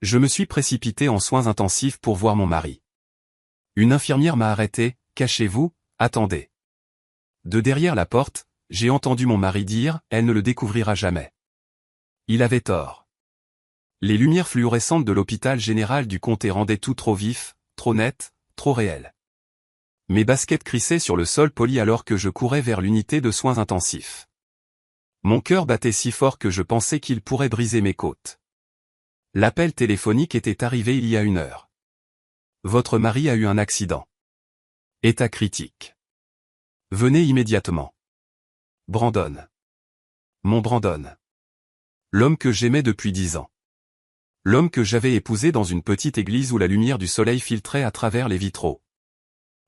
Je me suis précipité en soins intensifs pour voir mon mari. Une infirmière m'a arrêté, « Cachez-vous, attendez. » De derrière la porte, j'ai entendu mon mari dire, « Elle ne le découvrira jamais. » Il avait tort. Les lumières fluorescentes de l'hôpital général du comté rendaient tout trop vif, trop net, trop réel. Mes baskets crissaient sur le sol poli alors que je courais vers l'unité de soins intensifs. Mon cœur battait si fort que je pensais qu'il pourrait briser mes côtes. L'appel téléphonique était arrivé il y a 1 heure. Votre mari a eu un accident. État critique. Venez immédiatement. Brandon. Mon Brandon. L'homme que j'aimais depuis 10 ans. L'homme que j'avais épousé dans une petite église où la lumière du soleil filtrait à travers les vitraux.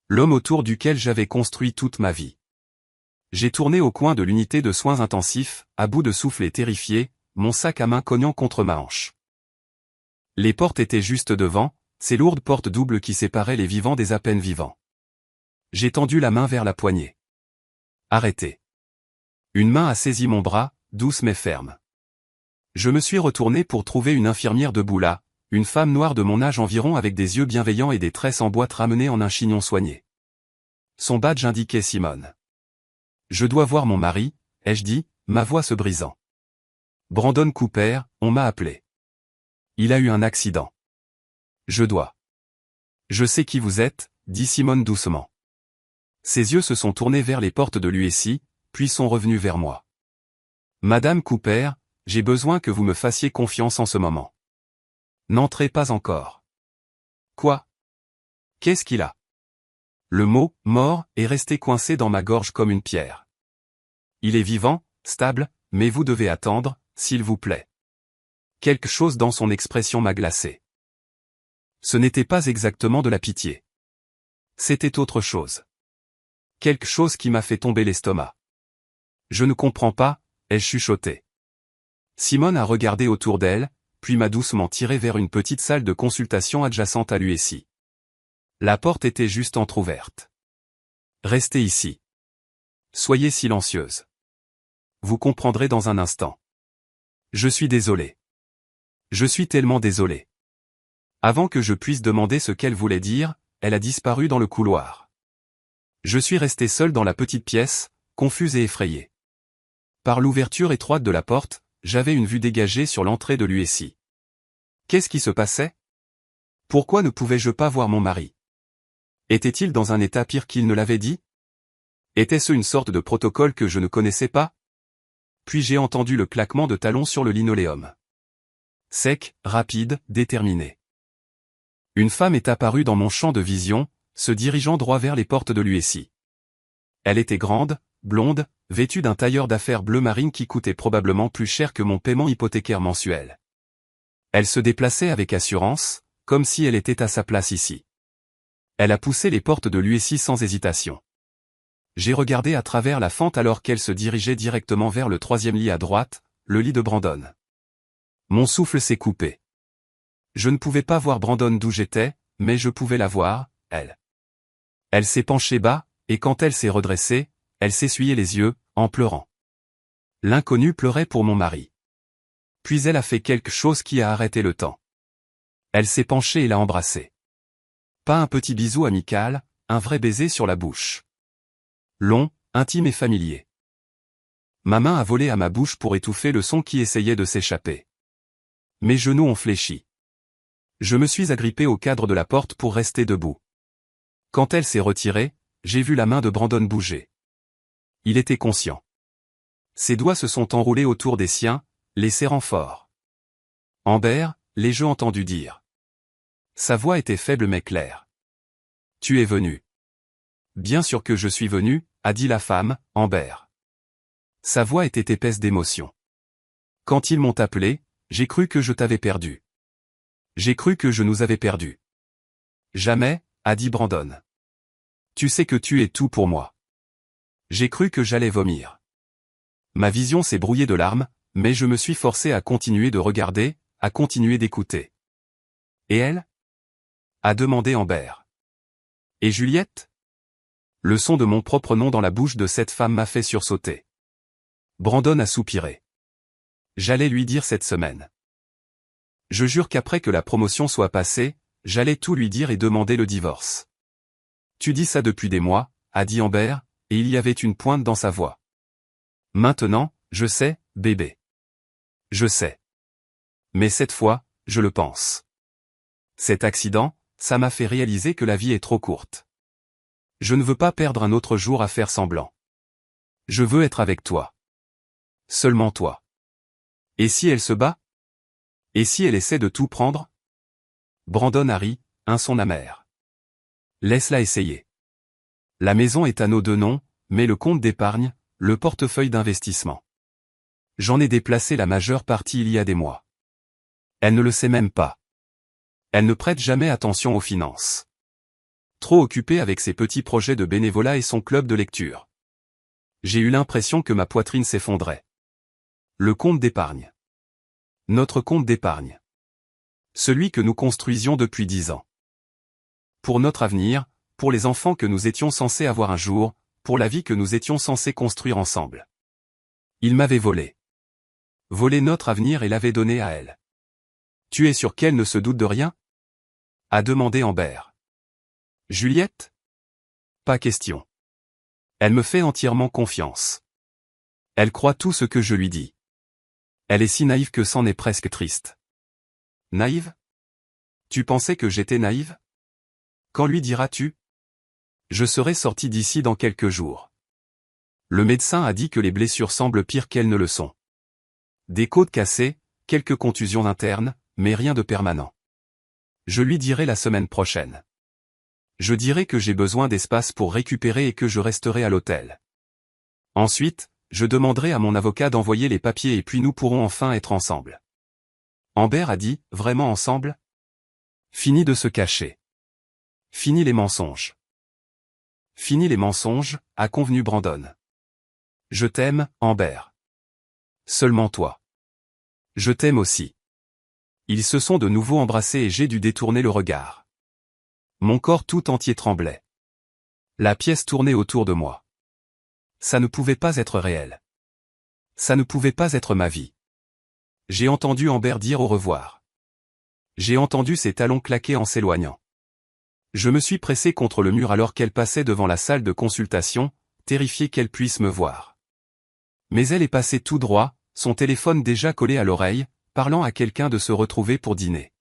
L'homme autour duquel j'avais construit toute ma vie. J'ai tourné au coin de l'unité de soins intensifs, à bout de souffle et terrifié, mon sac à main cognant contre ma hanche. Les portes étaient juste devant, ces lourdes portes doubles qui séparaient les vivants des à peine vivants. J'ai tendu la main vers la poignée. Arrêtez. Une main a saisi mon bras, douce mais ferme. Je me suis retourné pour trouver une infirmière debout là, une femme noire de mon âge environ avec des yeux bienveillants et des tresses en boîte ramenées en un chignon soigné. Son badge indiquait Simone. Je dois voir mon mari, ai-je dit, ma voix se brisant. Brandon Cooper, on m'a appelé. Il a eu un accident. Je dois. Je sais qui vous êtes, dit Simone doucement. Ses yeux se sont tournés vers les portes de l'USI, puis sont revenus vers moi. Madame Cooper, j'ai besoin que vous me fassiez confiance en ce moment. N'entrez pas encore. Quoi? Qu'est-ce qu'il a? Le mot « mort » est resté coincé dans ma gorge comme une pierre. Il est vivant, stable, mais vous devez attendre, s'il vous plaît. Quelque chose dans son expression m'a glacé. Ce n'était pas exactement de la pitié. C'était autre chose. Quelque chose qui m'a fait tomber l'estomac. Je ne comprends pas, ai-je chuchoté. Simone a regardé autour d'elle, puis m'a doucement tiré vers une petite salle de consultation adjacente à l'USI. La porte était juste entr'ouverte. Restez ici. Soyez silencieuse. Vous comprendrez dans un instant. Je suis désolé. Je suis tellement désolé. Avant que je puisse demander ce qu'elle voulait dire, elle a disparu dans le couloir. Je suis resté seul dans la petite pièce, confus et effrayé. Par l'ouverture étroite de la porte, j'avais une vue dégagée sur l'entrée de l'USI. Qu'est-ce qui se passait? Pourquoi ne pouvais-je pas voir mon mari? Était-il dans un état pire qu'il ne l'avait dit? Était-ce une sorte de protocole que je ne connaissais pas? Puis j'ai entendu le claquement de talons sur le linoléum. Sec, rapide, déterminé. Une femme est apparue dans mon champ de vision, se dirigeant droit vers les portes de l'USI. Elle était grande, blonde, vêtue d'un tailleur d'affaires bleu marine qui coûtait probablement plus cher que mon paiement hypothécaire mensuel. Elle se déplaçait avec assurance, comme si elle était à sa place ici. Elle a poussé les portes de l'USI sans hésitation. J'ai regardé à travers la fente alors qu'elle se dirigeait directement vers le 3e lit à droite, le lit de Brandon. Mon souffle s'est coupé. Je ne pouvais pas voir Brandon d'où j'étais, mais je pouvais la voir, elle. Elle s'est penchée bas, et quand elle s'est redressée, elle s'essuyait les yeux, en pleurant. L'inconnu pleurait pour mon mari. Puis elle a fait quelque chose qui a arrêté le temps. Elle s'est penchée et l'a embrassé. Pas un petit bisou amical, un vrai baiser sur la bouche. Long, intime et familier. Ma main a volé à ma bouche pour étouffer le son qui essayait de s'échapper. Mes genoux ont fléchi. Je me suis agrippé au cadre de la porte pour rester debout. Quand elle s'est retirée, j'ai vu la main de Brandon bouger. Il était conscient. Ses doigts se sont enroulés autour des siens, les serrant fort. Amber, l'ai-je entendu dire. Sa voix était faible mais claire. Tu es venu. Bien sûr que je suis venu, a dit la femme, Amber. Sa voix était épaisse d'émotion. Quand ils m'ont appelé, j'ai cru que je t'avais perdu. J'ai cru que je nous avais perdus. Jamais, a dit Brandon. Tu sais que tu es tout pour moi. J'ai cru que j'allais vomir. Ma vision s'est brouillée de larmes, mais je me suis forcé à continuer de regarder, à continuer d'écouter. Et elle? A demandé Amber. Et Juliette? Le son de mon propre nom dans la bouche de cette femme m'a fait sursauter. Brandon a soupiré. J'allais lui dire cette semaine. Je jure qu'après que la promotion soit passée, j'allais tout lui dire et demander le divorce. Tu dis ça depuis des mois, a dit Amber, et il y avait une pointe dans sa voix. Maintenant, je sais, bébé. Je sais. Mais cette fois, je le pense. Cet accident, ça m'a fait réaliser que la vie est trop courte. Je ne veux pas perdre un autre jour à faire semblant. Je veux être avec toi. Seulement toi. Et si elle se bat? Et si elle essaie de tout prendre? Brandon a ri, un son amer. Laisse-la essayer. La maison est à nos deux noms, mais le compte d'épargne, le portefeuille d'investissement. J'en ai déplacé la majeure partie il y a des mois. Elle ne le sait même pas. Elle ne prête jamais attention aux finances. Trop occupée avec ses petits projets de bénévolat et son club de lecture. J'ai eu l'impression que ma poitrine s'effondrait. Le compte d'épargne. Notre compte d'épargne. Celui que nous construisions depuis 10 ans. Pour notre avenir, pour les enfants que nous étions censés avoir un jour, pour la vie que nous étions censés construire ensemble. Il m'avait volé. Volé notre avenir et l'avait donné à elle. Tu es sûr qu'elle ne se doute de rien? A demandé Amber. Juliette? Pas question. Elle me fait entièrement confiance. Elle croit tout ce que je lui dis. Elle est si naïve que c'en est presque triste. Naïve? Tu pensais que j'étais naïve? Quand lui diras-tu? Je serai sorti d'ici dans quelques jours. Le médecin a dit que les blessures semblent pires qu'elles ne le sont. Des côtes cassées, quelques contusions internes, mais rien de permanent. Je lui dirai la semaine prochaine. Je dirai que j'ai besoin d'espace pour récupérer et que je resterai à l'hôtel. Ensuite, je demanderai à mon avocat d'envoyer les papiers et puis nous pourrons enfin être ensemble. Amber a dit, vraiment ensemble? Fini de se cacher. Fini les mensonges. Fini les mensonges, a convenu Brandon. Je t'aime, Amber. Seulement toi. Je t'aime aussi. Ils se sont de nouveau embrassés et j'ai dû détourner le regard. Mon corps tout entier tremblait. La pièce tournait autour de moi. Ça ne pouvait pas être réel. Ça ne pouvait pas être ma vie. J'ai entendu Amber dire au revoir. J'ai entendu ses talons claquer en s'éloignant. Je me suis pressé contre le mur alors qu'elle passait devant la salle de consultation, terrifié qu'elle puisse me voir. Mais elle est passée tout droit, son téléphone déjà collé à l'oreille, parlant à quelqu'un de se retrouver pour dîner.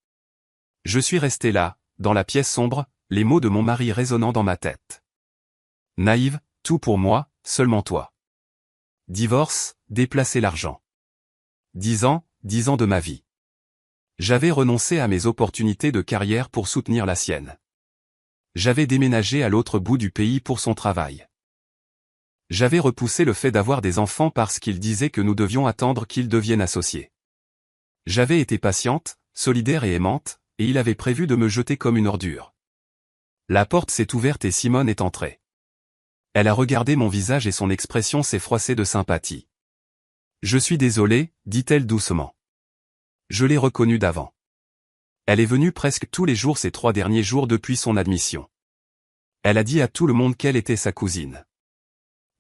Je suis resté là, dans la pièce sombre, les mots de mon mari résonnant dans ma tête. Naïve, tout pour moi, seulement toi. Divorce, déplacer l'argent. 10 ans de ma vie. J'avais renoncé à mes opportunités de carrière pour soutenir la sienne. J'avais déménagé à l'autre bout du pays pour son travail. J'avais repoussé le fait d'avoir des enfants parce qu'il disait que nous devions attendre qu'ils deviennent associés. J'avais été patiente, solidaire et aimante, et il avait prévu de me jeter comme une ordure. La porte s'est ouverte et Simone est entrée. Elle a regardé mon visage et son expression s'est froissée de sympathie. Je suis désolée, dit-elle doucement. Je l'ai reconnue d'avant. Elle est venue presque tous les jours ces 3 derniers jours depuis son admission. Elle a dit à tout le monde qu'elle était sa cousine.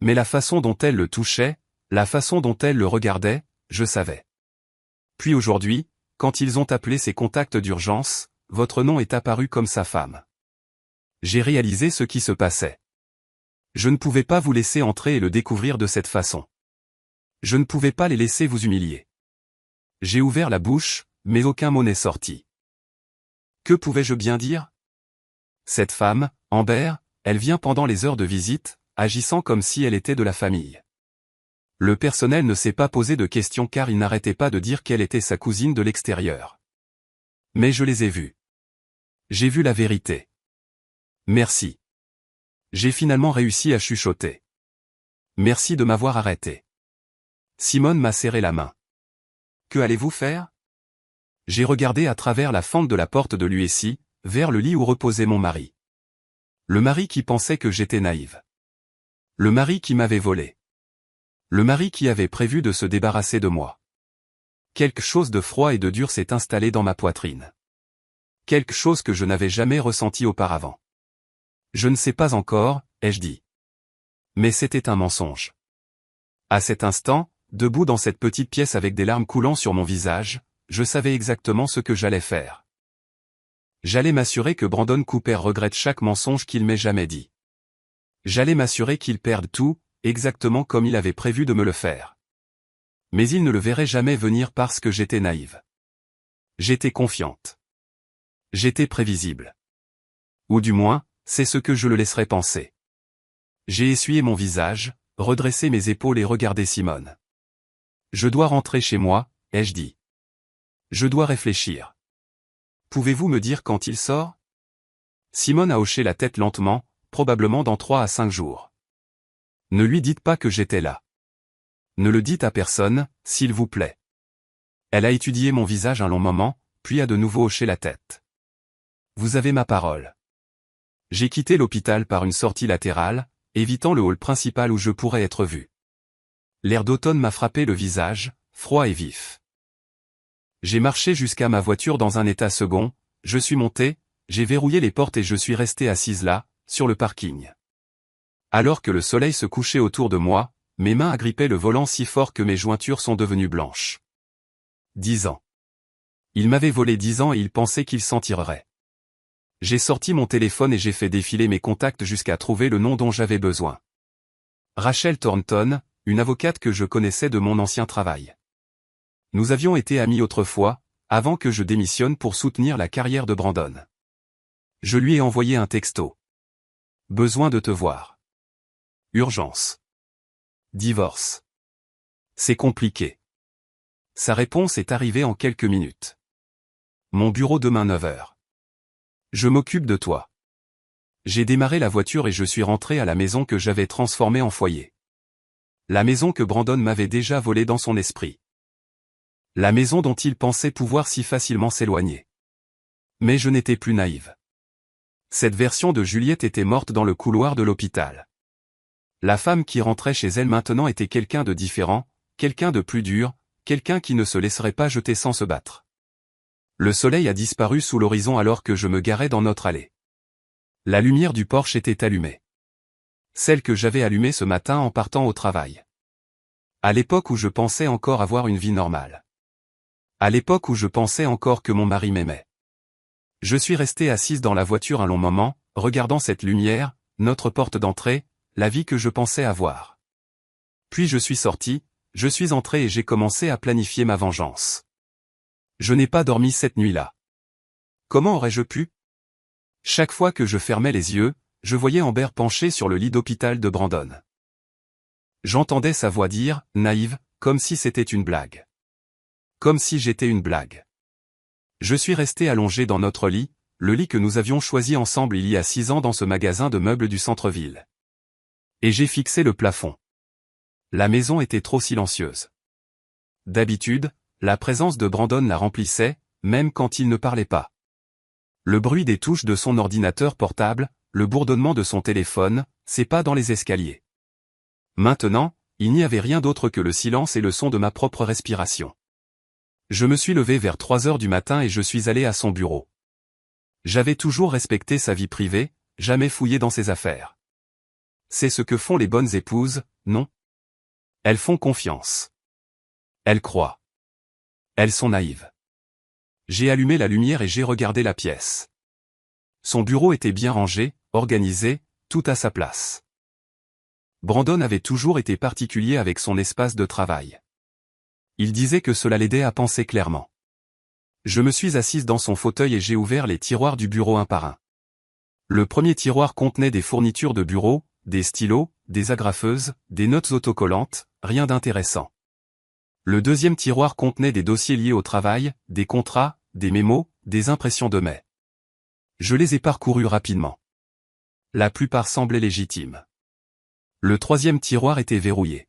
Mais la façon dont elle le touchait, la façon dont elle le regardait, je savais. Puis aujourd'hui, quand ils ont appelé ses contacts d'urgence, votre nom est apparu comme sa femme. J'ai réalisé ce qui se passait. Je ne pouvais pas vous laisser entrer et le découvrir de cette façon. Je ne pouvais pas les laisser vous humilier. J'ai ouvert la bouche, mais aucun mot n'est sorti. Que pouvais-je bien dire? Cette femme, Amber, elle vient pendant les heures de visite, agissant comme si elle était de la famille. Le personnel ne s'est pas posé de questions car il n'arrêtait pas de dire qu'elle était sa cousine de l'extérieur. Mais je les ai vus. J'ai vu la vérité. Merci. J'ai finalement réussi à chuchoter. Merci de m'avoir arrêté. Simone m'a serré la main. Que allez-vous faire? J'ai regardé à travers la fente de la porte de l'USI, vers le lit où reposait mon mari. Le mari qui pensait que j'étais naïve. Le mari qui m'avait volé. Le mari qui avait prévu de se débarrasser de moi. Quelque chose de froid et de dur s'est installé dans ma poitrine. Quelque chose que je n'avais jamais ressenti auparavant. Je ne sais pas encore, ai-je dit. Mais c'était un mensonge. À cet instant, debout dans cette petite pièce avec des larmes coulant sur mon visage, je savais exactement ce que j'allais faire. J'allais m'assurer que Brandon Cooper regrette chaque mensonge qu'il m'ait jamais dit. J'allais m'assurer qu'il perde tout, exactement comme il avait prévu de me le faire. Mais il ne le verrait jamais venir parce que j'étais naïve. J'étais confiante. J'étais prévisible. Ou du moins, c'est ce que je le laisserais penser. J'ai essuyé mon visage, redressé mes épaules et regardé Simone. Je dois rentrer chez moi, ai-je dit. Je dois réfléchir. Pouvez-vous me dire quand il sort? Simone a hoché la tête lentement, probablement dans 3 à 5 jours. Ne lui dites pas que j'étais là. Ne le dites à personne, s'il vous plaît. Elle a étudié mon visage un long moment, puis a de nouveau hoché la tête. Vous avez ma parole. J'ai quitté l'hôpital par une sortie latérale, évitant le hall principal où je pourrais être vu. L'air d'automne m'a frappé le visage, froid et vif. J'ai marché jusqu'à ma voiture dans un état second, je suis monté, j'ai verrouillé les portes et je suis resté assise là, sur le parking. Alors que le soleil se couchait autour de moi, mes mains agrippaient le volant si fort que mes jointures sont devenues blanches. 10 ans. Il m'avait volé 10 ans et il pensait qu'il s'en tirerait. J'ai sorti mon téléphone et j'ai fait défiler mes contacts jusqu'à trouver le nom dont j'avais besoin. Rachel Thornton, une avocate que je connaissais de mon ancien travail. Nous avions été amis autrefois, avant que je démissionne pour soutenir la carrière de Brandon. Je lui ai envoyé un texto. Besoin de te voir. Urgence. Divorce. C'est compliqué. Sa réponse est arrivée en quelques minutes. Mon bureau demain 9h. Je m'occupe de toi. J'ai démarré la voiture et je suis rentré à la maison que j'avais transformée en foyer. La maison que Brandon m'avait déjà volée dans son esprit. La maison dont il pensait pouvoir si facilement s'éloigner. Mais je n'étais plus naïve. Cette version de Juliette était morte dans le couloir de l'hôpital. La femme qui rentrait chez elle maintenant était quelqu'un de différent, quelqu'un de plus dur, quelqu'un qui ne se laisserait pas jeter sans se battre. Le soleil a disparu sous l'horizon alors que je me garais dans notre allée. La lumière du porche était allumée. Celle que j'avais allumée ce matin en partant au travail. À l'époque où je pensais encore avoir une vie normale. À l'époque où je pensais encore que mon mari m'aimait. Je suis resté assise dans la voiture un long moment, regardant cette lumière, notre porte d'entrée, la vie que je pensais avoir. Puis je suis sorti, je suis entré et j'ai commencé à planifier ma vengeance. Je n'ai pas dormi cette nuit-là. Comment aurais-je pu? Chaque fois que je fermais les yeux, je voyais Amber penchée sur le lit d'hôpital de Brandon. J'entendais sa voix dire, naïve, comme si c'était une blague. Comme si j'étais une blague. Je suis resté allongé dans notre lit, le lit que nous avions choisi ensemble il y a 6 ans dans ce magasin de meubles du centre-ville. Et j'ai fixé le plafond. La maison était trop silencieuse. D'habitude, la présence de Brandon la remplissait, même quand il ne parlait pas. Le bruit des touches de son ordinateur portable, le bourdonnement de son téléphone, ses pas dans les escaliers. Maintenant, il n'y avait rien d'autre que le silence et le son de ma propre respiration. Je me suis levé vers 3h du matin et je suis allé à son bureau. J'avais toujours respecté sa vie privée, jamais fouillé dans ses affaires. C'est ce que font les bonnes épouses, non? Elles font confiance. Elles croient. Elles sont naïves. J'ai allumé la lumière et j'ai regardé la pièce. Son bureau était bien rangé, organisé, tout à sa place. Brandon avait toujours été particulier avec son espace de travail. Il disait que cela l'aidait à penser clairement. Je me suis assise dans son fauteuil et j'ai ouvert les tiroirs du bureau un par un. Le premier tiroir contenait des fournitures de bureau, des stylos, des agrafeuses, des notes autocollantes, rien d'intéressant. Le deuxième tiroir contenait des dossiers liés au travail, des contrats, des mémos, des impressions de mai. Je les ai parcourus rapidement. La plupart semblaient légitimes. Le troisième tiroir était verrouillé.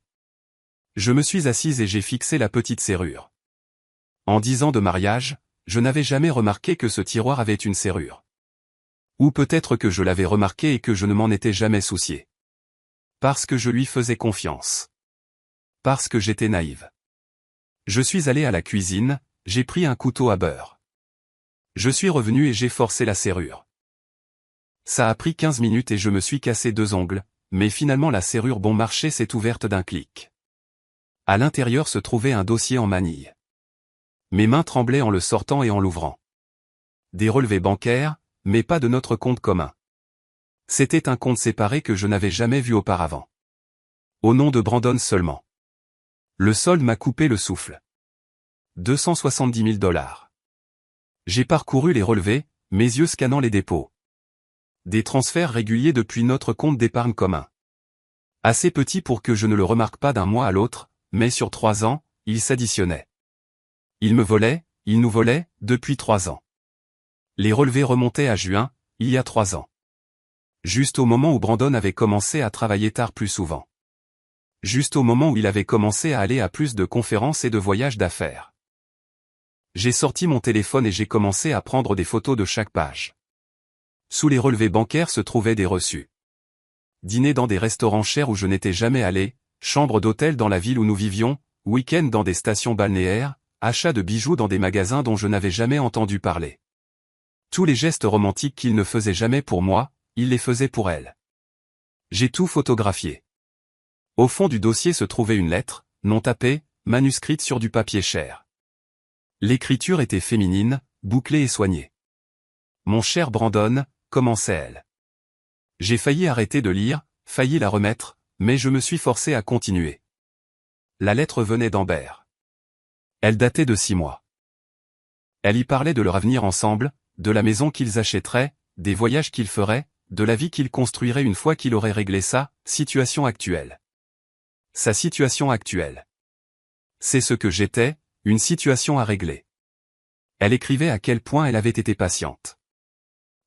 Je me suis assise et j'ai fixé la petite serrure. En 10 ans de mariage, je n'avais jamais remarqué que ce tiroir avait une serrure. Ou peut-être que je l'avais remarqué et que je ne m'en étais jamais soucié. Parce que je lui faisais confiance. Parce que j'étais naïve. Je suis allé à la cuisine, j'ai pris un couteau à beurre. Je suis revenu et j'ai forcé la serrure. Ça a pris 15 minutes et je me suis cassé 2 ongles, mais finalement la serrure bon marché s'est ouverte d'un clic. À l'intérieur se trouvait un dossier en manille. Mes mains tremblaient en le sortant et en l'ouvrant. Des relevés bancaires, mais pas de notre compte commun. C'était un compte séparé que je n'avais jamais vu auparavant. Au nom de Brandon seulement. Le solde m'a coupé le souffle. 270 000 $. J'ai parcouru les relevés, mes yeux scannant les dépôts. Des transferts réguliers depuis notre compte d'épargne commun. Assez petit pour que je ne le remarque pas d'un mois à l'autre, mais sur 3 ans, ils s'additionnaient. Ils me volaient, ils nous volaient, depuis 3 ans. Les relevés remontaient à juin, il y a 3 ans. Juste au moment où Brandon avait commencé à travailler tard plus souvent. Juste au moment où il avait commencé à aller à plus de conférences et de voyages d'affaires. J'ai sorti mon téléphone et j'ai commencé à prendre des photos de chaque page. Sous les relevés bancaires se trouvaient des reçus. Dîner dans des restaurants chers où je n'étais jamais allé, chambre d'hôtel dans la ville où nous vivions, week-end dans des stations balnéaires, achat de bijoux dans des magasins dont je n'avais jamais entendu parler. Tous les gestes romantiques qu'il ne faisait jamais pour moi, il les faisait pour elle. J'ai tout photographié. Au fond du dossier se trouvait une lettre, non tapée, manuscrite sur du papier cher. L'écriture était féminine, bouclée et soignée. Mon cher Brandon, commençait-elle. J'ai failli arrêter de lire, failli la remettre, mais je me suis forcé à continuer. La lettre venait d'Amber. Elle datait de 6 mois. Elle y parlait de leur avenir ensemble, de la maison qu'ils achèteraient, des voyages qu'ils feraient, de la vie qu'ils construiraient une fois qu'il aurait réglé sa situation actuelle. Sa situation actuelle. C'est ce que j'étais, une situation à régler. Elle écrivait à quel point elle avait été patiente.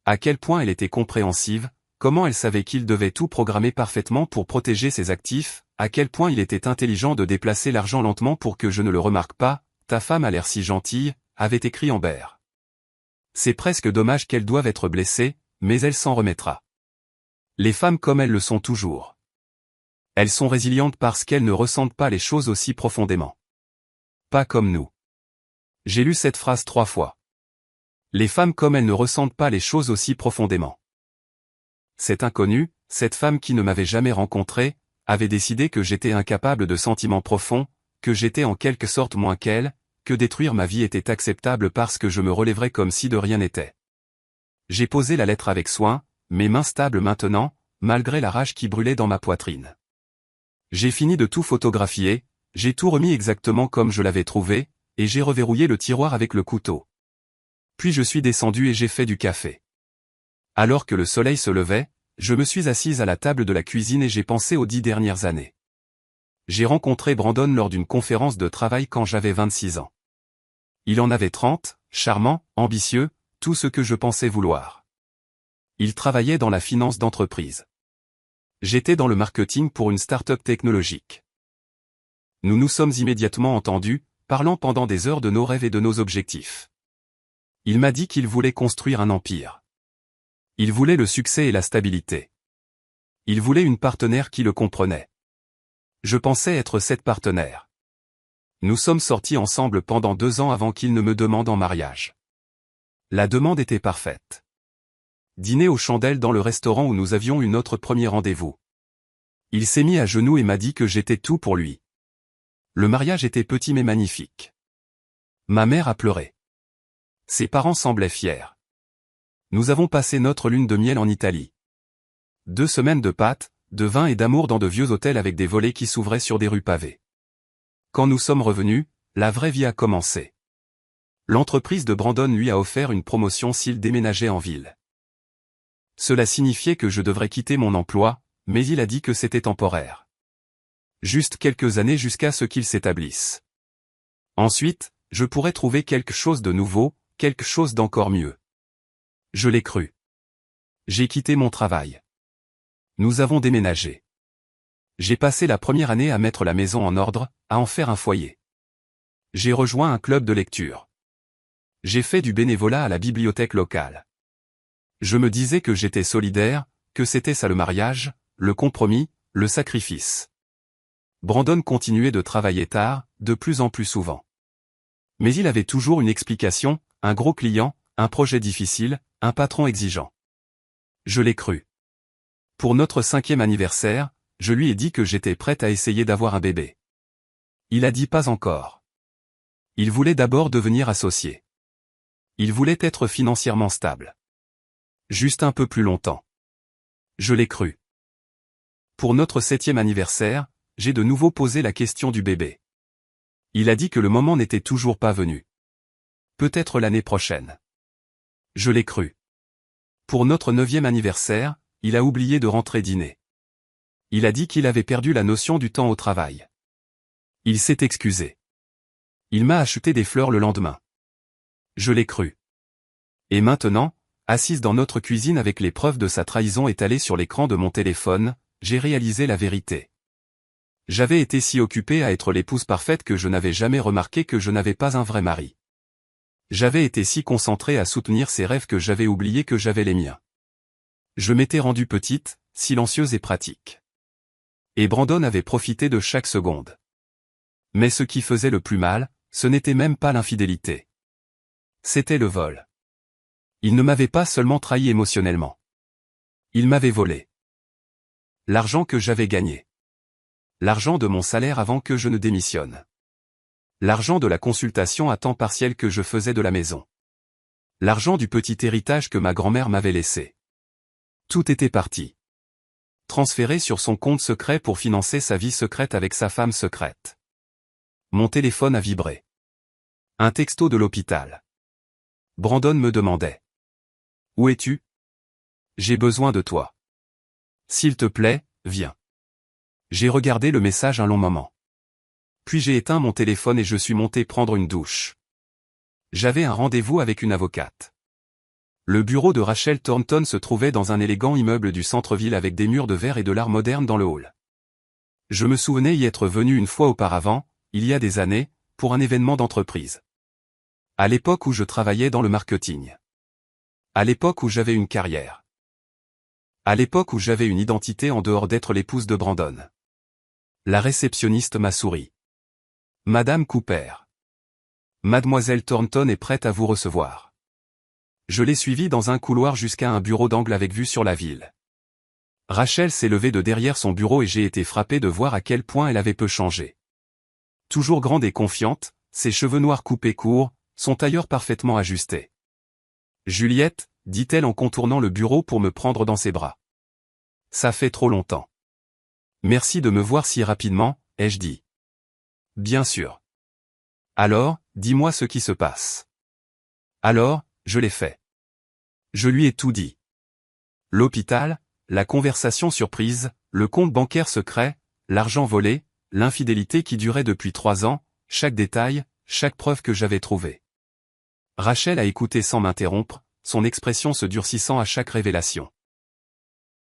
À quel point elle était compréhensive, comment elle savait qu'il devait tout programmer parfaitement pour protéger ses actifs, à quel point il était intelligent de déplacer l'argent lentement pour que je ne le remarque pas, ta femme a l'air si gentille, avait écrit Amber. C'est presque dommage qu'elle doive être blessée, mais elle s'en remettra. Les femmes comme elles le sont toujours. Elles sont résilientes parce qu'elles ne ressentent pas les choses aussi profondément. Pas comme nous. J'ai lu cette phrase 3 fois. Les femmes comme elles ne ressentent pas les choses aussi profondément. Cette inconnue, cette femme qui ne m'avait jamais rencontré, avait décidé que j'étais incapable de sentiments profonds, que j'étais en quelque sorte moins qu'elle, que détruire ma vie était acceptable parce que je me relèverais comme si de rien n'était. J'ai posé la lettre avec soin, mes mains stables maintenant, malgré la rage qui brûlait dans ma poitrine. J'ai fini de tout photographier, j'ai tout remis exactement comme je l'avais trouvé, et j'ai reverrouillé le tiroir avec le couteau. Puis je suis descendu et j'ai fait du café. Alors que le soleil se levait, je me suis assise à la table de la cuisine et j'ai pensé aux 10 dernières années. J'ai rencontré Brandon lors d'une conférence de travail quand j'avais 26 ans. Il en avait 30, charmant, ambitieux, tout ce que je pensais vouloir. Il travaillait dans la finance d'entreprise. J'étais dans le marketing pour une start-up technologique. Nous nous sommes immédiatement entendus, parlant pendant des heures de nos rêves et de nos objectifs. Il m'a dit qu'il voulait construire un empire. Il voulait le succès et la stabilité. Il voulait une partenaire qui le comprenait. Je pensais être cette partenaire. Nous sommes sortis ensemble pendant 2 ans avant qu'il ne me demande en mariage. La demande était parfaite. Dîner aux chandelles dans le restaurant où nous avions eu notre premier rendez-vous. Il s'est mis à genoux et m'a dit que j'étais tout pour lui. Le mariage était petit mais magnifique. Ma mère a pleuré. Ses parents semblaient fiers. Nous avons passé notre lune de miel en Italie. 2 semaines de pâtes, de vin et d'amour dans de vieux hôtels avec des volets qui s'ouvraient sur des rues pavées. Quand nous sommes revenus, la vraie vie a commencé. L'entreprise de Brandon lui a offert une promotion s'il déménageait en ville. Cela signifiait que je devrais quitter mon emploi, mais il a dit que c'était temporaire. Juste quelques années jusqu'à ce qu'il s'établisse. Ensuite, je pourrais trouver quelque chose de nouveau, quelque chose d'encore mieux. Je l'ai cru. J'ai quitté mon travail. Nous avons déménagé. J'ai passé la première année à mettre la maison en ordre, à en faire un foyer. J'ai rejoint un club de lecture. J'ai fait du bénévolat à la bibliothèque locale. Je me disais que j'étais solidaire, que c'était ça le mariage, le compromis, le sacrifice. Brandon continuait de travailler tard, de plus en plus souvent. Mais il avait toujours une explication, un gros client, un projet difficile, un patron exigeant. Je l'ai cru. Pour notre 5e anniversaire, je lui ai dit que j'étais prête à essayer d'avoir un bébé. Il a dit pas encore. Il voulait d'abord devenir associé. Il voulait être financièrement stable. Juste un peu plus longtemps. Je l'ai cru. Pour notre 7e anniversaire, j'ai de nouveau posé la question du bébé. Il a dit que le moment n'était toujours pas venu. Peut-être l'année prochaine. Je l'ai cru. Pour notre 9e anniversaire, il a oublié de rentrer dîner. Il a dit qu'il avait perdu la notion du temps au travail. Il s'est excusé. Il m'a acheté des fleurs le lendemain. Je l'ai cru. Et maintenant, assise dans notre cuisine avec les preuves de sa trahison étalées sur l'écran de mon téléphone, j'ai réalisé la vérité. J'avais été si occupé à être l'épouse parfaite que je n'avais jamais remarqué que je n'avais pas un vrai mari. J'avais été si concentré à soutenir ses rêves que j'avais oublié que j'avais les miens. Je m'étais rendue petite, silencieuse et pratique. Et Brandon avait profité de chaque seconde. Mais ce qui faisait le plus mal, ce n'était même pas l'infidélité. C'était le vol. Il ne m'avait pas seulement trahi émotionnellement. Il m'avait volé. L'argent que j'avais gagné. L'argent de mon salaire avant que je ne démissionne. L'argent de la consultation à temps partiel que je faisais de la maison. L'argent du petit héritage que ma grand-mère m'avait laissé. Tout était parti. Transféré sur son compte secret pour financer sa vie secrète avec sa femme secrète. Mon téléphone a vibré. Un texto de l'hôpital. Brandon me demandait. Où es-tu? J'ai besoin de toi. S'il te plaît, viens. J'ai regardé le message un long moment. Puis j'ai éteint mon téléphone et je suis monté prendre une douche. J'avais un rendez-vous avec une avocate. Le bureau de Rachel Thornton se trouvait dans un élégant immeuble du centre-ville avec des murs de verre et de l'art moderne dans le hall. Je me souvenais y être venu une fois auparavant, il y a des années, pour un événement d'entreprise. À l'époque où je travaillais dans le marketing. À l'époque où j'avais une carrière. À l'époque où j'avais une identité en dehors d'être l'épouse de Brandon. La réceptionniste m'a souri. Madame Cooper. Mademoiselle Thornton est prête à vous recevoir. Je l'ai suivie dans un couloir jusqu'à un bureau d'angle avec vue sur la ville. Rachel s'est levée de derrière son bureau et j'ai été frappé de voir à quel point elle avait peu changé. Toujours grande et confiante, ses cheveux noirs coupés courts, son tailleur parfaitement ajusté. Juliette, dit-elle en contournant le bureau pour me prendre dans ses bras. Ça fait trop longtemps. Merci de me voir si rapidement, ai-je dit. Bien sûr. Alors, dis-moi ce qui se passe. Alors, je l'ai fait. Je lui ai tout dit. L'hôpital, la conversation surprise, le compte bancaire secret, l'argent volé, l'infidélité qui durait depuis 3 ans, chaque détail, chaque preuve que j'avais trouvée. Rachel a écouté sans m'interrompre, son expression se durcissant à chaque révélation.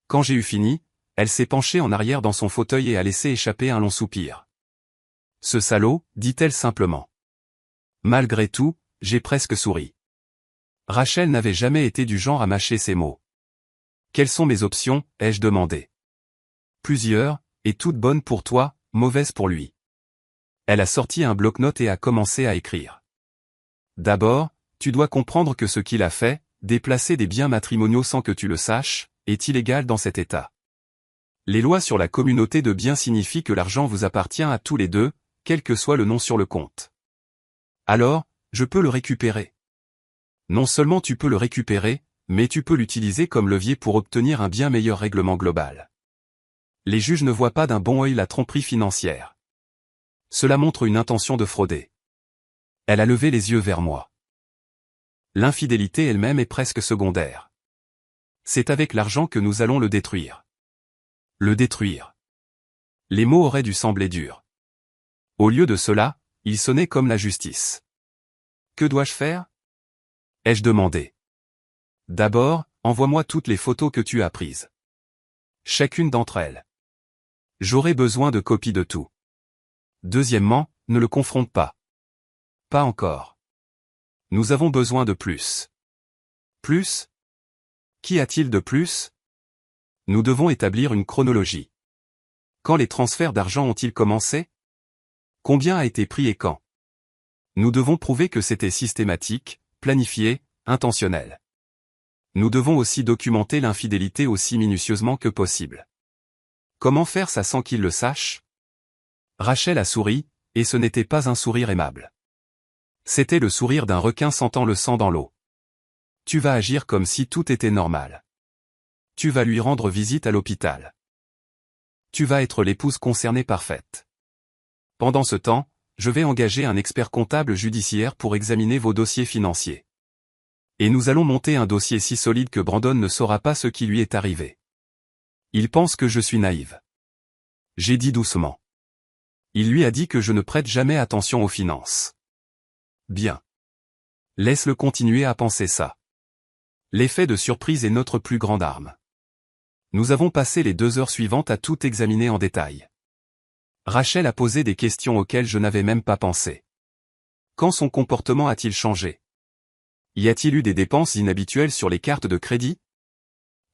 Quand j'ai eu fini, elle s'est penchée en arrière dans son fauteuil et a laissé échapper un long soupir. Ce salaud, dit-elle simplement. Malgré tout, j'ai presque souri. Rachel n'avait jamais été du genre à mâcher ses mots. Quelles sont mes options, ai-je demandé. Plusieurs, et toutes bonnes pour toi, mauvaises pour lui. Elle a sorti un bloc-notes et a commencé à écrire. D'abord, tu dois comprendre que ce qu'il a fait, déplacer des biens matrimoniaux sans que tu le saches, est illégal dans cet État. Les lois sur la communauté de biens signifient que l'argent vous appartient à tous les deux, quel que soit le nom sur le compte. Alors, je peux le récupérer. Non seulement tu peux le récupérer, mais tu peux l'utiliser comme levier pour obtenir un bien meilleur règlement global. Les juges ne voient pas d'un bon œil la tromperie financière. Cela montre une intention de frauder. Elle a levé les yeux vers moi. L'infidélité elle-même est presque secondaire. C'est avec l'argent que nous allons le détruire. Le détruire. Les mots auraient dû sembler durs. Au lieu de cela, ils sonnaient comme la justice. Que dois-je faire? Ai-je demandé. D'abord, envoie-moi toutes les photos que tu as prises. Chacune d'entre elles. J'aurai besoin de copies de tout. Deuxièmement, ne le confronte pas. Pas encore. Nous avons besoin de plus. Plus? Qu'y a-t-il de plus? Nous devons établir une chronologie. Quand les transferts d'argent ont-ils commencé? Combien a été pris et quand? Nous devons prouver que c'était systématique, planifié, intentionnel. Nous devons aussi documenter l'infidélité aussi minutieusement que possible. Comment faire ça sans qu'il le sache? Rachel a souri, et ce n'était pas un sourire aimable. C'était le sourire d'un requin sentant le sang dans l'eau. Tu vas agir comme si tout était normal. Tu vas lui rendre visite à l'hôpital. Tu vas être l'épouse concernée parfaite. Pendant ce temps, je vais engager un expert comptable judiciaire pour examiner vos dossiers financiers. Et nous allons monter un dossier si solide que Brandon ne saura pas ce qui lui est arrivé. Il pense que je suis naïve. J'ai dit doucement. Il lui a dit que je ne prête jamais attention aux finances. Bien. Laisse-le continuer à penser ça. L'effet de surprise est notre plus grande arme. Nous avons passé les 2 heures suivantes à tout examiner en détail. Rachel a posé des questions auxquelles je n'avais même pas pensé. Quand son comportement a-t-il changé? Y a-t-il eu des dépenses inhabituelles sur les cartes de crédit?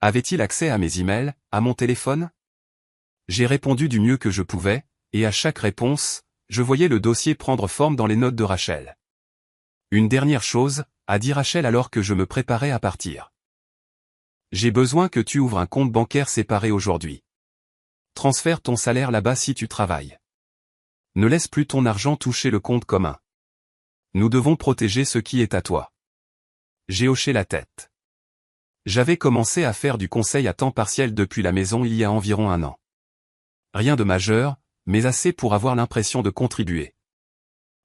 Avait-il accès à mes emails, à mon téléphone? J'ai répondu du mieux que je pouvais, et à chaque réponse, je voyais le dossier prendre forme dans les notes de Rachel. Une dernière chose, a dit Rachel alors que je me préparais à partir. J'ai besoin que tu ouvres un compte bancaire séparé aujourd'hui. Transfère ton salaire là-bas si tu travailles. Ne laisse plus ton argent toucher le compte commun. Nous devons protéger ce qui est à toi. J'ai hoché la tête. J'avais commencé à faire du conseil à temps partiel depuis la maison il y a environ 1 an. Rien de majeur, mais assez pour avoir l'impression de contribuer.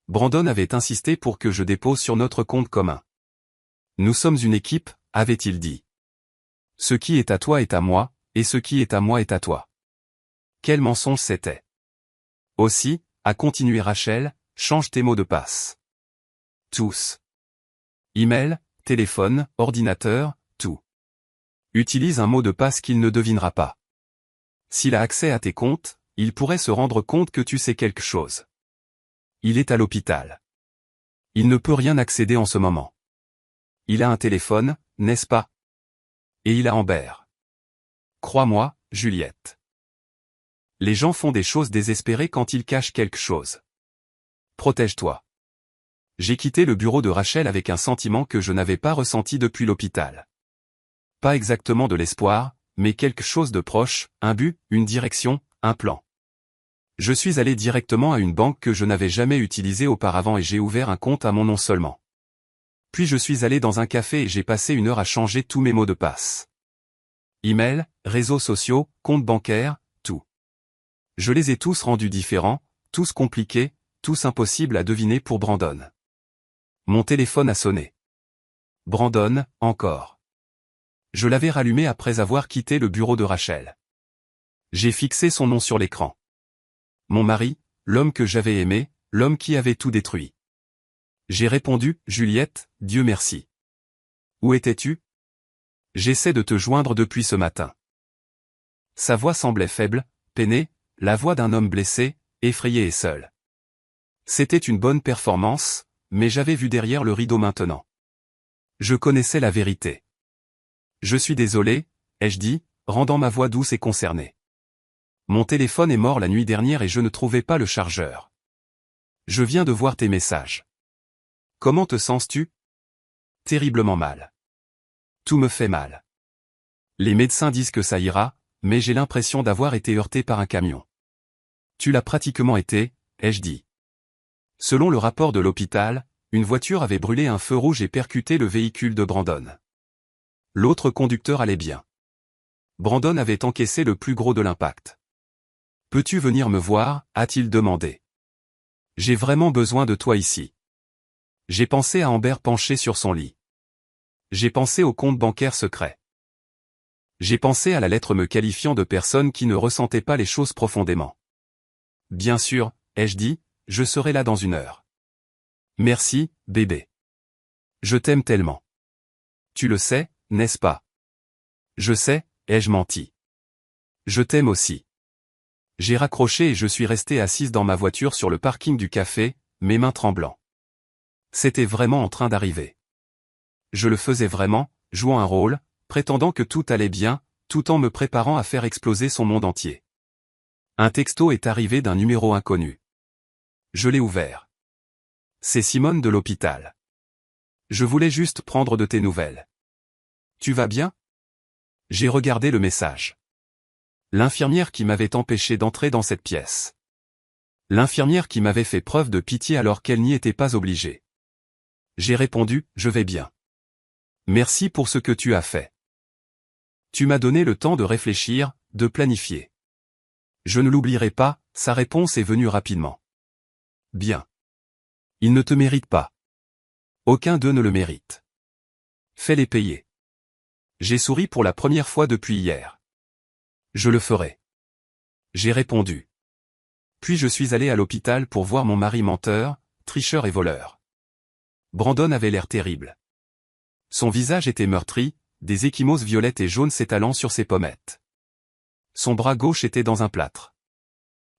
Brandon avait insisté pour que je dépose sur notre compte commun. Nous sommes une équipe, avait-il dit. Ce qui est à toi est à moi, et ce qui est à moi est à toi. Quel mensonge c'était. Aussi, a continué Rachel, change tes mots de passe. Tous. Email, téléphone, ordinateur, tout. Utilise un mot de passe qu'il ne devinera pas. S'il a accès à tes comptes, il pourrait se rendre compte que tu sais quelque chose. Il est à l'hôpital. Il ne peut rien accéder en ce moment. Il a un téléphone, n'est-ce pas? Et il a Amber. Crois-moi, Juliette. Les gens font des choses désespérées quand ils cachent quelque chose. Protège-toi. J'ai quitté le bureau de Rachel avec un sentiment que je n'avais pas ressenti depuis l'hôpital. Pas exactement de l'espoir, mais quelque chose de proche, un but, une direction, un plan. Je suis allé directement à une banque que je n'avais jamais utilisée auparavant et j'ai ouvert un compte à mon nom seulement. Puis je suis allé dans un café et j'ai passé 1 heure à changer tous mes mots de passe. Email, réseaux sociaux, compte bancaire, tout. Je les ai tous rendus différents, tous compliqués, tous impossibles à deviner pour Brandon. Mon téléphone a sonné. Brandon, encore. Je l'avais rallumé après avoir quitté le bureau de Rachel. J'ai fixé son nom sur l'écran. Mon mari, l'homme que j'avais aimé, l'homme qui avait tout détruit. J'ai répondu, Juliette, Dieu merci. Où étais-tu? J'essaie de te joindre depuis ce matin. Sa voix semblait faible, peinée, la voix d'un homme blessé, effrayé et seul. C'était une bonne performance, mais j'avais vu derrière le rideau maintenant. Je connaissais la vérité. Je suis désolé, ai-je dit, rendant ma voix douce et concernée. Mon téléphone est mort la nuit dernière et je ne trouvais pas le chargeur. Je viens de voir tes messages. Comment te sens-tu? Terriblement mal. Tout me fait mal. Les médecins disent que ça ira, mais j'ai l'impression d'avoir été heurté par un camion. Tu l'as pratiquement été, ai-je dit. Selon le rapport de l'hôpital, une voiture avait brûlé un feu rouge et percuté le véhicule de Brandon. L'autre conducteur allait bien. Brandon avait encaissé le plus gros de l'impact. Peux-tu venir me voir, a-t-il demandé. J'ai vraiment besoin de toi ici. J'ai pensé à Amber penchée sur son lit. J'ai pensé au compte bancaire secret. J'ai pensé à la lettre me qualifiant de personne qui ne ressentait pas les choses profondément. Bien sûr, ai-je dit, je serai là dans 1 heure. Merci, bébé. Je t'aime tellement. Tu le sais, n'est-ce pas? Je sais, ai-je menti. Je t'aime aussi. J'ai raccroché et je suis resté assise dans ma voiture sur le parking du café, mes mains tremblant. C'était vraiment en train d'arriver. Je le faisais vraiment, jouant un rôle, prétendant que tout allait bien, tout en me préparant à faire exploser son monde entier. Un texto est arrivé d'un numéro inconnu. Je l'ai ouvert. C'est Simone de l'hôpital. Je voulais juste prendre de tes nouvelles. Tu vas bien? J'ai regardé le message. L'infirmière qui m'avait empêché d'entrer dans cette pièce. L'infirmière qui m'avait fait preuve de pitié alors qu'elle n'y était pas obligée. J'ai répondu, je vais bien. Merci pour ce que tu as fait. Tu m'as donné le temps de réfléchir, de planifier. Je ne l'oublierai pas, sa réponse est venue rapidement. Bien. Ils ne te méritent pas. Aucun d'eux ne le mérite. Fais-les payer. J'ai souri pour la première fois depuis hier. Je le ferai. J'ai répondu. Puis je suis allé à l'hôpital pour voir mon mari menteur, tricheur et voleur. Brandon avait l'air terrible. Son visage était meurtri, des ecchymoses violettes et jaunes s'étalant sur ses pommettes. Son bras gauche était dans un plâtre.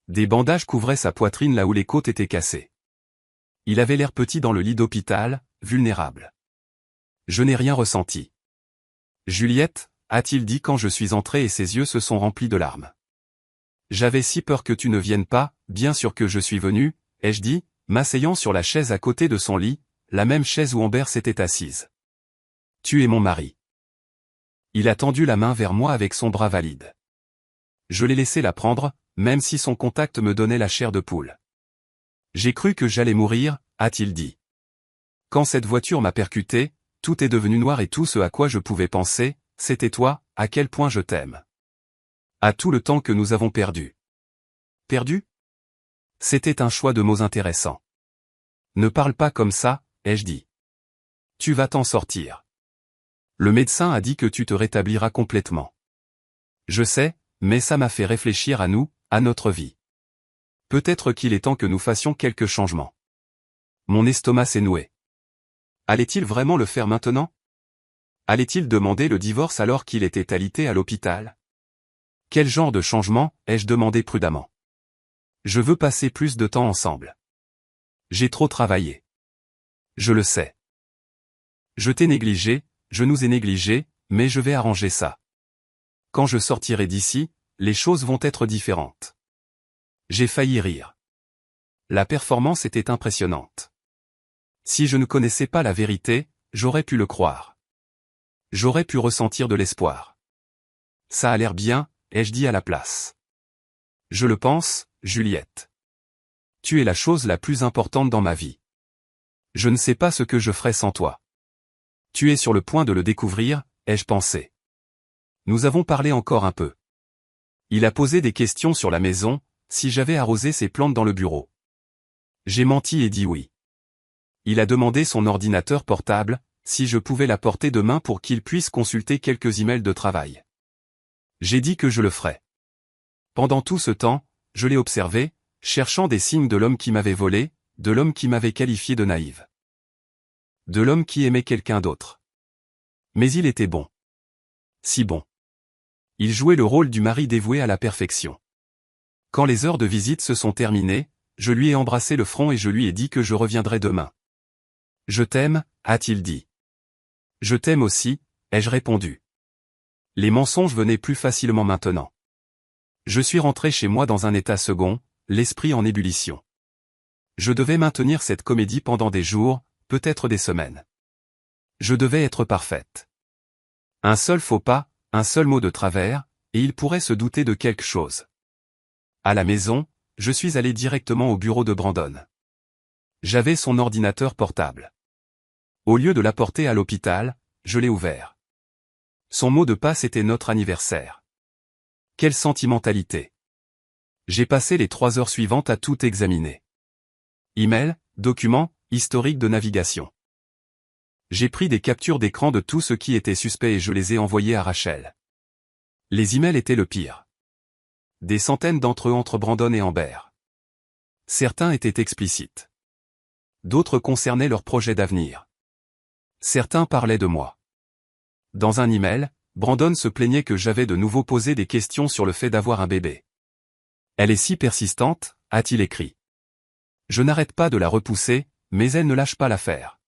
Des bandages couvraient sa poitrine là où les côtes étaient cassées. Il avait l'air petit dans le lit d'hôpital, vulnérable. Je n'ai rien ressenti. Juliette, a-t-il dit quand je suis entré et ses yeux se sont remplis de larmes. J'avais si peur que tu ne viennes pas, bien sûr que je suis venu, ai-je dit, m'asseyant sur la chaise à côté de son lit, la même chaise où Amber s'était assise. Tu es mon mari. Il a tendu la main vers moi avec son bras valide. Je l'ai laissé la prendre, même si son contact me donnait la chair de poule. J'ai cru que j'allais mourir, a-t-il dit. Quand cette voiture m'a percuté, tout est devenu noir et tout ce à quoi je pouvais penser, c'était toi, à quel point je t'aime. À tout le temps que nous avons perdu. Perdu? C'était un choix de mots intéressant. Ne parle pas comme ça, ai-je dit. Tu vas t'en sortir. Le médecin a dit que tu te rétabliras complètement. Je sais, mais ça m'a fait réfléchir à nous, à notre vie. Peut-être qu'il est temps que nous fassions quelques changements. Mon estomac s'est noué. Allait-il vraiment le faire maintenant? Allait-il demander le divorce alors qu'il était alité à l'hôpital? Quel genre de changement, ai-je demandé prudemment. Je veux passer plus de temps ensemble. J'ai trop travaillé. Je le sais. Je t'ai négligé, je nous ai négligés, mais je vais arranger ça. Quand je sortirai d'ici, les choses vont être différentes. J'ai failli rire. La performance était impressionnante. Si je ne connaissais pas la vérité, j'aurais pu le croire. J'aurais pu ressentir de l'espoir. Ça a l'air bien, ai-je dit à la place. Je le pense, Juliette. Tu es la chose la plus importante dans ma vie. Je ne sais pas ce que je ferais sans toi. Tu es sur le point de le découvrir, ai-je pensé. Nous avons parlé encore un peu. Il a posé des questions sur la maison, si j'avais arrosé ses plantes dans le bureau. J'ai menti et dit oui. Il a demandé son ordinateur portable, si je pouvais l'apporter demain pour qu'il puisse consulter quelques emails de travail. J'ai dit que je le ferais. Pendant tout ce temps, je l'ai observé, cherchant des signes de l'homme qui m'avait volé, de l'homme qui m'avait qualifié de naïve. De l'homme qui aimait quelqu'un d'autre. Mais il était bon. Si bon. Il jouait le rôle du mari dévoué à la perfection. Quand les heures de visite se sont terminées, je lui ai embrassé le front et je lui ai dit que je reviendrai demain. Je t'aime, a-t-il dit. Je t'aime aussi, ai-je répondu. Les mensonges venaient plus facilement maintenant. Je suis rentré chez moi dans un état second, l'esprit en ébullition. Je devais maintenir cette comédie pendant des jours, peut-être des semaines. Je devais être parfaite. Un seul faux pas, un seul mot de travers, et il pourrait se douter de quelque chose. À la maison, je suis allé directement au bureau de Brandon. J'avais son ordinateur portable. Au lieu de l'apporter à l'hôpital, je l'ai ouvert. Son mot de passe était notre anniversaire. Quelle sentimentalité. J'ai passé les 3 heures suivantes à tout examiner. Email, documents, historique de navigation. J'ai pris des captures d'écran de tout ce qui était suspect et je les ai envoyés à Rachel. Les emails étaient le pire. Des centaines d'entre eux entre Brandon et Amber. Certains étaient explicites. D'autres concernaient leur projet d'avenir. Certains parlaient de moi. Dans un email, Brandon se plaignait que j'avais de nouveau posé des questions sur le fait d'avoir un bébé. Elle est si persistante, a-t-il écrit. Je n'arrête pas de la repousser, mais elle ne lâche pas l'affaire.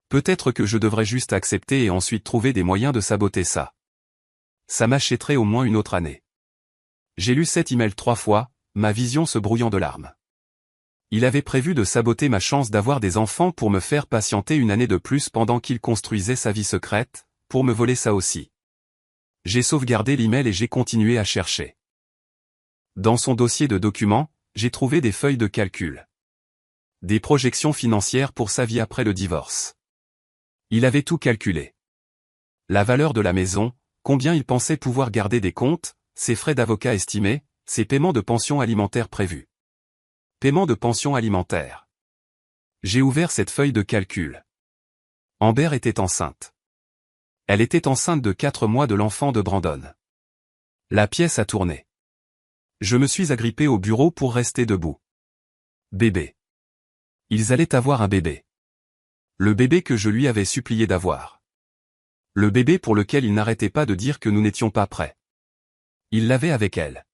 Peut-être que je devrais juste accepter et ensuite trouver des moyens de saboter ça. Ça m'achèterait au moins une autre année. J'ai lu cet email 3 fois, ma vision se brouillant de larmes. Il avait prévu de saboter ma chance d'avoir des enfants pour me faire patienter une année de plus pendant qu'il construisait sa vie secrète, pour me voler ça aussi. J'ai sauvegardé l'email et j'ai continué à chercher. Dans son dossier de documents, j'ai trouvé des feuilles de calcul. Des projections financières pour sa vie après le divorce. Il avait tout calculé. La valeur de la maison, combien il pensait pouvoir garder des comptes, ses frais d'avocat estimés, ses paiements de pension alimentaire prévus. Paiement de pension alimentaire. J'ai ouvert cette feuille de calcul. Amber était enceinte. Elle était enceinte de 4 mois de l'enfant de Brandon. La pièce a tourné. Je me suis agrippé au bureau pour rester debout. Bébé. Ils allaient avoir un bébé. Le bébé que je lui avais supplié d'avoir. Le bébé pour lequel il n'arrêtait pas de dire que nous n'étions pas prêts. Il l'avait avec elle.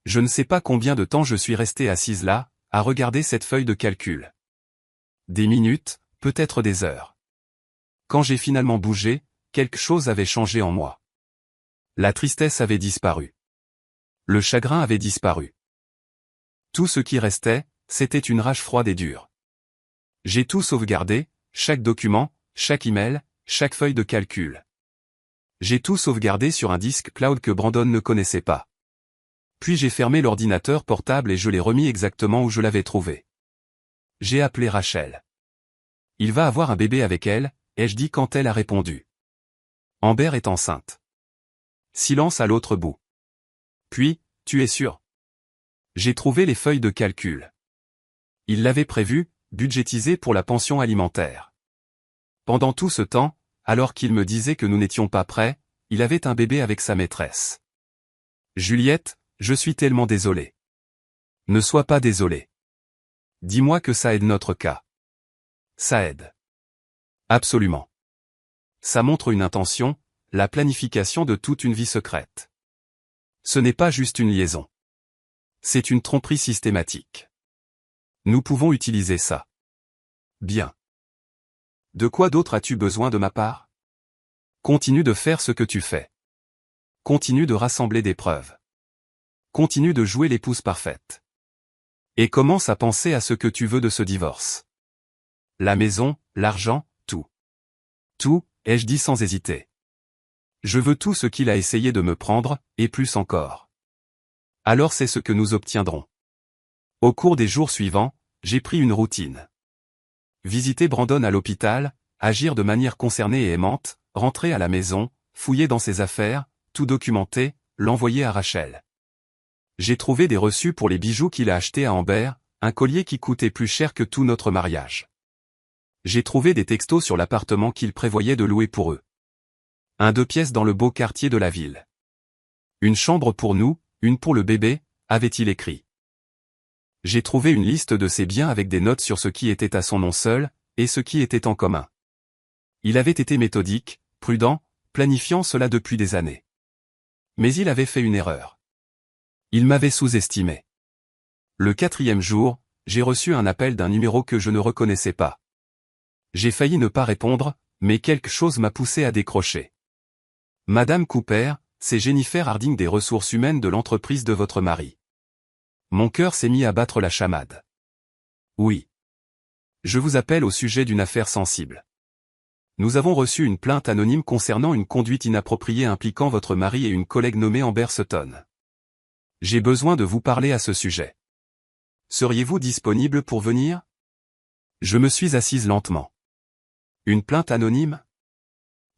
Je ne sais pas combien de temps je suis resté assise là, à regarder cette feuille de calcul. Des minutes, peut-être des heures. Quand j'ai finalement bougé, quelque chose avait changé en moi. La tristesse avait disparu. Le chagrin avait disparu. Tout ce qui restait, c'était une rage froide et dure. J'ai tout sauvegardé, chaque document, chaque email, chaque feuille de calcul. J'ai tout sauvegardé sur un disque cloud que Brandon ne connaissait pas. Puis j'ai fermé l'ordinateur portable et je l'ai remis exactement où je l'avais trouvé. J'ai appelé Rachel. Il va avoir un bébé avec elle, ai-je dit quand elle a répondu. Amber est enceinte. Silence à l'autre bout. Puis, tu es sûr? J'ai trouvé les feuilles de calcul. Il l'avait prévu, budgétisé pour la pension alimentaire. Pendant tout ce temps, alors qu'il me disait que nous n'étions pas prêts, il avait un bébé avec sa maîtresse. Juliette, je suis tellement désolé. Ne sois pas désolée. Dis-moi que ça aide notre cas. Ça aide. Absolument. Ça montre une intention, la planification de toute une vie secrète. Ce n'est pas juste une liaison. C'est une tromperie systématique. Nous pouvons utiliser ça. Bien. De quoi d'autre as-tu besoin de ma part? Continue de faire ce que tu fais. Continue de rassembler des preuves. Continue de jouer l'épouse parfaite. Et commence à penser à ce que tu veux de ce divorce. La maison, l'argent, tout. Tout, ai-je dit sans hésiter. Je veux tout ce qu'il a essayé de me prendre, et plus encore. Alors c'est ce que nous obtiendrons. Au cours des jours suivants, j'ai pris une routine. Visiter Brandon à l'hôpital, agir de manière concernée et aimante, rentrer à la maison, fouiller dans ses affaires, tout documenter, l'envoyer à Rachel. J'ai trouvé des reçus pour les bijoux qu'il a achetés à Amber, un collier qui coûtait plus cher que tout notre mariage. J'ai trouvé des textos sur l'appartement qu'il prévoyait de louer pour eux. Un 2 pièces dans le beau quartier de la ville. Une chambre pour nous, une pour le bébé, avait-il écrit. J'ai trouvé une liste de ses biens avec des notes sur ce qui était à son nom seul, et ce qui était en commun. Il avait été méthodique, prudent, planifiant cela depuis des années. Mais il avait fait une erreur. Il m'avait sous-estimé. Le 4e jour, j'ai reçu un appel d'un numéro que je ne reconnaissais pas. J'ai failli ne pas répondre, mais quelque chose m'a poussé à décrocher. Madame Cooper, c'est Jennifer Harding des ressources humaines de l'entreprise de votre mari. Mon cœur s'est mis à battre la chamade. Oui. Je vous appelle au sujet d'une affaire sensible. Nous avons reçu une plainte anonyme concernant une conduite inappropriée impliquant votre mari et une collègue nommée Amber Sutton. J'ai besoin de vous parler à ce sujet. Seriez-vous disponible pour venir? Je me suis assise lentement. Une plainte anonyme?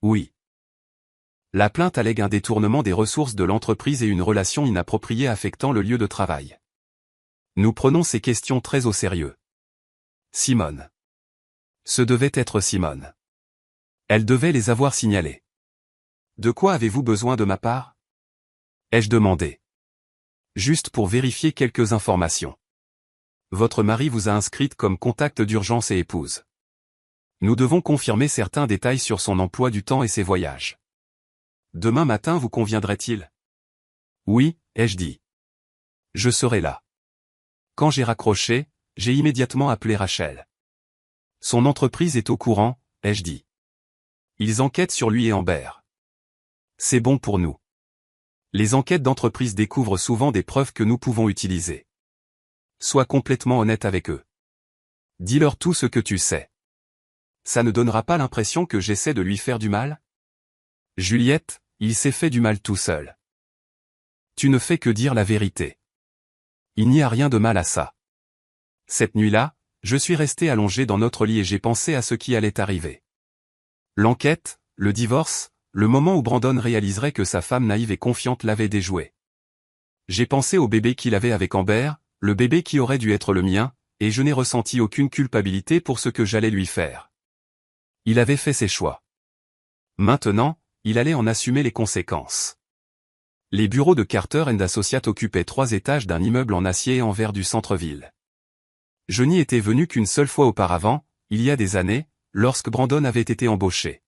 Oui. La plainte allègue un détournement des ressources de l'entreprise et une relation inappropriée affectant le lieu de travail. Nous prenons ces questions très au sérieux. Simone. Ce devait être Simone. Elle devait les avoir signalés. De quoi avez-vous besoin de ma part? Ai-je demandé. Juste pour vérifier quelques informations. Votre mari vous a inscrite comme contact d'urgence et épouse. Nous devons confirmer certains détails sur son emploi du temps et ses voyages. Demain matin vous conviendrait-il? Oui, ai-je dit. Je serai là. Quand j'ai raccroché, j'ai immédiatement appelé Rachel. Son entreprise est au courant, ai-je dit. Ils enquêtent sur lui et Amber. C'est bon pour nous. Les enquêtes d'entreprise découvrent souvent des preuves que nous pouvons utiliser. Sois complètement honnête avec eux. Dis-leur tout ce que tu sais. Ça ne donnera pas l'impression que j'essaie de lui faire du mal? Juliette, il s'est fait du mal tout seul. Tu ne fais que dire la vérité. Il n'y a rien de mal à ça. Cette nuit-là, je suis resté allongé dans notre lit et j'ai pensé à ce qui allait arriver. L'enquête, le divorce, le moment où Brandon réaliserait que sa femme naïve et confiante l'avait déjoué. J'ai pensé au bébé qu'il avait avec Amber, le bébé qui aurait dû être le mien, et je n'ai ressenti aucune culpabilité pour ce que j'allais lui faire. Il avait fait ses choix. Maintenant, il allait en assumer les conséquences. Les bureaux de Carter & Associates occupaient 3 étages d'un immeuble en acier et en verre du centre-ville. Je n'y étais venu qu'une seule fois auparavant, il y a des années, lorsque Brandon avait été embauché.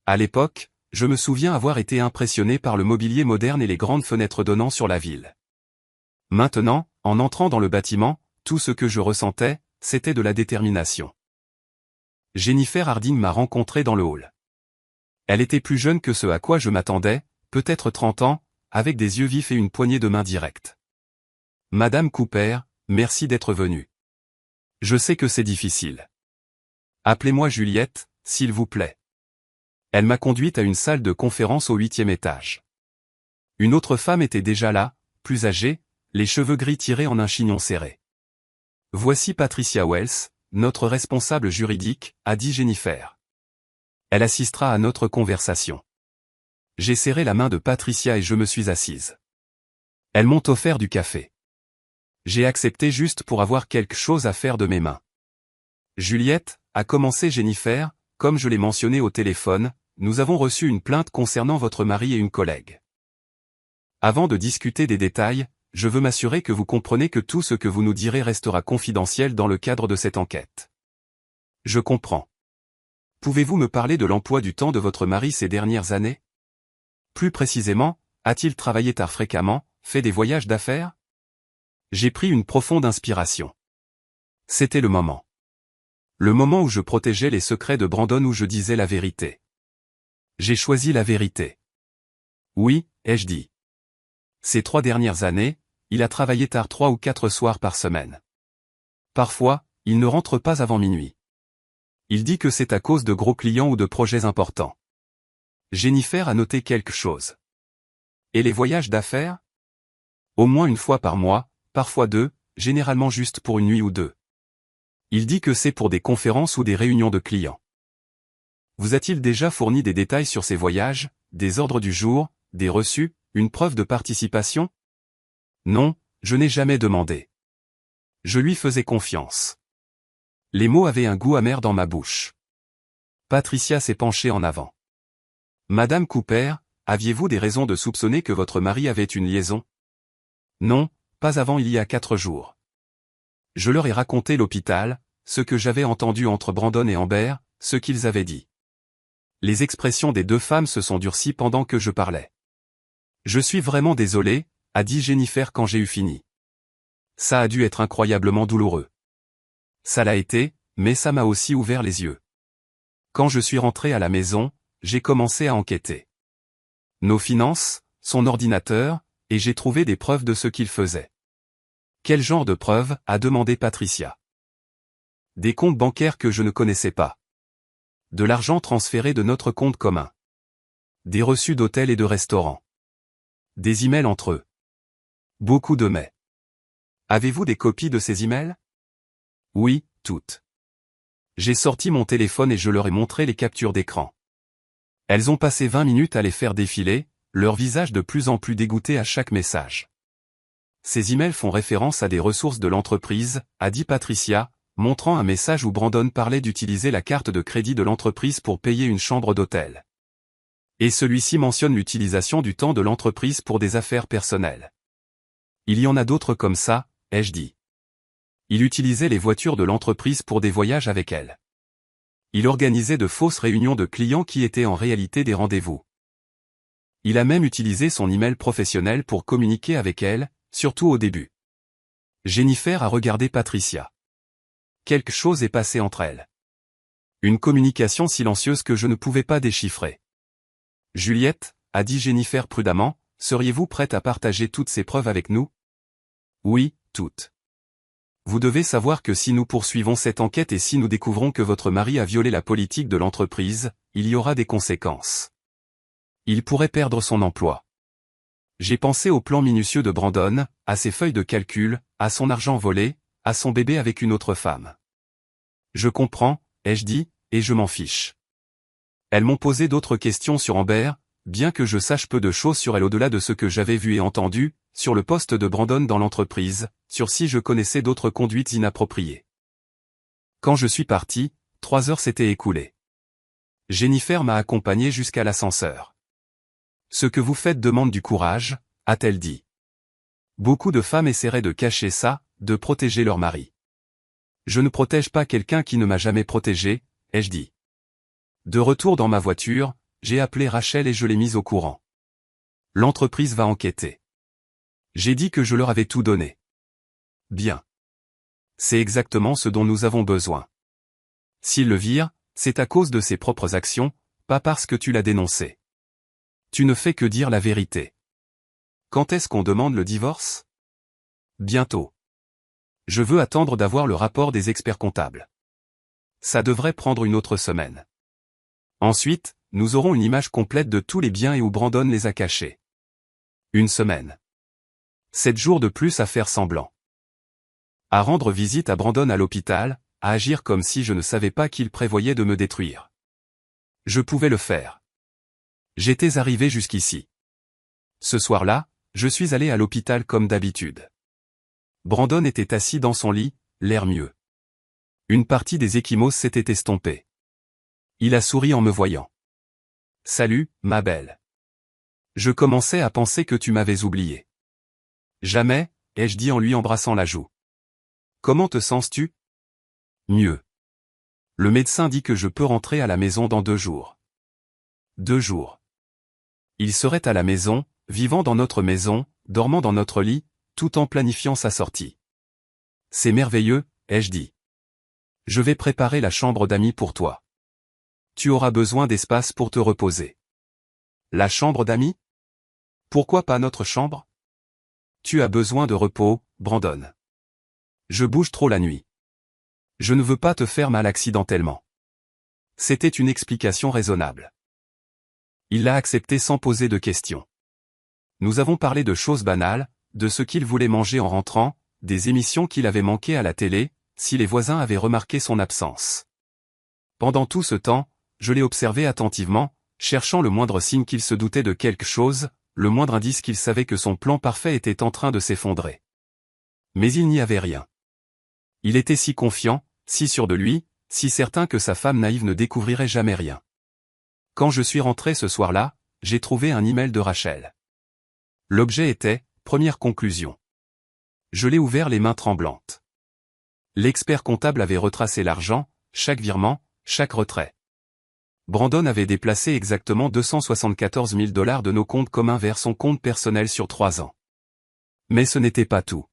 À l'époque, je me souviens avoir été impressionné par le mobilier moderne et les grandes fenêtres donnant sur la ville. Maintenant, en entrant dans le bâtiment, tout ce que je ressentais, c'était de la détermination. Jennifer Harding m'a rencontré dans le hall. Elle était plus jeune que ce à quoi je m'attendais, peut-être 30 ans, avec des yeux vifs et une poignée de main directe. « Madame Cooper, merci d'être venue. Je sais que c'est difficile. Appelez-moi Juliette, s'il vous plaît. » Elle m'a conduite à une salle de conférence au 8e étage. Une autre femme était déjà là, plus âgée, les cheveux gris tirés en un chignon serré. « Voici Patricia Wells, notre responsable juridique, » a dit Jennifer. Elle assistera à notre conversation. J'ai serré la main de Patricia et je me suis assise. Elles m'ont offert du café. J'ai accepté juste pour avoir quelque chose à faire de mes mains. Juliette, a commencé Jennifer, comme je l'ai mentionné au téléphone, nous avons reçu une plainte concernant votre mari et une collègue. Avant de discuter des détails, je veux m'assurer que vous comprenez que tout ce que vous nous direz restera confidentiel dans le cadre de cette enquête. Je comprends. Pouvez-vous me parler de l'emploi du temps de votre mari ces dernières années? Plus précisément, a-t-il travaillé tard fréquemment, fait des voyages d'affaires? J'ai pris une profonde inspiration. C'était le moment. Le moment où je protégeais les secrets de Brandon, où je disais la vérité. J'ai choisi la vérité. Oui, ai-je dit. Ces 3 dernières années, il a travaillé tard 3 ou 4 soirs par semaine. Parfois, il ne rentre pas avant minuit. Il dit que c'est à cause de gros clients ou de projets importants. Jennifer a noté quelque chose. Et les voyages d'affaires? Au moins une fois par mois, parfois 2, généralement juste pour une nuit ou 2. Il dit que c'est pour des conférences ou des réunions de clients. Vous a-t-il déjà fourni des détails sur ces voyages, des ordres du jour, des reçus, une preuve de participation? Non, je n'ai jamais demandé. Je lui faisais confiance. Les mots avaient un goût amer dans ma bouche. Patricia s'est penchée en avant. Madame Cooper, aviez-vous des raisons de soupçonner que votre mari avait une liaison? Non, pas avant il y a 4 jours. Je leur ai raconté l'hôpital, ce que j'avais entendu entre Brandon et Amber, ce qu'ils avaient dit. Les expressions des 2 femmes se sont durcies pendant que je parlais. Je suis vraiment désolé, a dit Jennifer quand j'ai eu fini. Ça a dû être incroyablement douloureux. Ça l'a été, mais ça m'a aussi ouvert les yeux. Quand je suis rentré à la maison, j'ai commencé à enquêter. Nos finances, son ordinateur, et j'ai trouvé des preuves de ce qu'il faisait. Quel genre de preuves, a demandé Patricia. Des comptes bancaires que je ne connaissais pas. De l'argent transféré de notre compte commun. Des reçus d'hôtels et de restaurants. Des emails entre eux. Beaucoup de mais. Avez-vous des copies de ces emails? Oui, toutes. J'ai sorti mon téléphone et je leur ai montré les captures d'écran. Elles ont passé 20 minutes à les faire défiler, leur visage de plus en plus dégoûté à chaque message. Ces emails font référence à des ressources de l'entreprise, a dit Patricia, montrant un message où Brandon parlait d'utiliser la carte de crédit de l'entreprise pour payer une chambre d'hôtel. Et celui-ci mentionne l'utilisation du temps de l'entreprise pour des affaires personnelles. Il y en a d'autres comme ça, ai-je dit. Il utilisait les voitures de l'entreprise pour des voyages avec elle. Il organisait de fausses réunions de clients qui étaient en réalité des rendez-vous. Il a même utilisé son email professionnel pour communiquer avec elle, surtout au début. Jennifer a regardé Patricia. Quelque chose est passé entre elles. Une communication silencieuse que je ne pouvais pas déchiffrer. Juliette, a dit Jennifer prudemment, seriez-vous prête à partager toutes ces preuves avec nous? Oui, toutes. Vous devez savoir que si nous poursuivons cette enquête et si nous découvrons que votre mari a violé la politique de l'entreprise, il y aura des conséquences. Il pourrait perdre son emploi. J'ai pensé au plan minutieux de Brandon, à ses feuilles de calcul, à son argent volé, à son bébé avec une autre femme. Je comprends, ai-je dit, et je m'en fiche. Elles m'ont posé d'autres questions sur Amber, bien que je sache peu de choses sur elle au-delà de ce que j'avais vu et entendu, sur le poste de Brandon dans l'entreprise, sur si je connaissais d'autres conduites inappropriées. Quand je suis parti, 3 heures s'étaient écoulées. Jennifer m'a accompagné jusqu'à l'ascenseur. Ce que vous faites demande du courage, a-t-elle dit. Beaucoup de femmes essaieraient de cacher ça, de protéger leur mari. Je ne protège pas quelqu'un qui ne m'a jamais protégé, ai-je dit. De retour dans ma voiture, j'ai appelé Rachel et je l'ai mise au courant. L'entreprise va enquêter. J'ai dit que je leur avais tout donné. Bien. C'est exactement ce dont nous avons besoin. S'ils le virent, c'est à cause de ses propres actions, pas parce que tu l'as dénoncé. Tu ne fais que dire la vérité. Quand est-ce qu'on demande le divorce? Bientôt. Je veux attendre d'avoir le rapport des experts comptables. Ça devrait prendre une autre semaine. Ensuite, nous aurons une image complète de tous les biens et où Brandon les a cachés. Une semaine. 7 jours de plus à faire semblant. À rendre visite à Brandon à l'hôpital, à agir comme si je ne savais pas qu'il prévoyait de me détruire. Je pouvais le faire. J'étais arrivé jusqu'ici. Ce soir-là, je suis allé à l'hôpital comme d'habitude. Brandon était assis dans son lit, l'air mieux. Une partie des ecchymoses s'était estompée. Il a souri en me voyant. « Salut, ma belle. Je commençais à penser que tu m'avais oublié. »« Jamais, » ai-je dit en lui embrassant la joue. « Comment te sens-tu ? » ?»« Mieux. Le médecin dit que je peux rentrer à la maison dans 2 jours. » 2 jours. Il serait à la maison, vivant dans notre maison, dormant dans notre lit, tout en planifiant sa sortie. « C'est merveilleux, » ai-je dit. « Je vais préparer la chambre d'amis pour toi. Tu auras besoin d'espace pour te reposer. » La chambre d'amis? Pourquoi pas notre chambre? Tu as besoin de repos, Brandon. Je bouge trop la nuit. Je ne veux pas te faire mal accidentellement. C'était une explication raisonnable. Il l'a accepté sans poser de questions. Nous avons parlé de choses banales, de ce qu'il voulait manger en rentrant, des émissions qu'il avait manquées à la télé, si les voisins avaient remarqué son absence. Pendant tout ce temps, je l'ai observé attentivement, cherchant le moindre signe qu'il se doutait de quelque chose, le moindre indice qu'il savait que son plan parfait était en train de s'effondrer. Mais il n'y avait rien. Il était si confiant, si sûr de lui, si certain que sa femme naïve ne découvrirait jamais rien. Quand je suis rentré ce soir-là, j'ai trouvé un email de Rachel. L'objet était, première conclusion. Je l'ai ouvert les mains tremblantes. L'expert comptable avait retracé l'argent, chaque virement, chaque retrait. Brandon avait déplacé exactement 274 000 $ de nos comptes communs vers son compte personnel sur 3 ans. Mais ce n'était pas tout.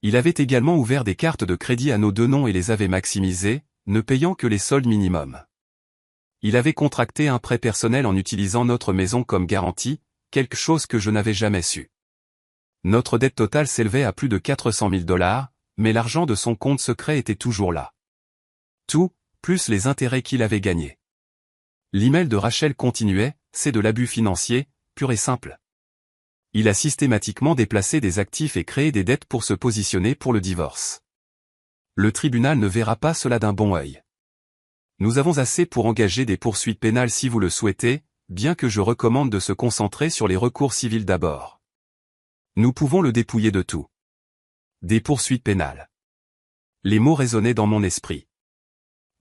Il avait également ouvert des cartes de crédit à nos 2 noms et les avait maximisées, ne payant que les soldes minimums. Il avait contracté un prêt personnel en utilisant notre maison comme garantie, quelque chose que je n'avais jamais su. Notre dette totale s'élevait à plus de 400 000 $, mais l'argent de son compte secret était toujours là. Tout, plus les intérêts qu'il avait gagnés. L'email de Rachel continuait, c'est de l'abus financier, pur et simple. Il a systématiquement déplacé des actifs et créé des dettes pour se positionner pour le divorce. Le tribunal ne verra pas cela d'un bon œil. Nous avons assez pour engager des poursuites pénales si vous le souhaitez, bien que je recommande de se concentrer sur les recours civils d'abord. Nous pouvons le dépouiller de tout. Des poursuites pénales. Les mots résonnaient dans mon esprit.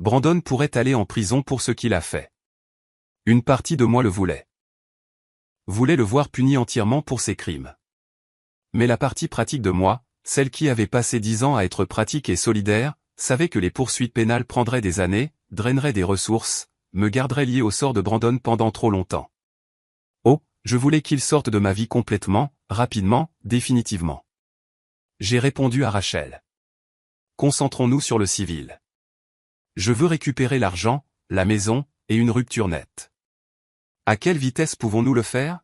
Brandon pourrait aller en prison pour ce qu'il a fait. Une partie de moi le voulait. Voulait le voir puni entièrement pour ses crimes. Mais la partie pratique de moi, celle qui avait passé 10 ans à être pratique et solidaire, savait que les poursuites pénales prendraient des années, draineraient des ressources, me garderaient lié au sort de Brandon pendant trop longtemps. Oh, je voulais qu'il sorte de ma vie complètement, rapidement, définitivement. J'ai répondu à Rachel. Concentrons-nous sur le civil. Je veux récupérer l'argent, la maison, et une rupture nette. À quelle vitesse pouvons-nous le faire?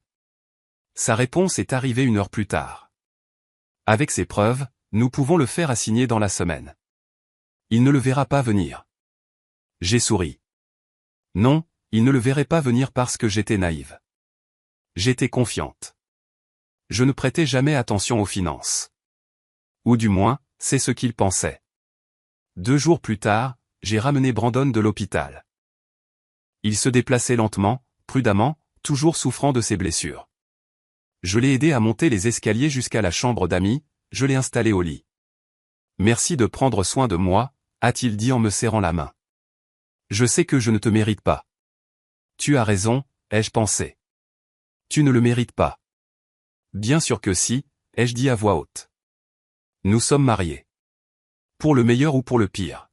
Sa réponse est arrivée 1 heure plus tard. Avec ces preuves, nous pouvons le faire assigner dans la semaine. Il ne le verra pas venir. J'ai souri. Non, il ne le verrait pas venir parce que j'étais naïve. J'étais confiante. Je ne prêtais jamais attention aux finances. Ou du moins, c'est ce qu'il pensait. 2 jours plus tard, j'ai ramené Brandon de l'hôpital. Il se déplaçait lentement, prudemment, toujours souffrant de ses blessures. Je l'ai aidé à monter les escaliers jusqu'à la chambre d'amis, je l'ai installé au lit. Merci de prendre soin de moi, a-t-il dit en me serrant la main. Je sais que je ne te mérite pas. Tu as raison, ai-je pensé. Tu ne le mérites pas. Bien sûr que si, ai-je dit à voix haute. Nous sommes mariés. Pour le meilleur ou pour le pire.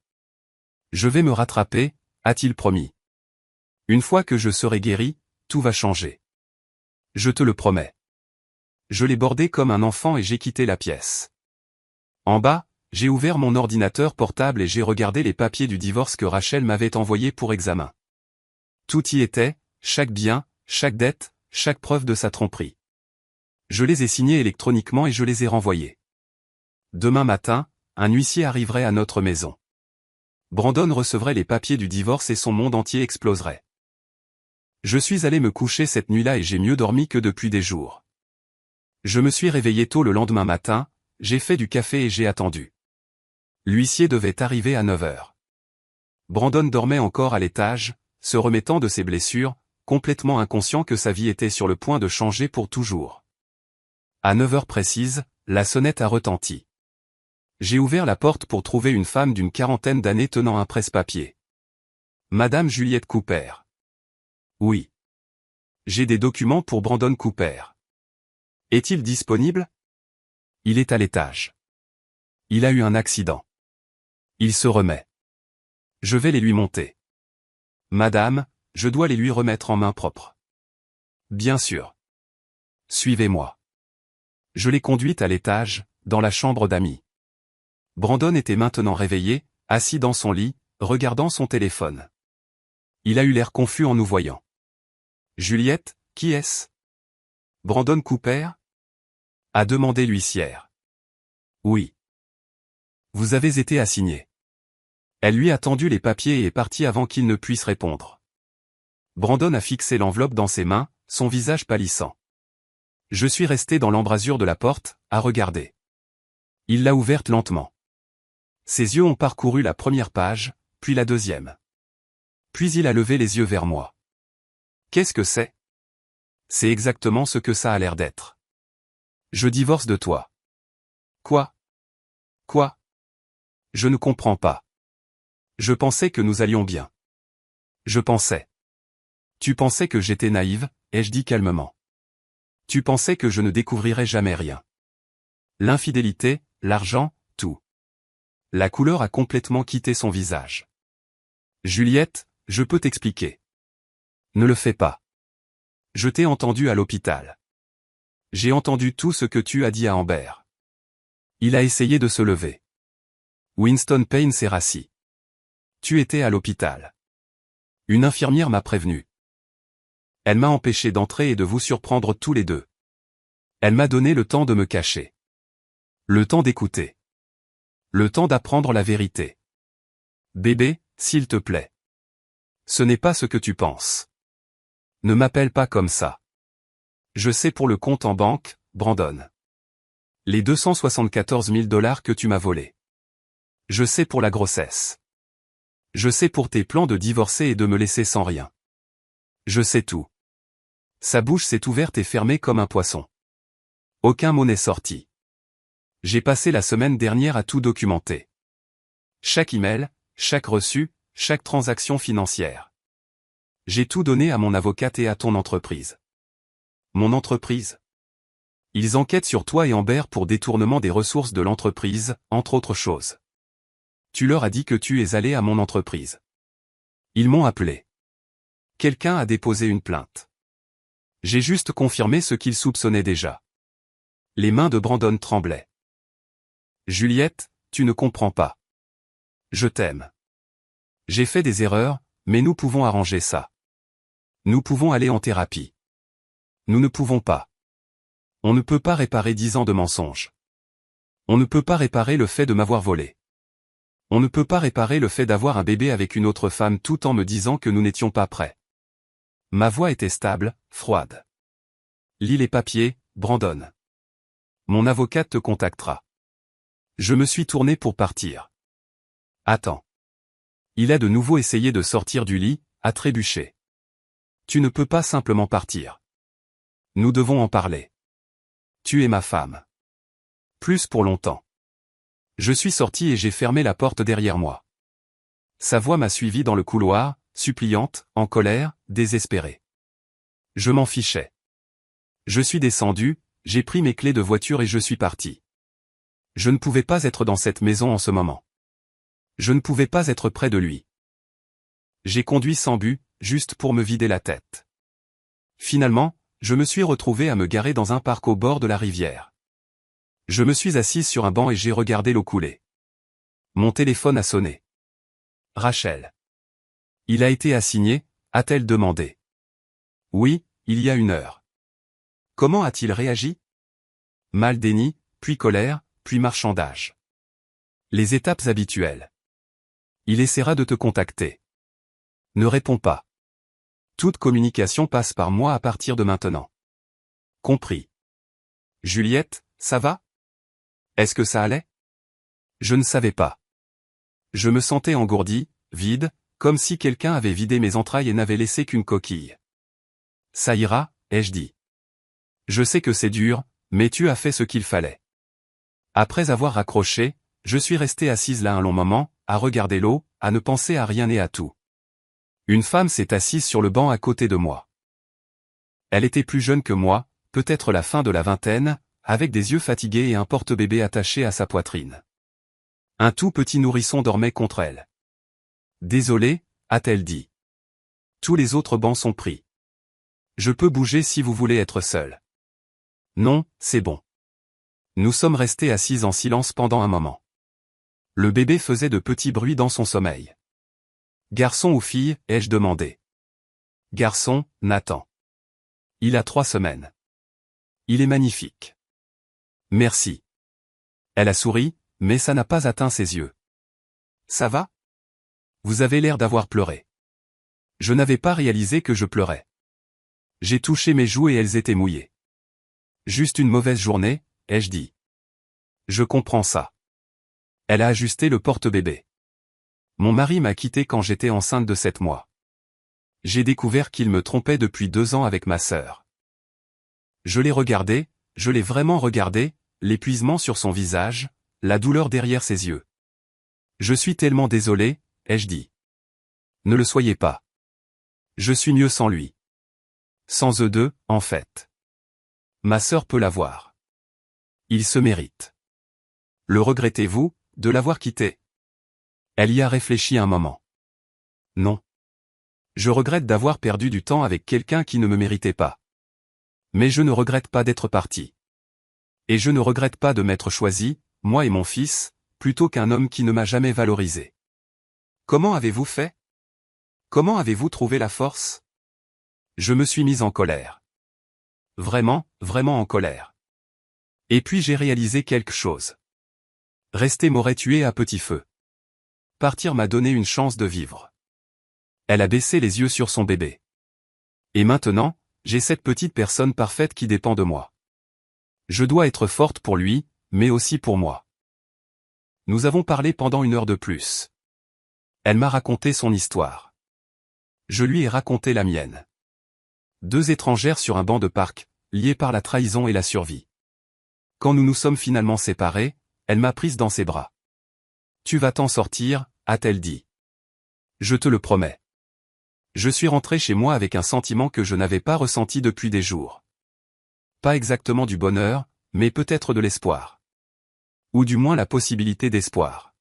Je vais me rattraper, a-t-il promis. Une fois que je serai guéri, tout va changer. Je te le promets. Je l'ai bordé comme un enfant et j'ai quitté la pièce. En bas, j'ai ouvert mon ordinateur portable et j'ai regardé les papiers du divorce que Rachel m'avait envoyés pour examen. Tout y était, chaque bien, chaque dette, chaque preuve de sa tromperie. Je les ai signés électroniquement et je les ai renvoyés. Demain matin, un huissier arriverait à notre maison. Brandon recevrait les papiers du divorce et son monde entier exploserait. Je suis allé me coucher cette nuit-là et j'ai mieux dormi que depuis des jours. Je me suis réveillé tôt le lendemain matin, j'ai fait du café et j'ai attendu. L'huissier devait arriver à 9 heures. Brandon dormait encore à l'étage, se remettant de ses blessures, complètement inconscient que sa vie était sur le point de changer pour toujours. À 9 heures précises, la sonnette a retenti. J'ai ouvert la porte pour trouver une femme d'une quarantaine d'années tenant un presse-papier. Madame Juliette Cooper. Oui. J'ai des documents pour Brandon Cooper. Est-il disponible? Il est à l'étage. Il a eu un accident. Il se remet. Je vais les lui monter. Madame, je dois les lui remettre en main propre. Bien sûr. Suivez-moi. Je l'ai conduite à l'étage, dans la chambre d'amis. Brandon était maintenant réveillé, assis dans son lit, regardant son téléphone. Il a eu l'air confus en nous voyant. Juliette, qui est-ce? Brandon Cooper? A demandé l'huissière. Oui. Vous avez été assigné. Elle lui a tendu les papiers et est partie avant qu'il ne puisse répondre. Brandon a fixé l'enveloppe dans ses mains, son visage pâlissant. Je suis resté dans l'embrasure de la porte, à regarder. Il l'a ouverte lentement. Ses yeux ont parcouru la première page, puis la deuxième. Puis il a levé les yeux vers moi. Qu'est-ce que c'est? C'est exactement ce que ça a l'air d'être. Je divorce de toi. Quoi? Quoi? Je ne comprends pas. Je pensais que nous allions bien. Je pensais. Tu pensais que j'étais naïve, ai-je dit calmement. Tu pensais que je ne découvrirais jamais rien. L'infidélité, l'argent, tout. La couleur a complètement quitté son visage. Juliette, je peux t'expliquer. Ne le fais pas. Je t'ai entendu à l'hôpital. J'ai entendu tout ce que tu as dit à Amber. Il a essayé de se lever. Winston Payne s'est rassis. Tu étais à l'hôpital. Une infirmière m'a prévenu. Elle m'a empêché d'entrer et de vous surprendre tous les deux. Elle m'a donné le temps de me cacher. Le temps d'écouter. Le temps d'apprendre la vérité. Bébé, s'il te plaît. Ce n'est pas ce que tu penses. Ne m'appelle pas comme ça. Je sais pour le compte en banque, Brandon. Les 274 000 $ que tu m'as volés. Je sais pour la grossesse. Je sais pour tes plans de divorcer et de me laisser sans rien. Je sais tout. Sa bouche s'est ouverte et fermée comme un poisson. Aucun mot n'est sorti. J'ai passé la semaine dernière à tout documenter. Chaque email, chaque reçu, chaque transaction financière. J'ai tout donné à mon avocate et à ton entreprise. Mon entreprise? Ils enquêtent sur toi et Amber pour détournement des ressources de l'entreprise, entre autres choses. Tu leur as dit que tu es allé à mon entreprise. Ils m'ont appelé. Quelqu'un a déposé une plainte. J'ai juste confirmé ce qu'ils soupçonnaient déjà. Les mains de Brandon tremblaient. Juliette, tu ne comprends pas. Je t'aime. J'ai fait des erreurs, mais nous pouvons arranger ça. Nous pouvons aller en thérapie. Nous ne pouvons pas. On ne peut pas réparer 10 ans de mensonges. On ne peut pas réparer le fait de m'avoir volé. On ne peut pas réparer le fait d'avoir un bébé avec une autre femme tout en me disant que nous n'étions pas prêts. Ma voix était stable, froide. Lis les papiers, Brandon. Mon avocate te contactera. Je me suis tourné pour partir. Attends. Il a de nouveau essayé de sortir du lit, a trébuché. Tu ne peux pas simplement partir. Nous devons en parler. Tu es ma femme. Plus pour longtemps. Je suis sorti et j'ai fermé la porte derrière moi. Sa voix m'a suivi dans le couloir, suppliante, en colère, désespérée. Je m'en fichais. Je suis descendu, j'ai pris mes clés de voiture et je suis parti. Je ne pouvais pas être dans cette maison en ce moment. Je ne pouvais pas être près de lui. J'ai conduit sans but, juste pour me vider la tête. Finalement, je me suis retrouvé à me garer dans un parc au bord de la rivière. Je me suis assise sur un banc et j'ai regardé l'eau couler. Mon téléphone a sonné. Rachel. Il a été assigné, a-t-elle demandé. Oui, il y a 1 heure. Comment a-t-il réagi? Mal déni, puis colère, puis marchandage. Les étapes habituelles. Il essaiera de te contacter. Ne réponds pas. Toute communication passe par moi à partir de maintenant. Compris. Juliette, ça va? Est-ce que ça allait? Je ne savais pas. Je me sentais engourdi, vide, comme si quelqu'un avait vidé mes entrailles et n'avait laissé qu'une coquille. Ça ira, ai-je dit. Je sais que c'est dur, mais tu as fait ce qu'il fallait. Après avoir raccroché, je suis resté assise là un long moment, à regarder l'eau, à ne penser à rien et à tout. Une femme s'est assise sur le banc à côté de moi. Elle était plus jeune que moi, peut-être la fin de la vingtaine, avec des yeux fatigués et un porte-bébé attaché à sa poitrine. Un tout petit nourrisson dormait contre elle. Désolé, a-t-elle dit. Tous les autres bancs sont pris. Je peux bouger si vous voulez être seul. Non, c'est bon. Nous sommes restés assises en silence pendant un moment. Le bébé faisait de petits bruits dans son sommeil. Garçon ou fille, ai-je demandé. Garçon, Nathan. Il a 3 semaines. Il est magnifique. Merci. Elle a souri, mais ça n'a pas atteint ses yeux. Ça va? Vous avez l'air d'avoir pleuré. Je n'avais pas réalisé que je pleurais. J'ai touché mes joues et elles étaient mouillées. Juste une mauvaise journée, ai-je dit. Je comprends ça. Elle a ajusté le porte-bébé. Mon mari m'a quitté quand j'étais enceinte de 7 mois. J'ai découvert qu'il me trompait depuis 2 ans avec ma sœur. Je l'ai regardé, je l'ai vraiment regardé, l'épuisement sur son visage, la douleur derrière ses yeux. Je suis tellement désolé, ai-je dit. Ne le soyez pas. Je suis mieux sans lui. Sans eux deux, en fait. Ma sœur peut l'avoir. Il se mérite. Le regrettez-vous, de l'avoir quitté? Elle y a réfléchi un moment. Non. Je regrette d'avoir perdu du temps avec quelqu'un qui ne me méritait pas. Mais je ne regrette pas d'être parti. Et je ne regrette pas de m'être choisi, moi et mon fils, plutôt qu'un homme qui ne m'a jamais valorisé. Comment avez-vous fait? Comment avez-vous trouvé la force? Je me suis mise en colère. Vraiment, vraiment en colère. Et puis j'ai réalisé quelque chose. Rester m'aurait tué à petit feu. Partir m'a donné une chance de vivre. Elle a baissé les yeux sur son bébé. Et maintenant, j'ai cette petite personne parfaite qui dépend de moi. Je dois être forte pour lui, mais aussi pour moi. Nous avons parlé pendant 1 heure de plus. Elle m'a raconté son histoire. Je lui ai raconté la mienne. 2 étrangères sur un banc de parc, liées par la trahison et la survie. Quand nous nous sommes finalement séparés, elle m'a prise dans ses bras. Tu vas t'en sortir, a-t-elle dit. Je te le promets. Je suis rentré chez moi avec un sentiment que je n'avais pas ressenti depuis des jours. Pas exactement du bonheur, mais peut-être de l'espoir. Ou du moins la possibilité d'espoir.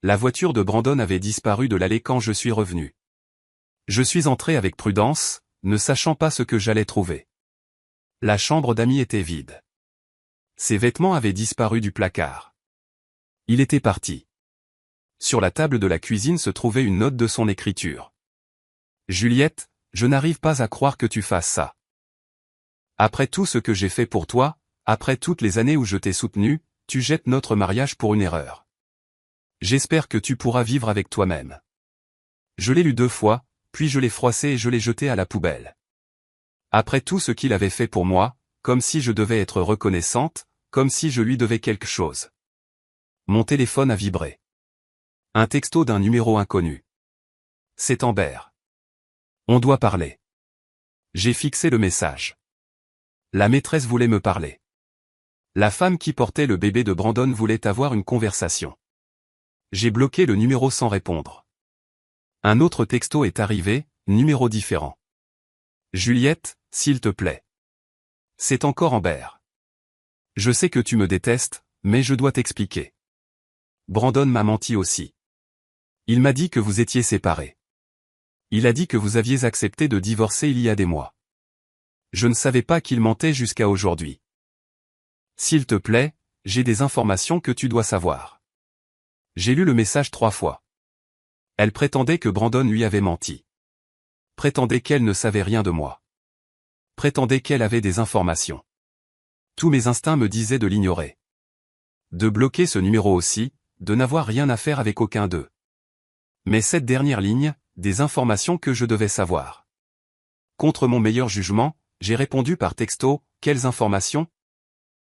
La voiture de Brandon avait disparu de l'allée quand je suis revenu. Je suis entré avec prudence, ne sachant pas ce que j'allais trouver. La chambre d'amis était vide. Ses vêtements avaient disparu du placard. Il était parti. Sur la table de la cuisine se trouvait une note de son écriture. Juliette, je n'arrive pas à croire que tu fasses ça. Après tout ce que j'ai fait pour toi, après toutes les années où je t'ai soutenu, tu jettes notre mariage pour une erreur. J'espère que tu pourras vivre avec toi-même. Je l'ai lu 2 fois, puis je l'ai froissé et je l'ai jeté à la poubelle. Après tout ce qu'il avait fait pour moi, comme si je devais être reconnaissante, comme si je lui devais quelque chose. Mon téléphone a vibré. Un texto d'un numéro inconnu. C'est Amber. On doit parler. J'ai fixé le message. La maîtresse voulait me parler. La femme qui portait le bébé de Brandon voulait avoir une conversation. J'ai bloqué le numéro sans répondre. Un autre texto est arrivé, numéro différent. Juliette, s'il te plaît. C'est encore Amber. Je sais que tu me détestes, mais je dois t'expliquer. Brandon m'a menti aussi. Il m'a dit que vous étiez séparés. Il a dit que vous aviez accepté de divorcer il y a des mois. Je ne savais pas qu'il mentait jusqu'à aujourd'hui. S'il te plaît, j'ai des informations que tu dois savoir. J'ai lu le message 3 fois. Elle prétendait que Brandon lui avait menti. Prétendait qu'elle ne savait rien de moi. Prétendait qu'elle avait des informations. Tous mes instincts me disaient de l'ignorer. De bloquer ce numéro aussi, de n'avoir rien à faire avec aucun d'eux. Mais cette dernière ligne, des informations que je devais savoir. Contre mon meilleur jugement, j'ai répondu par texto, « Quelles informations ?»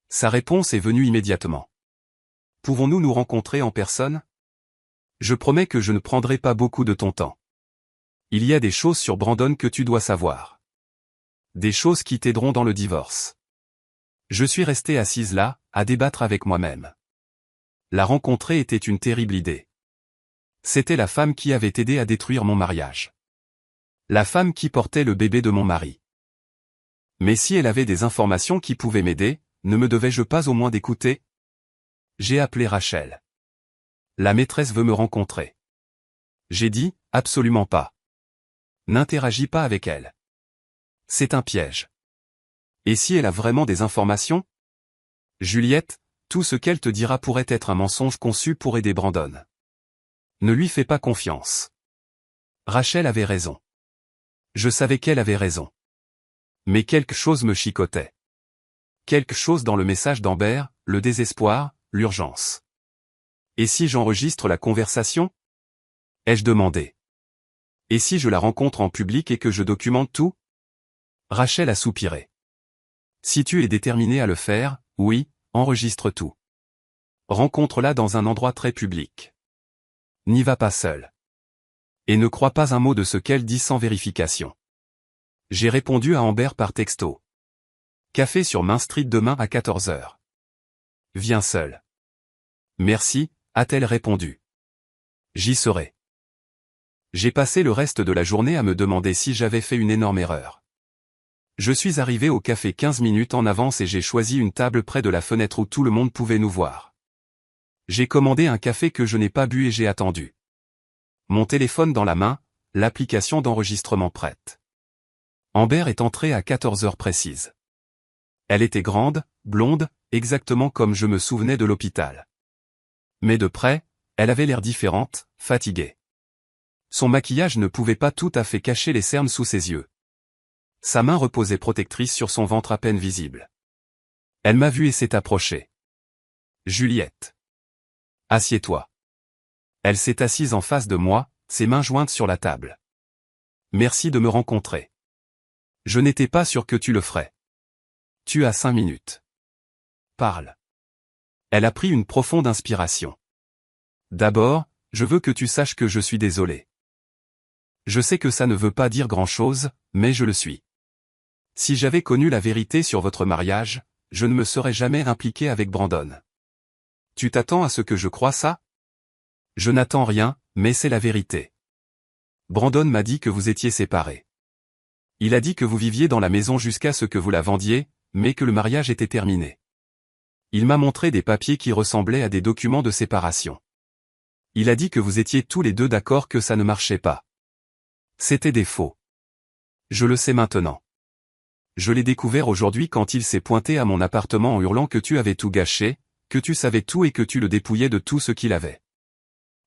Sa réponse est venue immédiatement. « Pouvons-nous nous rencontrer en personne ? Je promets que je ne prendrai pas beaucoup de ton temps. Il y a des choses sur Brandon que tu dois savoir. Des choses qui t'aideront dans le divorce. » Je suis restée assise là, à débattre avec moi-même. La rencontrer était une terrible idée. C'était la femme qui avait aidé à détruire mon mariage. La femme qui portait le bébé de mon mari. Mais si elle avait des informations qui pouvaient m'aider, ne me devais-je pas au moins d'écouter ? J'ai appelé Rachel. La maîtresse veut me rencontrer. J'ai dit, absolument pas. N'interagis pas avec elle. C'est un piège. Et si elle a vraiment des informations ? Juliette, tout ce qu'elle te dira pourrait être un mensonge conçu pour aider Brandon. Ne lui fais pas confiance. Rachel avait raison. Je savais qu'elle avait raison. Mais quelque chose me chicotait. Quelque chose dans le message d'Amber, le désespoir, l'urgence. Et si j'enregistre la conversation ? Ai-je demandé. Et si je la rencontre en public et que je documente tout ? Rachel a soupiré. Si tu es déterminé à le faire, oui, enregistre tout. Rencontre-la dans un endroit très public. N'y va pas seul. Et ne crois pas un mot de ce qu'elle dit sans vérification. J'ai répondu à Amber par texto. Café sur Main Street demain à 14h. Viens seul. Merci, a-t-elle répondu. J'y serai. J'ai passé le reste de la journée à me demander si j'avais fait une énorme erreur. Je suis arrivé au café 15 minutes en avance et j'ai choisi une table près de la fenêtre où tout le monde pouvait nous voir. J'ai commandé un café que je n'ai pas bu et j'ai attendu. Mon téléphone dans la main, l'application d'enregistrement prête. Amber est entrée à 14h précise. Elle était grande, blonde, exactement comme je me souvenais de l'hôpital. Mais de près, elle avait l'air différente, fatiguée. Son maquillage ne pouvait pas tout à fait cacher les cernes sous ses yeux. Sa main reposait protectrice sur son ventre à peine visible. Elle m'a vu et s'est approchée. Juliette. Assieds-toi. Elle s'est assise en face de moi, ses mains jointes sur la table. Merci de me rencontrer. Je n'étais pas sûr que tu le ferais. Tu as 5 minutes. Parle. Elle a pris une profonde inspiration. D'abord, je veux que tu saches que je suis désolé. Je sais que ça ne veut pas dire grand-chose, mais je le suis. Si j'avais connu la vérité sur votre mariage, je ne me serais jamais impliqué avec Brandon. Tu t'attends à ce que je croie ça ? Je n'attends rien, mais c'est la vérité. Brandon m'a dit que vous étiez séparés. Il a dit que vous viviez dans la maison jusqu'à ce que vous la vendiez, mais que le mariage était terminé. Il m'a montré des papiers qui ressemblaient à des documents de séparation. Il a dit que vous étiez tous les deux d'accord que ça ne marchait pas. C'était des faux. Je le sais maintenant. Je l'ai découvert aujourd'hui quand il s'est pointé à mon appartement en hurlant que tu avais tout gâché, que tu savais tout et que tu le dépouillais de tout ce qu'il avait.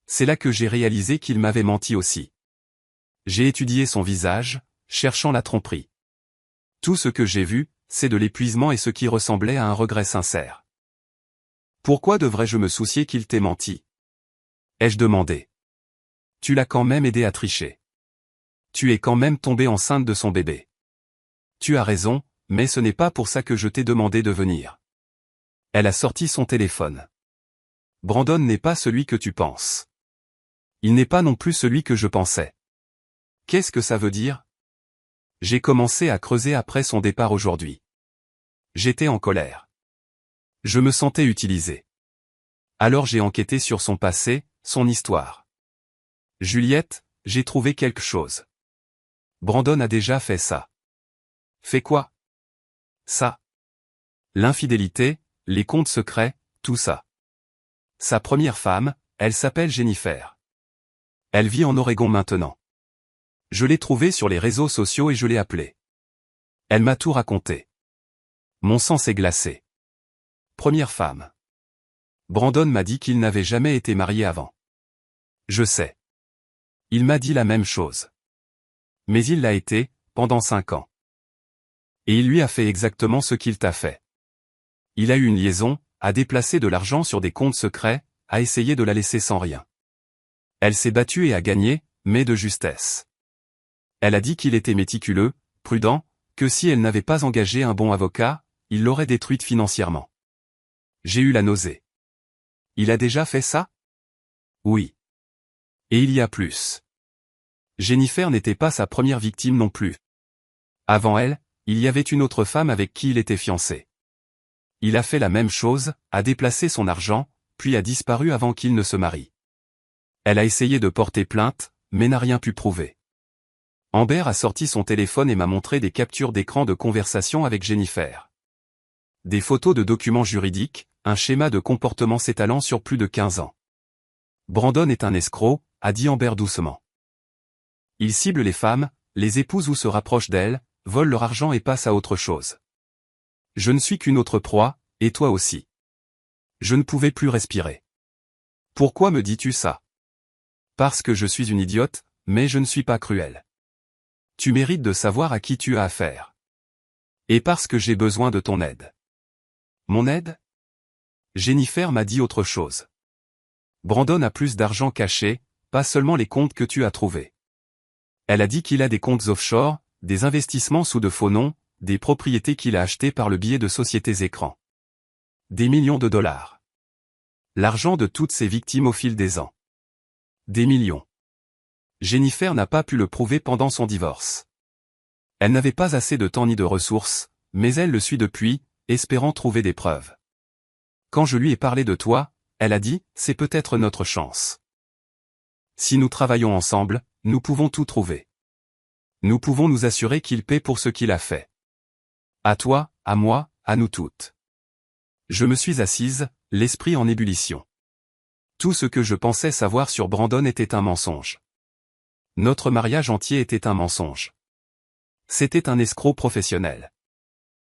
C'est là que j'ai réalisé qu'il m'avait menti aussi. J'ai étudié son visage, cherchant la tromperie. Tout ce que j'ai vu, c'est de l'épuisement et ce qui ressemblait à un regret sincère. Pourquoi devrais-je me soucier qu'il t'ait menti ? Ai-je demandé. Tu l'as quand même aidé à tricher. Tu es quand même tombée enceinte de son bébé. Tu as raison, mais ce n'est pas pour ça que je t'ai demandé de venir. Elle a sorti son téléphone. Brandon n'est pas celui que tu penses. Il n'est pas non plus celui que je pensais. Qu'est-ce que ça veut dire ? J'ai commencé à creuser après son départ aujourd'hui. J'étais en colère. Je me sentais utilisé. Alors j'ai enquêté sur son passé, son histoire. Juliette, j'ai trouvé quelque chose. Brandon a déjà fait ça. Fait quoi? Ça. L'infidélité, les comptes secrets, tout ça. Sa première femme, elle s'appelle Jennifer. Elle vit en Oregon maintenant. Je l'ai trouvée sur les réseaux sociaux et je l'ai appelée. Elle m'a tout raconté. Mon sang s'est glacé. Première femme. Brandon m'a dit qu'il n'avait jamais été marié avant. Je sais. Il m'a dit la même chose. Mais il l'a été, pendant 5 ans. Et il lui a fait exactement ce qu'il t'a fait. Il a eu une liaison, a déplacé de l'argent sur des comptes secrets, a essayé de la laisser sans rien. Elle s'est battue et a gagné, mais de justesse. Elle a dit qu'il était méticuleux, prudent, que si elle n'avait pas engagé un bon avocat, il l'aurait détruite financièrement. J'ai eu la nausée. Il a déjà fait ça? Oui. Et il y a plus. Jennifer n'était pas sa première victime non plus. Avant elle, il y avait une autre femme avec qui il était fiancé. Il a fait la même chose, a déplacé son argent, puis a disparu avant qu'il ne se marie. Elle a essayé de porter plainte, mais n'a rien pu prouver. Amber a sorti son téléphone et m'a montré des captures d'écran de conversation avec Jennifer. Des photos de documents juridiques, un schéma de comportement s'étalant sur plus de 15 ans. Brandon est un escroc, a dit Amber doucement. Il cible les femmes, les épouse ou se rapproche d'elles, vole leur argent et passe à autre chose. Je ne suis qu'une autre proie, et toi aussi. Je ne pouvais plus respirer. Pourquoi me dis-tu ça? Parce que je suis une idiote, mais je ne suis pas cruelle. Tu mérites de savoir à qui tu as affaire. Et parce que j'ai besoin de ton aide. Mon aide? Jennifer m'a dit autre chose. Brandon a plus d'argent caché, pas seulement les comptes que tu as trouvés. Elle a dit qu'il a des comptes offshore, des investissements sous de faux noms, des propriétés qu'il a achetées par le biais de sociétés écrans. Des millions de dollars. L'argent de toutes ses victimes au fil des ans. Des millions. Jennifer n'a pas pu le prouver pendant son divorce. Elle n'avait pas assez de temps ni de ressources, mais elle le suit depuis, espérant trouver des preuves. Quand je lui ai parlé de toi, elle a dit, c'est peut-être notre chance. Si nous travaillons ensemble, nous pouvons tout trouver. Nous pouvons nous assurer qu'il paie pour ce qu'il a fait. À toi, à moi, à nous toutes. Je me suis assise, l'esprit en ébullition. Tout ce que je pensais savoir sur Brandon était un mensonge. Notre mariage entier était un mensonge. C'était un escroc professionnel.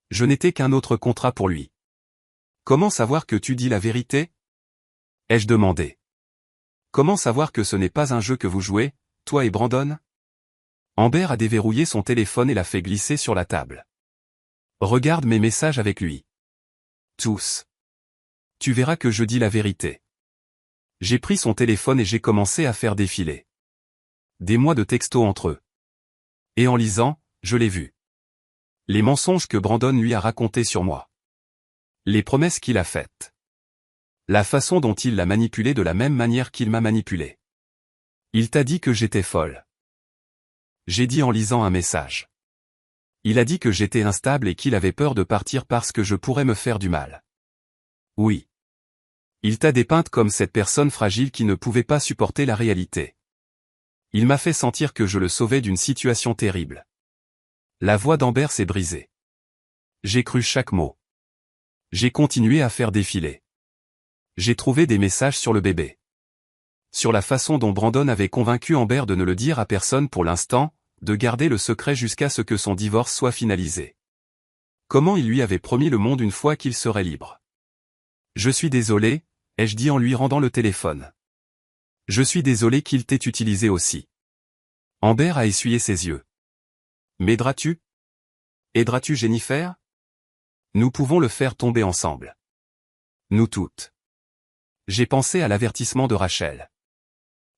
Je n'étais qu'un autre contrat pour lui. Comment savoir que tu dis la vérité? Ai-je demandé. Comment savoir que ce n'est pas un jeu que vous jouez, toi et Brandon? Amber a déverrouillé son téléphone et l'a fait glisser sur la table. Regarde mes messages avec lui. Tous. Tu verras que je dis la vérité. J'ai pris son téléphone et j'ai commencé à faire défiler. Des mois de textos entre eux. Et en lisant, je l'ai vu. Les mensonges que Brandon lui a racontés sur moi. Les promesses qu'il a faites. La façon dont il l'a manipulé de la même manière qu'il m'a manipulé. Il t'a dit que j'étais folle. J'ai dit en lisant un message. Il a dit que j'étais instable et qu'il avait peur de partir parce que je pourrais me faire du mal. Oui. Il t'a dépeinte comme cette personne fragile qui ne pouvait pas supporter la réalité. Il m'a fait sentir que je le sauvais d'une situation terrible. La voix d'Amber s'est brisée. J'ai cru chaque mot. J'ai continué à faire défiler. J'ai trouvé des messages sur le bébé. Sur la façon dont Brandon avait convaincu Amber de ne le dire à personne pour l'instant, de garder le secret jusqu'à ce que son divorce soit finalisé. Comment il lui avait promis le monde une fois qu'il serait libre. Je suis désolé, ai-je dit en lui rendant le téléphone. Je suis désolé qu'il t'ait utilisé aussi. Amber a essuyé ses yeux. M'aideras-tu? Aideras-tu Jennifer? Nous pouvons le faire tomber ensemble. Nous toutes. J'ai pensé à l'avertissement de Rachel.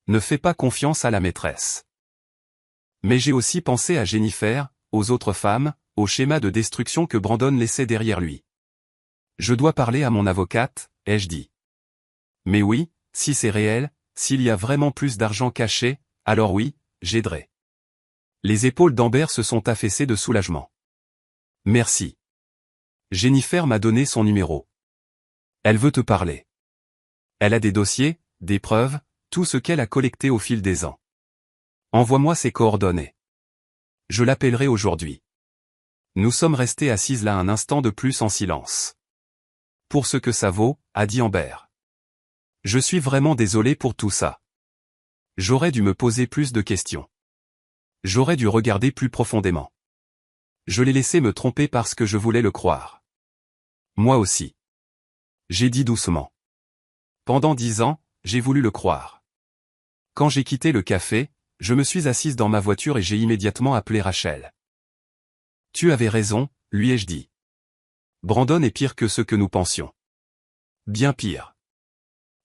Ne fais pas confiance à la maîtresse. Mais j'ai aussi pensé à Jennifer, aux autres femmes, au schéma de destruction que Brandon laissait derrière lui. Je dois parler à mon avocate, ai-je dit. Mais oui, si c'est réel, s'il y a vraiment plus d'argent caché, alors oui, j'aiderai. Les épaules d'Amber se sont affaissées de soulagement. Merci. Jennifer m'a donné son numéro. Elle veut te parler. Elle a des dossiers, des preuves, tout ce qu'elle a collecté au fil des ans. Envoie-moi ses coordonnées. Je l'appellerai aujourd'hui. Nous sommes restés assises là un instant de plus en silence. Pour ce que ça vaut, a dit Amber. Je suis vraiment désolé pour tout ça. J'aurais dû me poser plus de questions. J'aurais dû regarder plus profondément. Je l'ai laissé me tromper parce que je voulais le croire. Moi aussi. J'ai dit doucement. Pendant 10 ans, j'ai voulu le croire. Quand j'ai quitté le café, je me suis assise dans ma voiture et j'ai immédiatement appelé Rachel. Tu avais raison, lui ai-je dit. Brandon est pire que ce que nous pensions. Bien pire.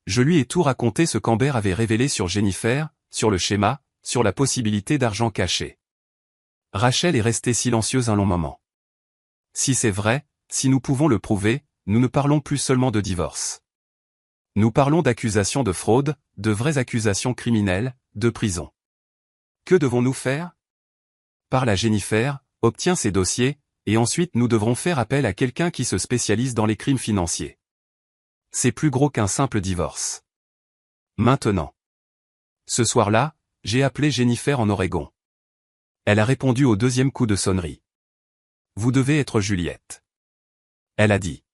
Je lui ai tout raconté ce qu'Amber avait révélé sur Jennifer, sur le schéma, sur la possibilité d'argent caché. Rachel est restée silencieuse un long moment. Si c'est vrai, si nous pouvons le prouver, nous ne parlons plus seulement de divorce. Nous parlons d'accusations de fraude, de vraies accusations criminelles, de prison. Que devons-nous faire? Parle à Jennifer, obtiens ses dossiers, et ensuite nous devrons faire appel à quelqu'un qui se spécialise dans les crimes financiers. C'est plus gros qu'un simple divorce. Maintenant. Ce soir-là, j'ai appelé Jennifer en Oregon. Elle a répondu au deuxième coup de sonnerie. Vous devez être Juliette. Elle a dit.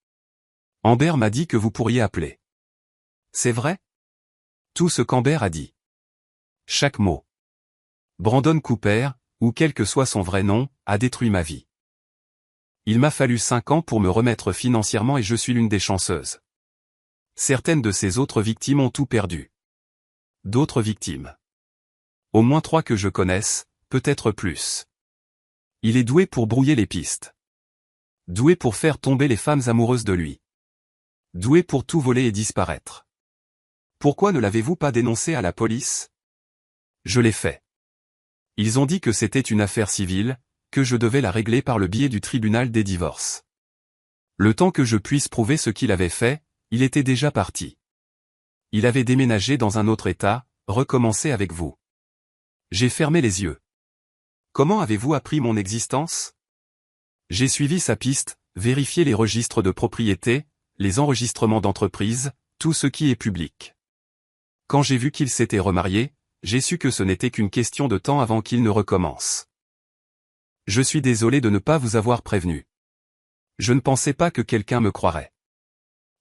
Amber m'a dit que vous pourriez appeler. C'est vrai? Tout ce qu'Amber a dit. Chaque mot. Brandon Cooper, ou quel que soit son vrai nom, a détruit ma vie. Il m'a fallu 5 ans pour me remettre financièrement et je suis l'une des chanceuses. Certaines de ces autres victimes ont tout perdu. D'autres victimes. Au moins 3 que je connaisse, peut-être plus. Il est doué pour brouiller les pistes. Doué pour faire tomber les femmes amoureuses de lui. Doué pour tout voler et disparaître. Pourquoi ne l'avez-vous pas dénoncé à la police? Je l'ai fait. Ils ont dit que c'était une affaire civile, que je devais la régler par le biais du tribunal des divorces. Le temps que je puisse prouver ce qu'il avait fait, il était déjà parti. Il avait déménagé dans un autre état, recommencé avec vous. J'ai fermé les yeux. Comment avez-vous appris mon existence? J'ai suivi sa piste, vérifié les registres de propriété, les enregistrements d'entreprise, tout ce qui est public. Quand j'ai vu qu'il s'était remarié, j'ai su que ce n'était qu'une question de temps avant qu'il ne recommence. Je suis désolé de ne pas vous avoir prévenu. Je ne pensais pas que quelqu'un me croirait.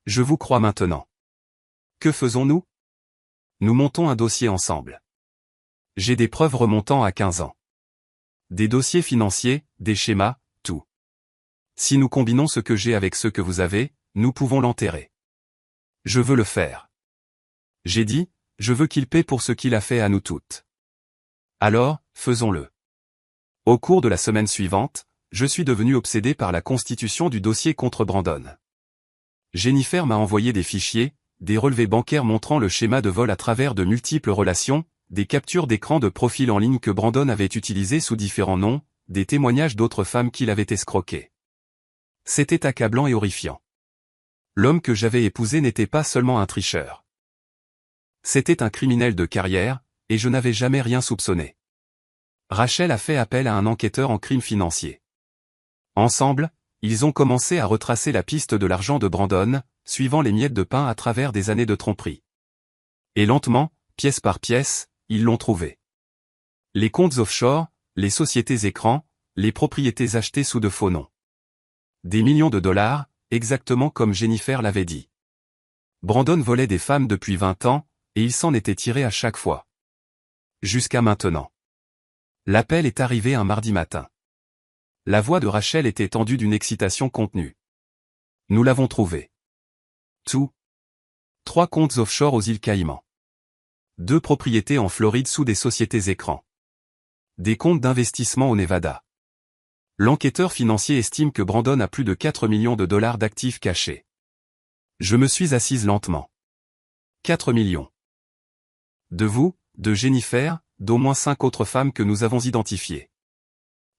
Je vous crois maintenant. Que faisons-nous? Nous montons un dossier ensemble. J'ai des preuves remontant à 15 ans. Des dossiers financiers, des schémas, tout. Si nous combinons ce que j'ai avec ce que vous avez, nous pouvons l'enterrer. Je veux le faire. J'ai dit, je veux qu'il paie pour ce qu'il a fait à nous toutes. Alors, faisons-le. Au cours de la semaine suivante, je suis devenu obsédé par la constitution du dossier contre Brandon. Jennifer m'a envoyé des fichiers, des relevés bancaires montrant le schéma de vol à travers de multiples relations, des captures d'écran de profils en ligne que Brandon avait utilisés sous différents noms, des témoignages d'autres femmes qu'il avait escroquées. C'était accablant et horrifiant. L'homme que j'avais épousé n'était pas seulement un tricheur. C'était un criminel de carrière, et je n'avais jamais rien soupçonné. Rachel a fait appel à un enquêteur en crimes financiers. Ensemble, ils ont commencé à retracer la piste de l'argent de Brandon, suivant les miettes de pain à travers des années de tromperie. Et lentement, pièce par pièce, ils l'ont trouvé. Les comptes offshore, les sociétés écrans, les propriétés achetées sous de faux noms. Des millions de dollars, exactement comme Jennifer l'avait dit. Brandon volait des femmes depuis 20 ans, et il s'en était tiré à chaque fois. Jusqu'à maintenant. L'appel est arrivé un mardi matin. La voix de Rachel était tendue d'une excitation contenue. Nous l'avons trouvé. Tout. 3 comptes offshore aux îles Caïmans. 2 propriétés en Floride sous des sociétés écrans. Des comptes d'investissement au Nevada. L'enquêteur financier estime que Brandon a plus de 4 millions de dollars d'actifs cachés. Je me suis assise lentement. 4 millions. De vous, de Jennifer, d'au moins 5 autres femmes que nous avons identifiées.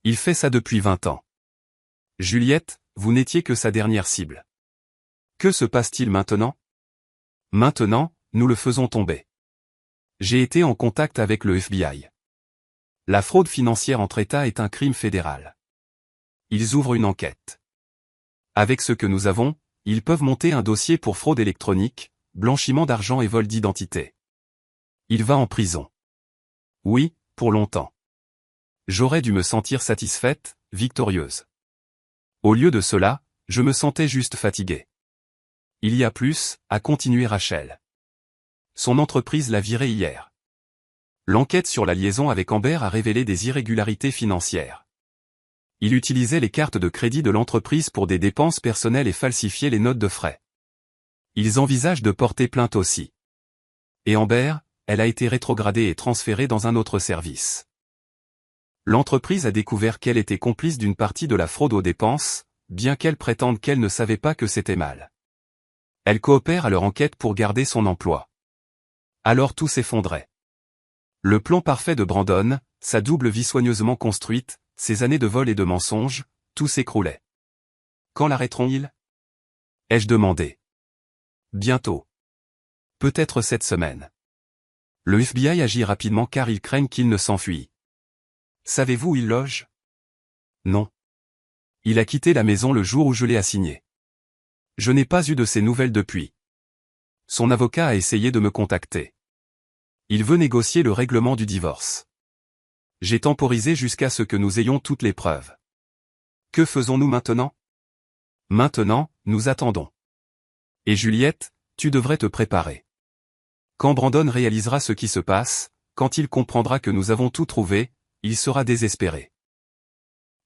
Il fait ça depuis 20 ans. Juliette, vous n'étiez que sa dernière cible. Que se passe-t-il maintenant? Maintenant, nous le faisons tomber. J'ai été en contact avec le FBI. La fraude financière entre États est un crime fédéral. Ils ouvrent une enquête. Avec ce que nous avons, ils peuvent monter un dossier pour fraude électronique, blanchiment d'argent et vol d'identité. Il va en prison. Oui, pour longtemps. J'aurais dû me sentir satisfaite, victorieuse. Au lieu de cela, je me sentais juste fatiguée. Il y a plus, a continué Rachel. Son entreprise l'a viré hier. L'enquête sur la liaison avec Amber a révélé des irrégularités financières. Il utilisait les cartes de crédit de l'entreprise pour des dépenses personnelles et falsifiait les notes de frais. Ils envisagent de porter plainte aussi. Et Amber, elle a été rétrogradée et transférée dans un autre service. L'entreprise a découvert qu'elle était complice d'une partie de la fraude aux dépenses, bien qu'elle prétende qu'elle ne savait pas que c'était mal. Elle coopère à leur enquête pour garder son emploi. Alors tout s'effondrait. Le plan parfait de Brandon, sa double vie soigneusement construite, ses années de vol et de mensonges, tout s'écroulait. Quand l'arrêteront-ils? Ai-je demandé. Bientôt. Peut-être cette semaine. Le FBI agit rapidement car ils craignent qu'il ne s'enfuit. Savez-vous où il loge? Non. Il a quitté la maison le jour où je l'ai assigné. Je n'ai pas eu de ses nouvelles depuis. Son avocat a essayé de me contacter. Il veut négocier le règlement du divorce. J'ai temporisé jusqu'à ce que nous ayons toutes les preuves. Que faisons-nous maintenant? Maintenant, nous attendons. Et Juliette, tu devrais te préparer. Quand Brandon réalisera ce qui se passe, quand il comprendra que nous avons tout trouvé, il sera désespéré.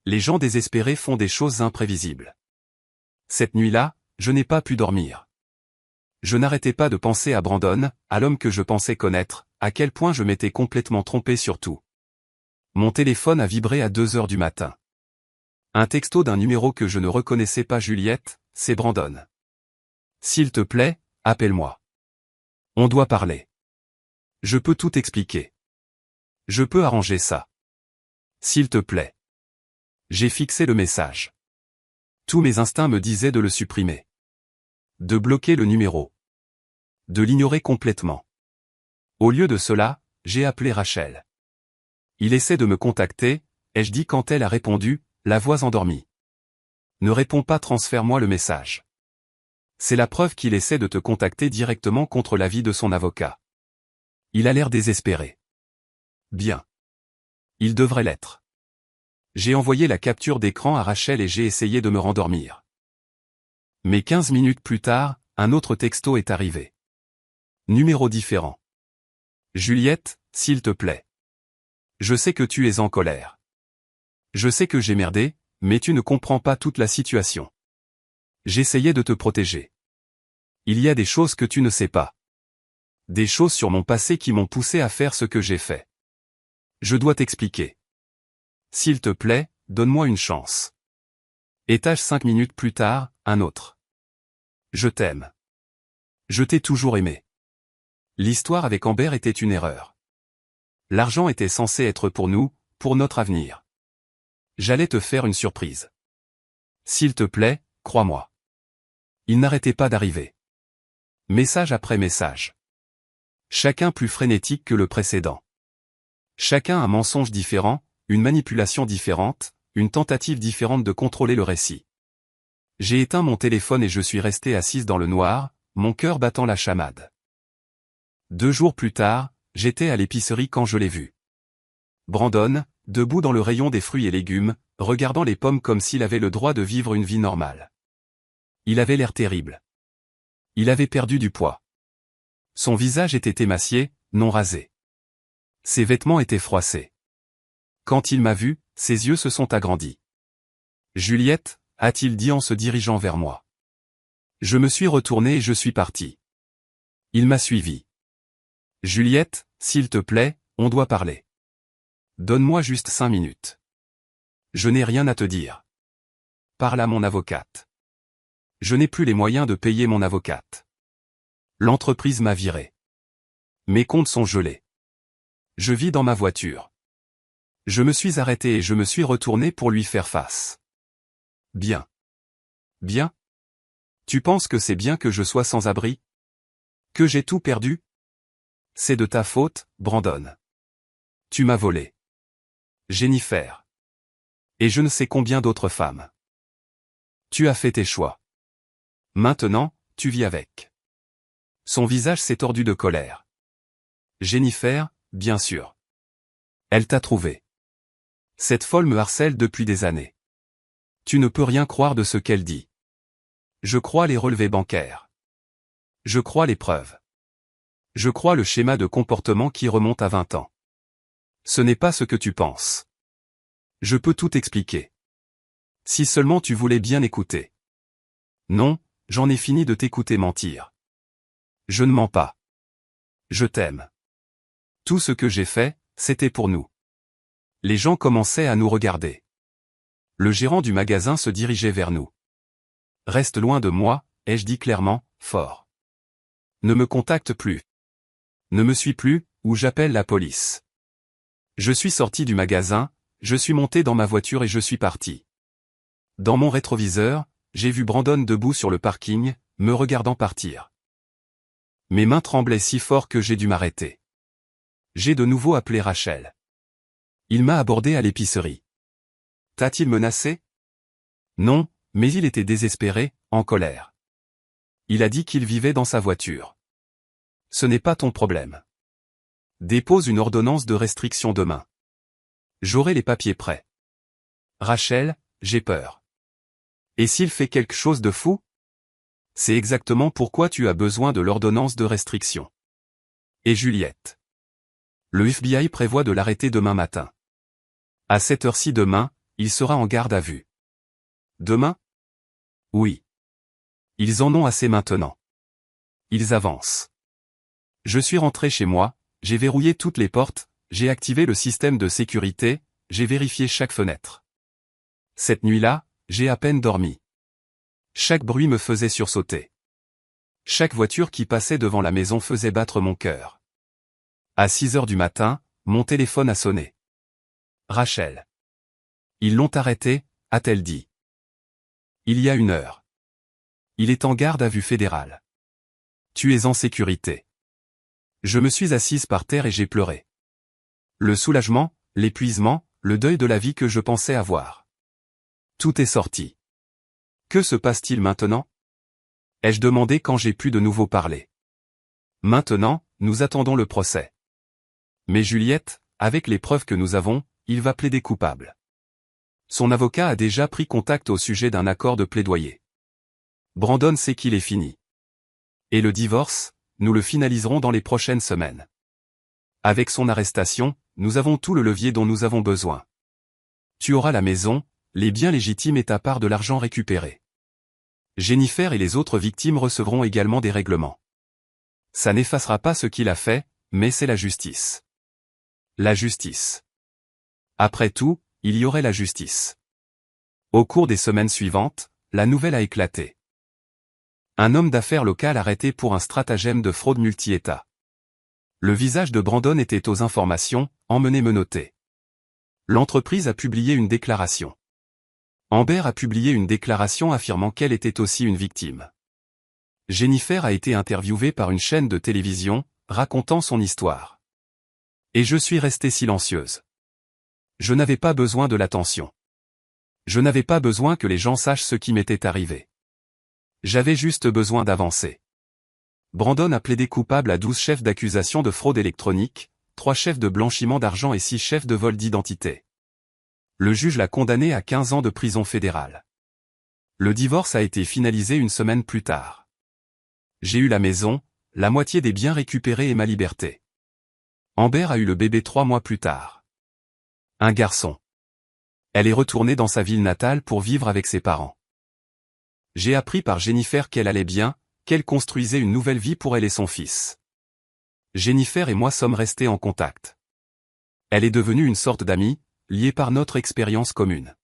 Les gens désespérés font des choses imprévisibles. Cette nuit-là, je n'ai pas pu dormir. Je n'arrêtais pas de penser à Brandon, à l'homme que je pensais connaître, à quel point je m'étais complètement trompé sur tout. Mon téléphone a vibré à 2 heures du matin. Un texto d'un numéro que je ne reconnaissais pas. Juliette, c'est Brandon. S'il te plaît, appelle-moi. On doit parler. Je peux tout expliquer. Je peux arranger ça. S'il te plaît. J'ai fixé le message. Tous mes instincts me disaient de le supprimer. De bloquer le numéro. De l'ignorer complètement. Au lieu de cela, j'ai appelé Rachel. Il essaie de me contacter, ai-je dit quand elle a répondu, la voix endormie. Ne réponds pas, transfère-moi le message. C'est la preuve qu'il essaie de te contacter directement contre l'avis de son avocat. Il a l'air désespéré. Bien. Il devrait l'être. J'ai envoyé la capture d'écran à Rachel et j'ai essayé de me rendormir. Mais 15 minutes plus tard, un autre texto est arrivé. Numéro différent. Juliette, s'il te plaît. Je sais que tu es en colère. Je sais que j'ai merdé, mais tu ne comprends pas toute la situation. J'essayais de te protéger. Il y a des choses que tu ne sais pas. Des choses sur mon passé qui m'ont poussé à faire ce que j'ai fait. Je dois t'expliquer. S'il te plaît, donne-moi une chance. Étage 5 minutes plus tard, un autre. Je t'aime. Je t'ai toujours aimé. L'histoire avec Amber était une erreur. L'argent était censé être pour nous, pour notre avenir. J'allais te faire une surprise. S'il te plaît, crois-moi. Il n'arrêtait pas d'arriver. Message après message. Chacun plus frénétique que le précédent. Chacun un mensonge différent, une manipulation différente, une tentative différente de contrôler le récit. J'ai éteint mon téléphone et je suis resté assise dans le noir, mon cœur battant la chamade. 2 jours plus tard, j'étais à l'épicerie quand je l'ai vu. Brandon, debout dans le rayon des fruits et légumes, regardant les pommes comme s'il avait le droit de vivre une vie normale. Il avait l'air terrible. Il avait perdu du poids. Son visage était émacié, non rasé. Ses vêtements étaient froissés. Quand il m'a vu, ses yeux se sont agrandis. Juliette, a-t-il dit en se dirigeant vers moi. Je me suis retourné et je suis parti. Il m'a suivi. Juliette, s'il te plaît, on doit parler. Donne-moi juste 5 minutes. Je n'ai rien à te dire. Parle à mon avocate. Je n'ai plus les moyens de payer mon avocate. L'entreprise m'a viré. Mes comptes sont gelés. Je vis dans ma voiture. Je me suis arrêté et je me suis retourné pour lui faire face. Bien. Bien? Tu penses que c'est bien que je sois sans abri? Que j'ai tout perdu? C'est de ta faute, Brandon. Tu m'as volé. Jennifer. Et je ne sais combien d'autres femmes. Tu as fait tes choix. Maintenant, tu vis avec. Son visage s'est tordu de colère. Jennifer, bien sûr. Elle t'a trouvé. Cette folle me harcèle depuis des années. Tu ne peux rien croire de ce qu'elle dit. Je crois les relevés bancaires. Je crois les preuves. Je crois le schéma de comportement qui remonte à 20 ans. Ce n'est pas ce que tu penses. Je peux tout expliquer. Si seulement tu voulais bien écouter. Non, j'en ai fini de t'écouter mentir. Je ne mens pas. Je t'aime. Tout ce que j'ai fait, c'était pour nous. Les gens commençaient à nous regarder. Le gérant du magasin se dirigeait vers nous. Reste loin de moi, ai-je dit clairement, fort. Ne me contacte plus. Ne me suis plus, ou j'appelle la police. Je suis sorti du magasin, je suis monté dans ma voiture et je suis parti. Dans mon rétroviseur, j'ai vu Brandon debout sur le parking, me regardant partir. Mes mains tremblaient si fort que j'ai dû m'arrêter. J'ai de nouveau appelé Rachel. Il m'a abordé à l'épicerie. T'a-t-il menacé? Non, mais il était désespéré, en colère. Il a dit qu'il vivait dans sa voiture. Ce n'est pas ton problème. Dépose une ordonnance de restriction demain. J'aurai les papiers prêts. Rachel, j'ai peur. Et s'il fait quelque chose de fou? C'est exactement pourquoi tu as besoin de l'ordonnance de restriction. Et Juliette. Le FBI prévoit de l'arrêter demain matin. À cette heure-ci demain, il sera en garde à vue. Demain? Oui. Ils en ont assez maintenant. Ils avancent. Je suis rentré chez moi, j'ai verrouillé toutes les portes, j'ai activé le système de sécurité, j'ai vérifié chaque fenêtre. Cette nuit-là, j'ai à peine dormi. Chaque bruit me faisait sursauter. Chaque voiture qui passait devant la maison faisait battre mon cœur. À 6 heures du matin, mon téléphone a sonné. Rachel. Ils l'ont arrêté, a-t-elle dit. Il y a 1 heure. Il est en garde à vue fédérale. Tu es en sécurité. Je me suis assise par terre et j'ai pleuré. Le soulagement, l'épuisement, le deuil de la vie que je pensais avoir. Tout est sorti. Que se passe-t-il maintenant? Ai-je demandé quand j'ai pu de nouveau parler. Maintenant, nous attendons le procès. Mais Juliette, avec les preuves que nous avons, il va plaider coupable. Son avocat a déjà pris contact au sujet d'un accord de plaidoyer. Brandon sait qu'il est fini. Et le divorce, nous le finaliserons dans les prochaines semaines. Avec son arrestation, nous avons tout le levier dont nous avons besoin. Tu auras la maison, les biens légitimes et ta part de l'argent récupéré. Jennifer et les autres victimes recevront également des règlements. Ça n'effacera pas ce qu'il a fait, mais c'est la justice. La justice. Après tout, il y aurait la justice. Au cours des semaines suivantes, la nouvelle a éclaté. Un homme d'affaires local arrêté pour un stratagème de fraude multi-État. Le visage de Brandon était aux informations, emmené-menotté. L'entreprise a publié une déclaration. Amber a publié une déclaration affirmant qu'elle était aussi une victime. Jennifer a été interviewée par une chaîne de télévision, racontant son histoire. Et je suis restée silencieuse. Je n'avais pas besoin de l'attention. Je n'avais pas besoin que les gens sachent ce qui m'était arrivé. J'avais juste besoin d'avancer. Brandon a plaidé coupable à 12 chefs d'accusation de fraude électronique, 3 chefs de blanchiment d'argent et 6 chefs de vol d'identité. Le juge l'a condamné à 15 ans de prison fédérale. Le divorce a été finalisé 1 semaine plus tard. J'ai eu la maison, la moitié des biens récupérés et ma liberté. Amber a eu le bébé 3 mois plus tard. Un garçon. Elle est retournée dans sa ville natale pour vivre avec ses parents. J'ai appris par Jennifer qu'elle allait bien, qu'elle construisait une nouvelle vie pour elle et son fils. Jennifer et moi sommes restés en contact. Elle est devenue une sorte d'amie, liée par notre expérience commune.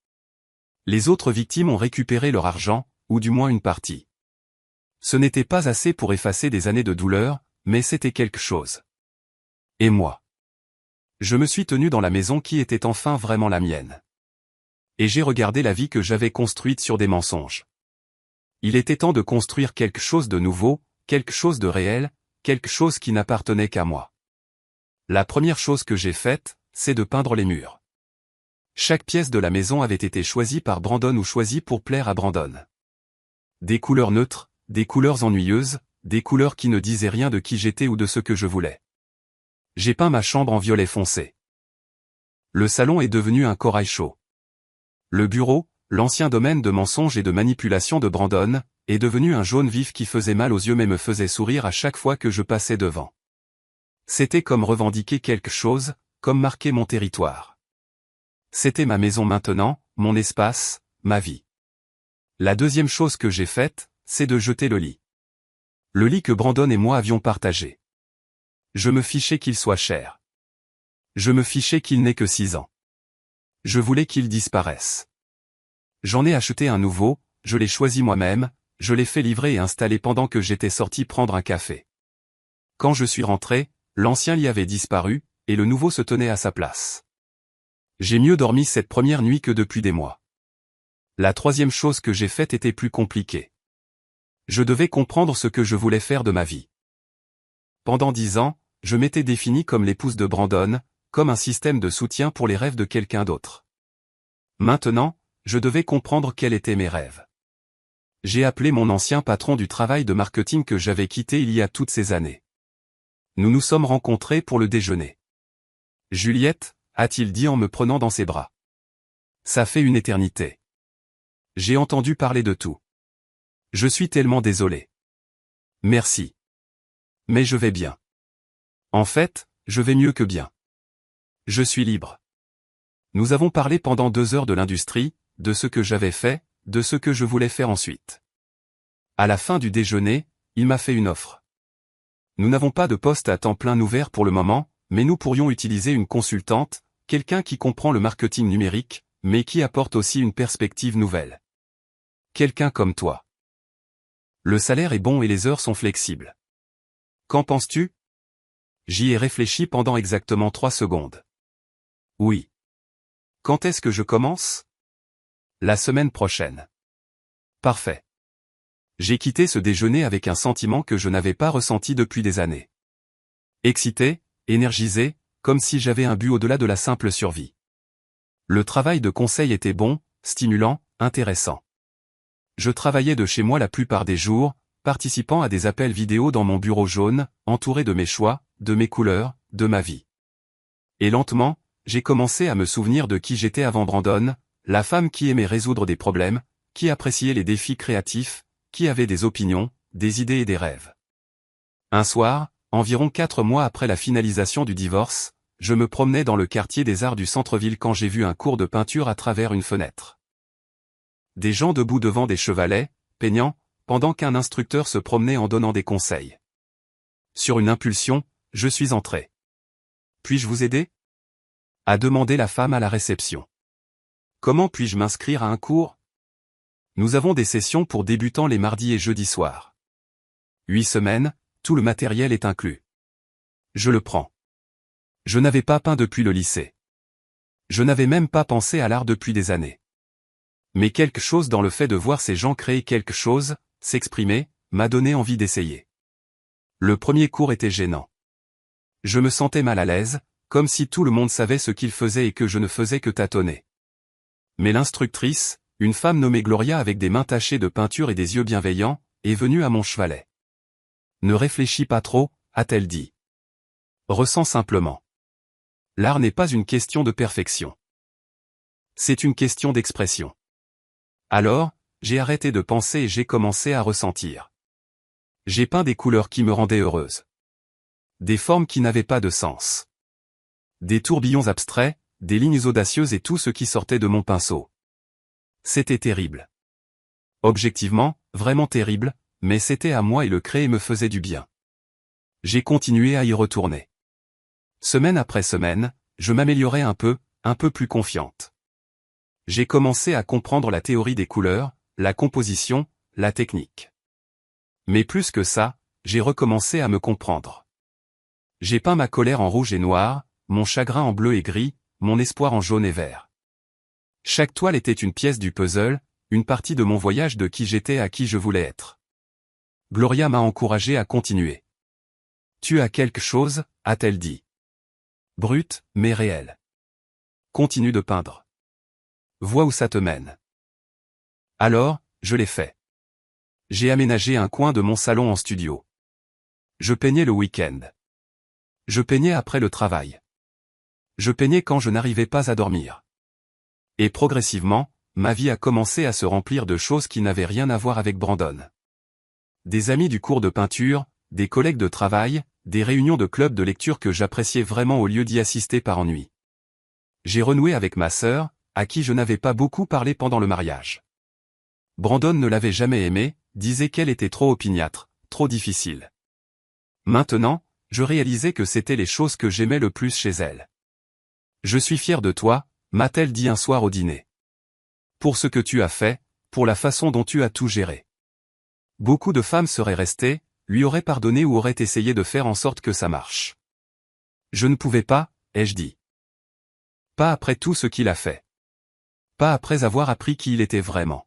Les autres victimes ont récupéré leur argent, ou du moins une partie. Ce n'était pas assez pour effacer des années de douleur, mais c'était quelque chose. Et moi? Je me suis tenu dans la maison qui était enfin vraiment la mienne. Et j'ai regardé la vie que j'avais construite sur des mensonges. Il était temps de construire quelque chose de nouveau, quelque chose de réel, quelque chose qui n'appartenait qu'à moi. La première chose que j'ai faite, c'est de peindre les murs. Chaque pièce de la maison avait été choisie par Brandon ou choisie pour plaire à Brandon. Des couleurs neutres, des couleurs ennuyeuses, des couleurs qui ne disaient rien de qui j'étais ou de ce que je voulais. J'ai peint ma chambre en violet foncé. Le salon est devenu un corail chaud. Le bureau, l'ancien domaine de mensonges et de manipulation de Brandon, est devenu un jaune vif qui faisait mal aux yeux mais me faisait sourire à chaque fois que je passais devant. C'était comme revendiquer quelque chose, comme marquer mon territoire. C'était ma maison maintenant, mon espace, ma vie. La deuxième chose que j'ai faite, c'est de jeter le lit. Le lit que Brandon et moi avions partagé. Je me fichais qu'il soit cher. Je me fichais qu'il n'ait que 6 ans. Je voulais qu'il disparaisse. J'en ai acheté un nouveau, je l'ai choisi moi-même, je l'ai fait livrer et installer pendant que j'étais sorti prendre un café. Quand je suis rentré, l'ancien lit avait disparu, et le nouveau se tenait à sa place. J'ai mieux dormi cette première nuit que depuis des mois. La troisième chose que j'ai faite était plus compliquée. Je devais comprendre ce que je voulais faire de ma vie. Pendant 10 ans, je m'étais défini comme l'épouse de Brandon, comme un système de soutien pour les rêves de quelqu'un d'autre. Maintenant, je devais comprendre quels étaient mes rêves. J'ai appelé mon ancien patron du travail de marketing que j'avais quitté il y a toutes ces années. Nous nous sommes rencontrés pour le déjeuner. Juliette, a-t-il dit en me prenant dans ses bras. Ça fait une éternité. J'ai entendu parler de tout. Je suis tellement désolé. Merci. Mais je vais bien. En fait, je vais mieux que bien. Je suis libre. Nous avons parlé pendant 2 heures de l'industrie, de ce que j'avais fait, de ce que je voulais faire ensuite. À la fin du déjeuner, il m'a fait une offre. Nous n'avons pas de poste à temps plein ouvert pour le moment, mais nous pourrions utiliser une consultante, quelqu'un qui comprend le marketing numérique, mais qui apporte aussi une perspective nouvelle. Quelqu'un comme toi. Le salaire est bon et les heures sont flexibles. Qu'en penses-tu? J'y ai réfléchi pendant exactement 3 secondes. Oui. Quand est-ce que je commence? La semaine prochaine. Parfait. J'ai quitté ce déjeuner avec un sentiment que je n'avais pas ressenti depuis des années. Excité, énergisé, comme si j'avais un but au-delà de la simple survie. Le travail de conseil était bon, stimulant, intéressant. Je travaillais de chez moi la plupart des jours, participant à des appels vidéo dans mon bureau jaune, entouré de mes choix, de mes couleurs, de ma vie. Et lentement, j'ai commencé à me souvenir de qui j'étais avant Brandon, la femme qui aimait résoudre des problèmes, qui appréciait les défis créatifs, qui avait des opinions, des idées et des rêves. Un soir, environ 4 mois après la finalisation du divorce, je me promenais dans le quartier des Arts du centre-ville quand j'ai vu un cours de peinture à travers une fenêtre. Des gens debout devant des chevalets, peignant, pendant qu'un instructeur se promenait en donnant des conseils. Sur une impulsion, je suis entré. Puis-je vous aider? A demandé la femme à la réception. Comment puis-je m'inscrire à un cours? Nous avons des sessions pour débutants les mardis et jeudis soirs. 8 semaines, tout le matériel est inclus. Je le prends. Je n'avais pas peint depuis le lycée. Je n'avais même pas pensé à l'art depuis des années. Mais quelque chose dans le fait de voir ces gens créer quelque chose, s'exprimer, m'a donné envie d'essayer. Le premier cours était gênant. Je me sentais mal à l'aise, comme si tout le monde savait ce qu'il faisait et que je ne faisais que tâtonner. Mais l'instructrice, une femme nommée Gloria avec des mains tachées de peinture et des yeux bienveillants, est venue à mon chevalet. Ne réfléchis pas trop, a-t-elle dit. Ressens simplement. L'art n'est pas une question de perfection. C'est une question d'expression. Alors, j'ai arrêté de penser et j'ai commencé à ressentir. J'ai peint des couleurs qui me rendaient heureuse. Des formes qui n'avaient pas de sens. Des tourbillons abstraits, des lignes audacieuses et tout ce qui sortait de mon pinceau. C'était terrible. Objectivement, vraiment terrible, mais c'était à moi et le créer me faisait du bien. J'ai continué à y retourner. Semaine après semaine, je m'améliorais un peu plus confiante. J'ai commencé à comprendre la théorie des couleurs, la composition, la technique. Mais plus que ça, j'ai recommencé à me comprendre. J'ai peint ma colère en rouge et noir, mon chagrin en bleu et gris, mon espoir en jaune et vert. Chaque toile était une pièce du puzzle, une partie de mon voyage de qui j'étais à qui je voulais être. Gloria m'a encouragé à continuer. Tu as quelque chose, a-t-elle dit. Brut, mais réel. Continue de peindre. Vois où ça te mène. Alors, je l'ai fait. J'ai aménagé un coin de mon salon en studio. Je peignais le week-end. Je peignais après le travail. Je peignais quand je n'arrivais pas à dormir. Et progressivement, ma vie a commencé à se remplir de choses qui n'avaient rien à voir avec Brandon. Des amis du cours de peinture, des collègues de travail, des réunions de club de lecture que j'appréciais vraiment au lieu d'y assister par ennui. J'ai renoué avec ma sœur, à qui je n'avais pas beaucoup parlé pendant le mariage. Brandon ne l'avait jamais aimée, disait qu'elle était trop opiniâtre, trop difficile. Maintenant, je réalisais que c'était les choses que j'aimais le plus chez elle. Je suis fier de toi, m'a-t-elle dit un soir au dîner. Pour ce que tu as fait, pour la façon dont tu as tout géré. Beaucoup de femmes seraient restées, lui auraient pardonné ou auraient essayé de faire en sorte que ça marche. Je ne pouvais pas, ai-je dit. Pas après tout ce qu'il a fait. Pas après avoir appris qui il était vraiment.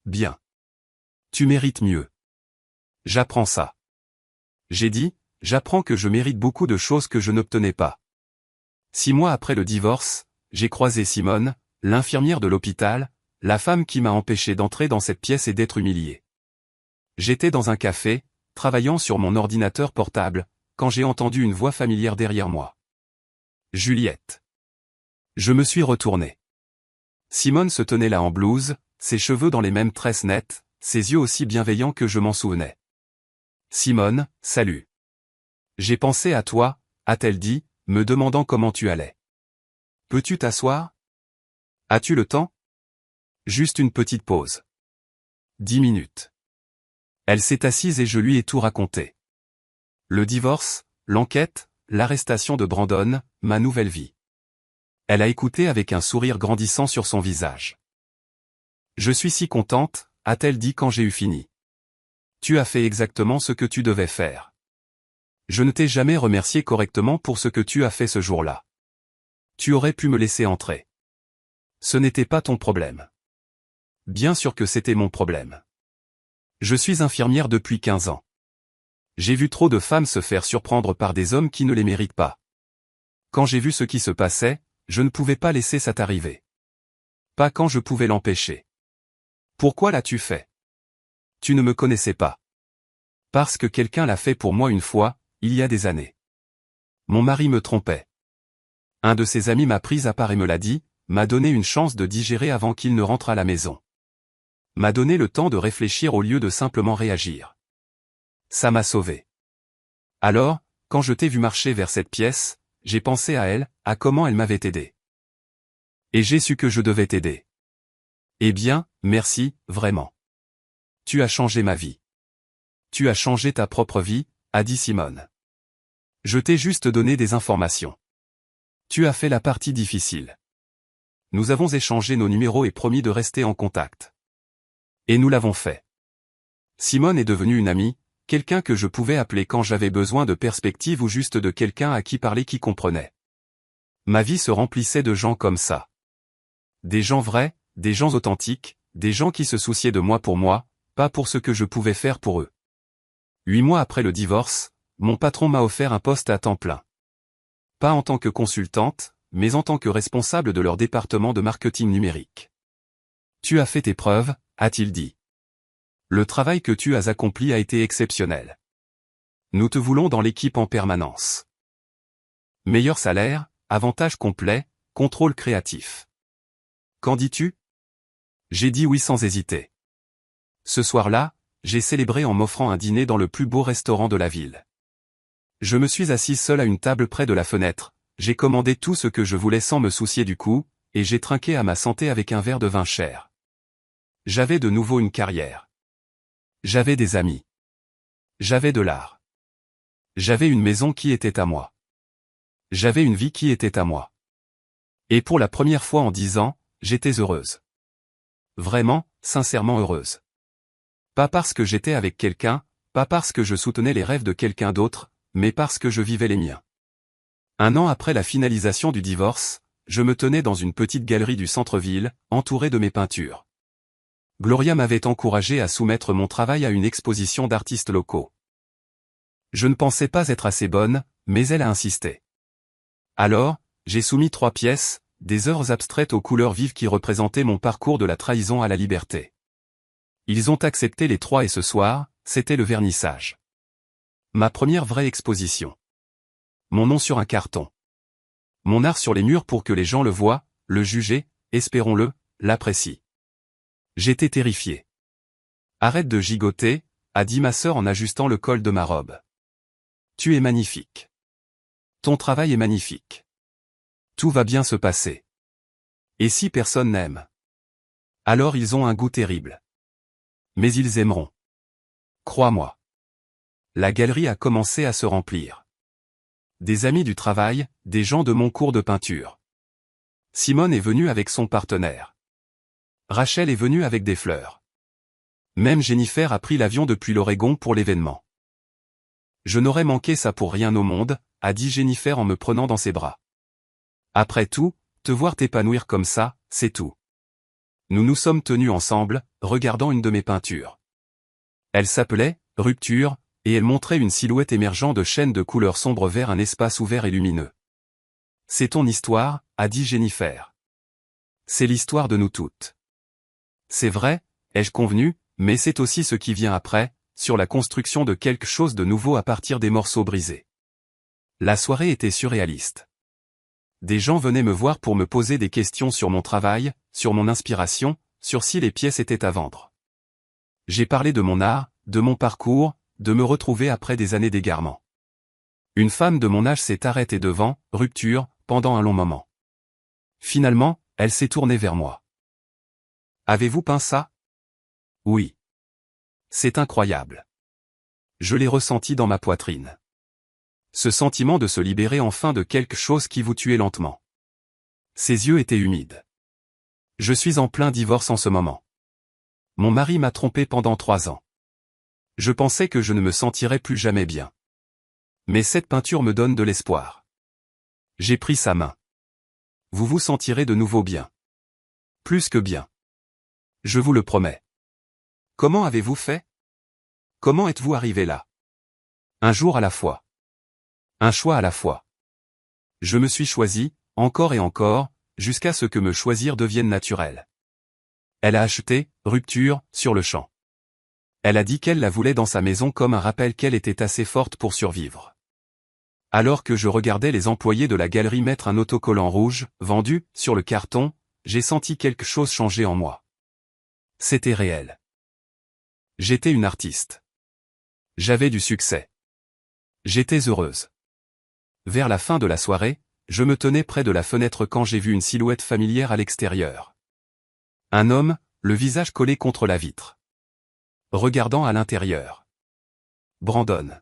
Bien. Tu mérites mieux. J'apprends ça. J'ai dit, j'apprends que je mérite beaucoup de choses que je n'obtenais pas. 6 mois après le divorce, j'ai croisé Simone, l'infirmière de l'hôpital, la femme qui m'a empêché d'entrer dans cette pièce et d'être humilié. J'étais dans un café, travaillant sur mon ordinateur portable, quand j'ai entendu une voix familière derrière moi. Juliette. Je me suis retourné. Simone se tenait là en blouse, ses cheveux dans les mêmes tresses nettes, ses yeux aussi bienveillants que je m'en souvenais. Simone, salut. J'ai pensé à toi, a-t-elle dit, me demandant comment tu allais. Peux-tu t'asseoir? As-tu le temps? Juste une petite pause. 10 minutes. Elle s'est assise et je lui ai tout raconté. Le divorce, l'enquête, l'arrestation de Brandon, ma nouvelle vie. Elle a écouté avec un sourire grandissant sur son visage. Je suis si contente, a-t-elle dit quand j'ai eu fini. Tu as fait exactement ce que tu devais faire. Je ne t'ai jamais remercié correctement pour ce que tu as fait ce jour-là. Tu aurais pu me laisser entrer. Ce n'était pas ton problème. Bien sûr que c'était mon problème. Je suis infirmière depuis 15 ans. J'ai vu trop de femmes se faire surprendre par des hommes qui ne les méritent pas. Quand j'ai vu ce qui se passait, je ne pouvais pas laisser ça t'arriver. Pas quand je pouvais l'empêcher. Pourquoi l'as-tu fait? Tu ne me connaissais pas. Parce que quelqu'un l'a fait pour moi une fois, il y a des années. Mon mari me trompait. Un de ses amis m'a prise à part et me l'a dit, m'a donné une chance de digérer avant qu'il ne rentre à la maison. M'a donné le temps de réfléchir au lieu de simplement réagir. Ça m'a sauvé. Alors, quand je t'ai vu marcher vers cette pièce, j'ai pensé à elle, à comment elle m'avait aidé. Et j'ai su que je devais t'aider. Eh bien, merci, vraiment. Tu as changé ma vie. Tu as changé ta propre vie, a dit Simone. Je t'ai juste donné des informations. Tu as fait la partie difficile. Nous avons échangé nos numéros et promis de rester en contact. Et nous l'avons fait. Simone est devenue une amie, quelqu'un que je pouvais appeler quand j'avais besoin de perspective ou juste de quelqu'un à qui parler qui comprenait. Ma vie se remplissait de gens comme ça. Des gens vrais, des gens authentiques, des gens qui se souciaient de moi pour moi, pas pour ce que je pouvais faire pour eux. 8 mois après le divorce, mon patron m'a offert un poste à temps plein. Pas en tant que consultante, mais en tant que responsable de leur département de marketing numérique. Tu as fait tes preuves, a-t-il dit. Le travail que tu as accompli a été exceptionnel. Nous te voulons dans l'équipe en permanence. Meilleur salaire, avantages complets, contrôle créatif. Qu'en dis-tu? J'ai dit oui sans hésiter. Ce soir-là, j'ai célébré en m'offrant un dîner dans le plus beau restaurant de la ville. Je me suis assis seul à une table près de la fenêtre, j'ai commandé tout ce que je voulais sans me soucier du coût, et j'ai trinqué à ma santé avec un verre de vin cher. J'avais de nouveau une carrière. J'avais des amis. J'avais de l'art. J'avais une maison qui était à moi. J'avais une vie qui était à moi. Et pour la première fois en 10 ans, j'étais heureuse. Vraiment, sincèrement heureuse. Pas parce que j'étais avec quelqu'un, pas parce que je soutenais les rêves de quelqu'un d'autre, mais parce que je vivais les miens. 1 an après la finalisation du divorce, je me tenais dans une petite galerie du centre-ville, entourée de mes peintures. Gloria m'avait encouragé à soumettre mon travail à une exposition d'artistes locaux. Je ne pensais pas être assez bonne, mais elle a insisté. Alors, j'ai soumis 3 pièces, des œuvres abstraites aux couleurs vives qui représentaient mon parcours de la trahison à la liberté. Ils ont accepté les 3 et ce soir, c'était le vernissage. Ma première vraie exposition. Mon nom sur un carton. Mon art sur les murs pour que les gens le voient, le jugent, espérons-le, l'apprécient. J'étais terrifié. Arrête de gigoter, a dit ma sœur en ajustant le col de ma robe. Tu es magnifique. Ton travail est magnifique. Tout va bien se passer. Et si personne n'aime? Alors ils ont un goût terrible. Mais ils aimeront. Crois-moi. La galerie a commencé à se remplir. Des amis du travail, des gens de mon cours de peinture. Simone est venue avec son partenaire. Rachel est venue avec des fleurs. Même Jennifer a pris l'avion depuis l'Oregon pour l'événement. Je n'aurais manqué ça pour rien au monde, a dit Jennifer en me prenant dans ses bras. Après tout, te voir t'épanouir comme ça, c'est tout. Nous nous sommes tenus ensemble, regardant une de mes peintures. Elle s'appelait « Rupture », et elle montrait une silhouette émergeant de chaînes de couleur sombre vers un espace ouvert et lumineux. C'est ton histoire, a dit Jennifer. C'est l'histoire de nous toutes. C'est vrai, ai-je convenu, mais c'est aussi ce qui vient après, sur la construction de quelque chose de nouveau à partir des morceaux brisés. La soirée était surréaliste. Des gens venaient me voir pour me poser des questions sur mon travail, sur mon inspiration, sur si les pièces étaient à vendre. J'ai parlé de mon art, de mon parcours, de me retrouver après des années d'égarement. Une femme de mon âge s'est arrêtée devant, Rupture, pendant un long moment. Finalement, elle s'est tournée vers moi. Avez-vous peint ça? Oui. C'est incroyable. Je l'ai ressenti dans ma poitrine. Ce sentiment de se libérer enfin de quelque chose qui vous tuait lentement. Ses yeux étaient humides. Je suis en plein divorce en ce moment. Mon mari m'a trompé pendant 3 ans. Je pensais que je ne me sentirais plus jamais bien. Mais cette peinture me donne de l'espoir. J'ai pris sa main. Vous vous sentirez de nouveau bien. Plus que bien. Je vous le promets. Comment avez-vous fait? Comment êtes-vous arrivé là? Un jour à la fois. Un choix à la fois. Je me suis choisi, encore et encore, jusqu'à ce que me choisir devienne naturel. Elle a acheté, Rupture, sur le champ. Elle a dit qu'elle la voulait dans sa maison comme un rappel qu'elle était assez forte pour survivre. Alors que je regardais les employés de la galerie mettre un autocollant rouge, vendu, sur le carton, j'ai senti quelque chose changer en moi. C'était réel. J'étais une artiste. J'avais du succès. J'étais heureuse. Vers la fin de la soirée, je me tenais près de la fenêtre quand j'ai vu une silhouette familière à l'extérieur. Un homme, le visage collé contre la vitre. Regardant à l'intérieur. Brandon.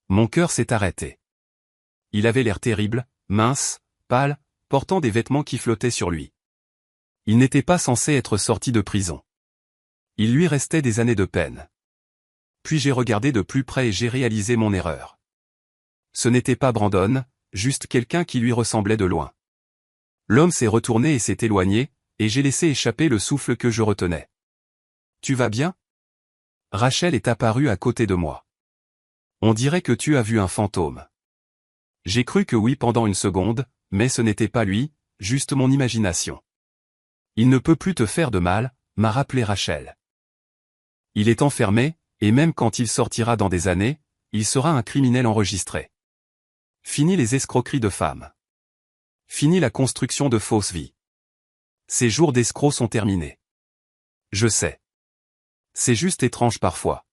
Mon cœur s'est arrêté. Il avait l'air terrible, mince, pâle, portant des vêtements qui flottaient sur lui. Il n'était pas censé être sorti de prison. Il lui restait des années de peine. Puis j'ai regardé de plus près et j'ai réalisé mon erreur. Ce n'était pas Brandon, juste quelqu'un qui lui ressemblait de loin. L'homme s'est retourné et s'est éloigné, et j'ai laissé échapper le souffle que je retenais. Tu vas bien? Rachel est apparue à côté de moi. On dirait que tu as vu un fantôme. J'ai cru que oui pendant une seconde, mais ce n'était pas lui, juste mon imagination. Il ne peut plus te faire de mal, m'a rappelé Rachel. Il est enfermé, et même quand il sortira dans des années, il sera un criminel enregistré. Fini les escroqueries de femmes. Fini la construction de fausses vies. Ces jours d'escrocs sont terminés. Je sais. C'est juste étrange parfois.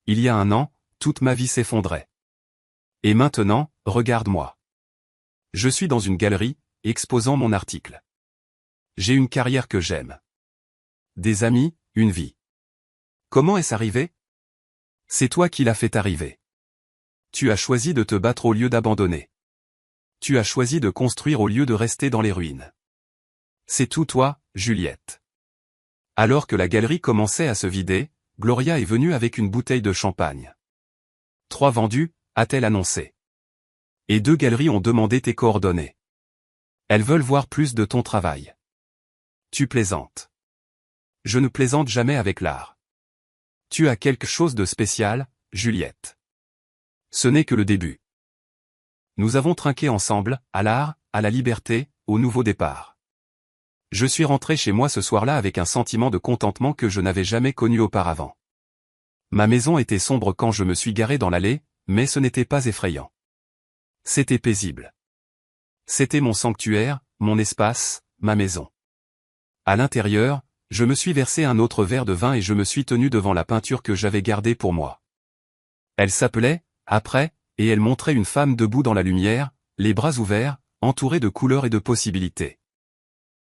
Il y a 1 an, toute ma vie s'effondrait. Et maintenant, regarde-moi. Je suis dans une galerie, exposant mon article. J'ai une carrière que j'aime. Des amis, une vie. Comment est-ce arrivé? C'est toi qui l'as fait arriver. Tu as choisi de te battre au lieu d'abandonner. Tu as choisi de construire au lieu de rester dans les ruines. C'est tout toi, Juliette. Alors que la galerie commençait à se vider, Gloria est venue avec une bouteille de champagne. 3 vendus, a-t-elle annoncé. Et 2 galeries ont demandé tes coordonnées. Elles veulent voir plus de ton travail. Tu plaisantes. Je ne plaisante jamais avec l'art. Tu as quelque chose de spécial, Juliette. Ce n'est que le début. Nous avons trinqué ensemble, à l'art, à la liberté, au nouveau départ. Je suis rentré chez moi ce soir-là avec un sentiment de contentement que je n'avais jamais connu auparavant. Ma maison était sombre quand je me suis garé dans l'allée, mais ce n'était pas effrayant. C'était paisible. C'était mon sanctuaire, mon espace, ma maison. À l'intérieur, je me suis versé un autre verre de vin et je me suis tenu devant la peinture que j'avais gardée pour moi. Elle s'appelait « Après », et elle montrait une femme debout dans la lumière, les bras ouverts, entourée de couleurs et de possibilités.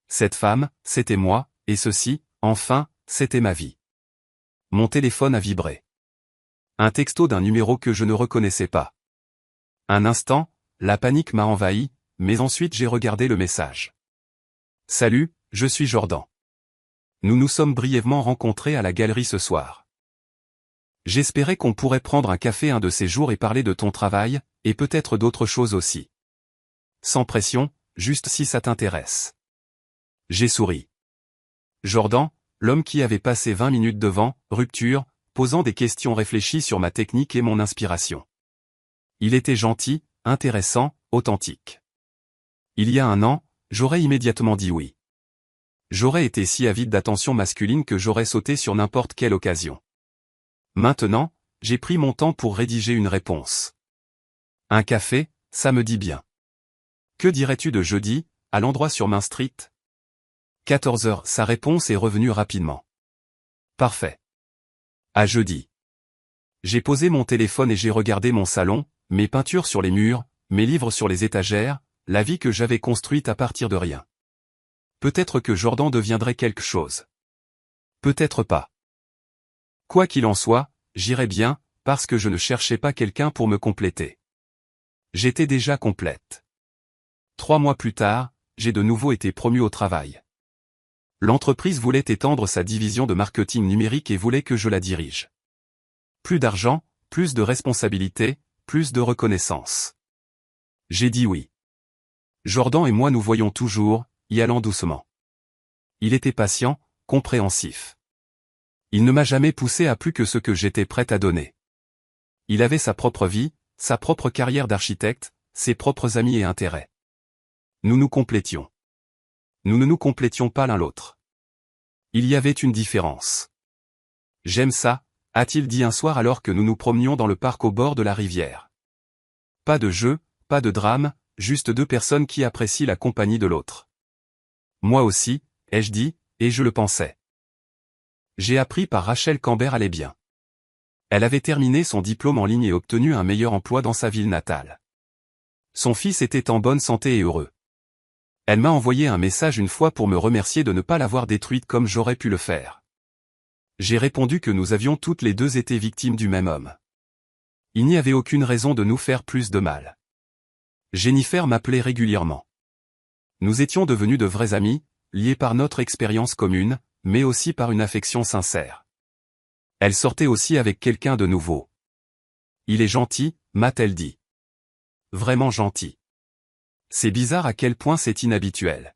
Cette femme, c'était moi, et ceci, enfin, c'était ma vie. Mon téléphone a vibré. Un texto d'un numéro que je ne reconnaissais pas. Un instant, la panique m'a envahi, mais ensuite j'ai regardé le message. « Salut, je suis Jordan. Nous nous sommes brièvement rencontrés à la galerie ce soir. J'espérais qu'on pourrait prendre un café un de ces jours et parler de ton travail, et peut-être d'autres choses aussi. Sans pression, juste si ça t'intéresse. » J'ai souri. Jordan, l'homme qui avait passé 20 minutes devant, rupture, posant des questions réfléchies sur ma technique et mon inspiration. Il était gentil, intéressant, authentique. Il y a un an, j'aurais immédiatement dit oui. J'aurais été si avide d'attention masculine que j'aurais sauté sur n'importe quelle occasion. Maintenant, j'ai pris mon temps pour rédiger une réponse. Un café, ça me dit bien. Que dirais-tu de jeudi, à l'endroit sur Main Street ? 14h, sa réponse est revenue rapidement. Parfait. À jeudi. J'ai posé mon téléphone et j'ai regardé mon salon, mes peintures sur les murs, mes livres sur les étagères, la vie que j'avais construite à partir de rien. Peut-être que Jordan deviendrait quelque chose. Peut-être pas. Quoi qu'il en soit, j'irais bien, parce que je ne cherchais pas quelqu'un pour me compléter. J'étais déjà complète. 3 mois plus tard, j'ai de nouveau été promu au travail. L'entreprise voulait étendre sa division de marketing numérique et voulait que je la dirige. Plus d'argent, plus de responsabilités, plus de reconnaissance. J'ai dit oui. Jordan et moi nous voyons toujours, y allant doucement. Il était patient, compréhensif. Il ne m'a jamais poussé à plus que ce que j'étais prêt à donner. Il avait sa propre vie, sa propre carrière d'architecte, ses propres amis et intérêts. Nous nous complétions. Nous ne nous complétions pas l'un l'autre. Il y avait une différence. « J'aime ça », a-t-il dit un soir alors que nous nous promenions dans le parc au bord de la rivière. Pas de jeu, pas de drame, juste 2 personnes qui apprécient la compagnie de l'autre. Moi aussi, ai-je dit, et je le pensais. J'ai appris par Rachel qu'Amber allait bien. Elle avait terminé son diplôme en ligne et obtenu un meilleur emploi dans sa ville natale. Son fils était en bonne santé et heureux. Elle m'a envoyé un message une fois pour me remercier de ne pas l'avoir détruite comme j'aurais pu le faire. J'ai répondu que nous avions toutes les deux été victimes du même homme. Il n'y avait aucune raison de nous faire plus de mal. Jennifer m'appelait régulièrement. Nous étions devenus de vrais amis, liés par notre expérience commune, mais aussi par une affection sincère. Elle sortait aussi avec quelqu'un de nouveau. Il est gentil, m'a-t-elle dit. Vraiment gentil. C'est bizarre à quel point c'est inhabituel.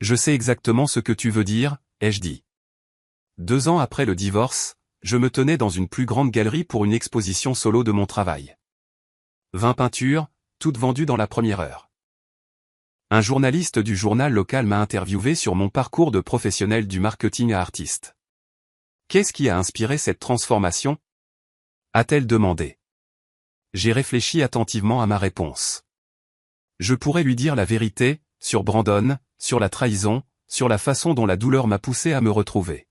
Je sais exactement ce que tu veux dire, ai-je dit. 2 ans après le divorce, je me tenais dans une plus grande galerie pour une exposition solo de mon travail. 20 peintures, toutes vendues dans la première heure. Un journaliste du journal local m'a interviewé sur mon parcours de professionnel du marketing à artiste. Qu'est-ce qui a inspiré cette transformation ? A-t-elle demandé. J'ai réfléchi attentivement à ma réponse. Je pourrais lui dire la vérité, sur Brandon, sur la trahison, sur la façon dont la douleur m'a poussé à me retrouver.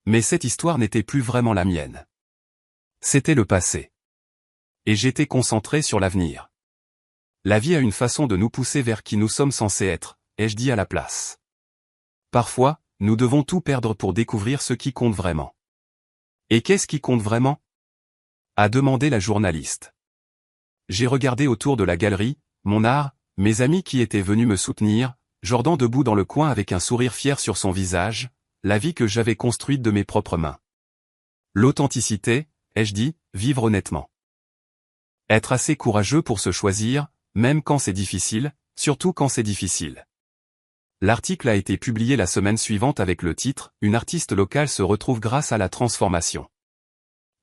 Mais cette histoire n'était plus vraiment la mienne. C'était le passé. Et j'étais concentré sur l'avenir. La vie a une façon de nous pousser vers qui nous sommes censés être, ai-je dit à la place. Parfois, nous devons tout perdre pour découvrir ce qui compte vraiment. Et qu'est-ce qui compte vraiment ? A demandé la journaliste. J'ai regardé autour de la galerie, mon art, mes amis qui étaient venus me soutenir, Jordan debout dans le coin avec un sourire fier sur son visage, la vie que j'avais construite de mes propres mains. L'authenticité, ai-je dit, vivre honnêtement. Être assez courageux pour se choisir, même quand c'est difficile, surtout quand c'est difficile. L'article a été publié la semaine suivante avec le titre « Une artiste locale se retrouve grâce à la transformation ».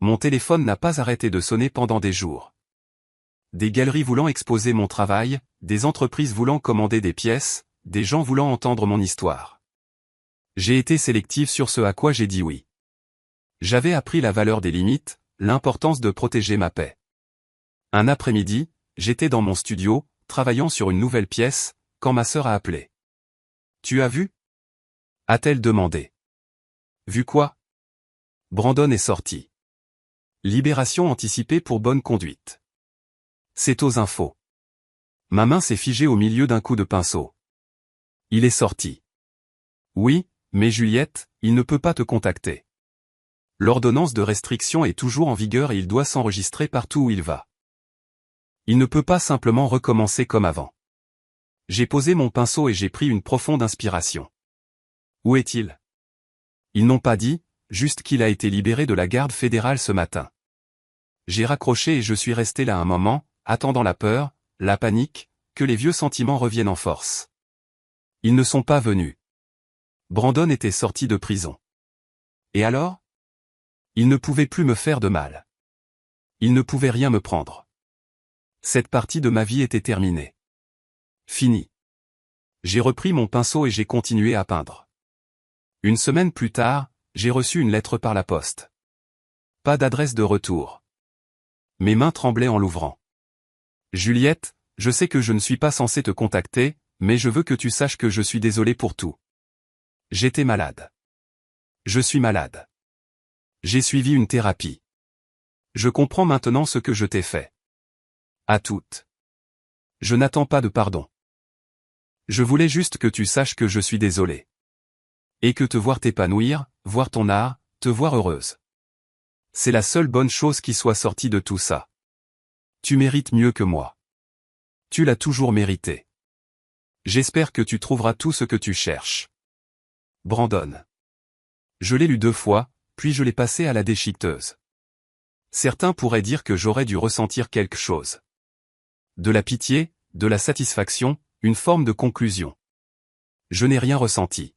Mon téléphone n'a pas arrêté de sonner pendant des jours. Des galeries voulant exposer mon travail, des entreprises voulant commander des pièces, des gens voulant entendre mon histoire. J'ai été sélectif sur ce à quoi j'ai dit oui. J'avais appris la valeur des limites, l'importance de protéger ma paix. Un après-midi, j'étais dans mon studio, travaillant sur une nouvelle pièce, quand ma sœur a appelé. « Tu as vu ?» a-t-elle demandé. « Vu quoi ?» Brandon est sorti. Libération anticipée pour bonne conduite. C'est aux infos. Ma main s'est figée au milieu d'un coup de pinceau. Il est sorti. Oui, mais Juliette, il ne peut pas te contacter. L'ordonnance de restriction est toujours en vigueur et il doit s'enregistrer partout où il va. Il ne peut pas simplement recommencer comme avant. J'ai posé mon pinceau et j'ai pris une profonde inspiration. Où est-il? Ils n'ont pas dit, juste qu'il a été libéré de la garde fédérale ce matin. J'ai raccroché et je suis resté là un moment, attendant la peur, la panique, que les vieux sentiments reviennent en force. Ils ne sont pas venus. Brandon était sorti de prison. Et alors? Il ne pouvait plus me faire de mal. Il ne pouvait rien me prendre. Cette partie de ma vie était terminée. Fini. J'ai repris mon pinceau et j'ai continué à peindre. Une semaine plus tard, j'ai reçu une lettre par la poste. Pas d'adresse de retour. Mes mains tremblaient en l'ouvrant. Juliette, je sais que je ne suis pas censé te contacter, mais je veux que tu saches que je suis désolé pour tout. J'étais malade. Je suis malade. J'ai suivi une thérapie. Je comprends maintenant ce que je t'ai fait. À toutes. Je n'attends pas de pardon. Je voulais juste que tu saches que je suis désolé. Et que te voir t'épanouir, voir ton art, te voir heureuse. C'est la seule bonne chose qui soit sortie de tout ça. Tu mérites mieux que moi. Tu l'as toujours mérité. J'espère que tu trouveras tout ce que tu cherches. Brandon. Je l'ai lu 2 fois, puis je l'ai passé à la déchiqueteuse. Certains pourraient dire que j'aurais dû ressentir quelque chose. De la pitié, de la satisfaction, une forme de conclusion. Je n'ai rien ressenti.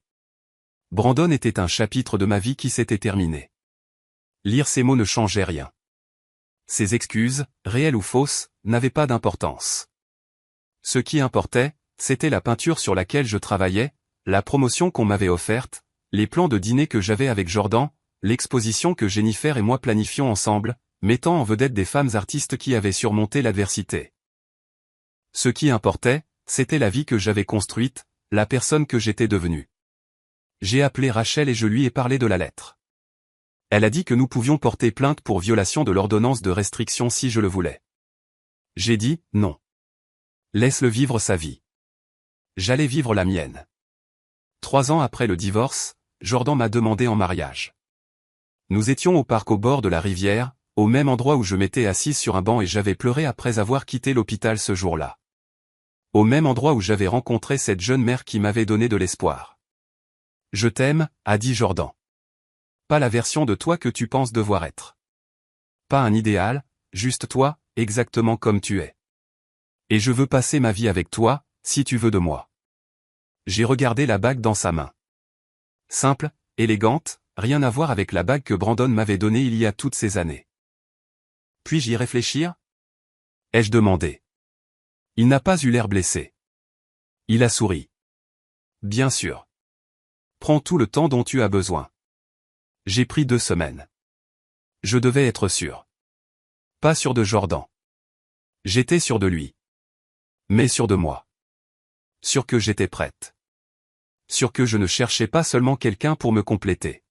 Brandon était un chapitre de ma vie qui s'était terminé. Lire ces mots ne changeait rien. Ces excuses, réelles ou fausses, n'avaient pas d'importance. Ce qui importait, c'était la peinture sur laquelle je travaillais, la promotion qu'on m'avait offerte, les plans de dîner que j'avais avec Jordan, l'exposition que Jennifer et moi planifions ensemble, mettant en vedette des femmes artistes qui avaient surmonté l'adversité. Ce qui importait, c'était la vie que j'avais construite, la personne que j'étais devenue. J'ai appelé Rachel et je lui ai parlé de la lettre. Elle a dit que nous pouvions porter plainte pour violation de l'ordonnance de restriction si je le voulais. J'ai dit, non. Laisse-le vivre sa vie. J'allais vivre la mienne. 3 ans après le divorce, Jordan m'a demandé en mariage. Nous étions au parc au bord de la rivière, au même endroit où je m'étais assise sur un banc et j'avais pleuré après avoir quitté l'hôpital ce jour-là. Au même endroit où j'avais rencontré cette jeune mère qui m'avait donné de l'espoir. Je t'aime, a dit Jordan. Pas la version de toi que tu penses devoir être. Pas un idéal, juste toi, exactement comme tu es. Et je veux passer ma vie avec toi, si tu veux de moi. J'ai regardé la bague dans sa main. Simple, élégante, rien à voir avec la bague que Brandon m'avait donnée il y a toutes ces années. Puis-je y réfléchir? Ai-je demandé. Il n'a pas eu l'air blessé. Il a souri. Bien sûr. Prends tout le temps dont tu as besoin. J'ai pris 2 semaines. Je devais être sûr. Pas sûr de Jordan. J'étais sûr de lui. Mais sûr de moi. Sûr que j'étais prête. Sûr que je ne cherchais pas seulement quelqu'un pour me compléter.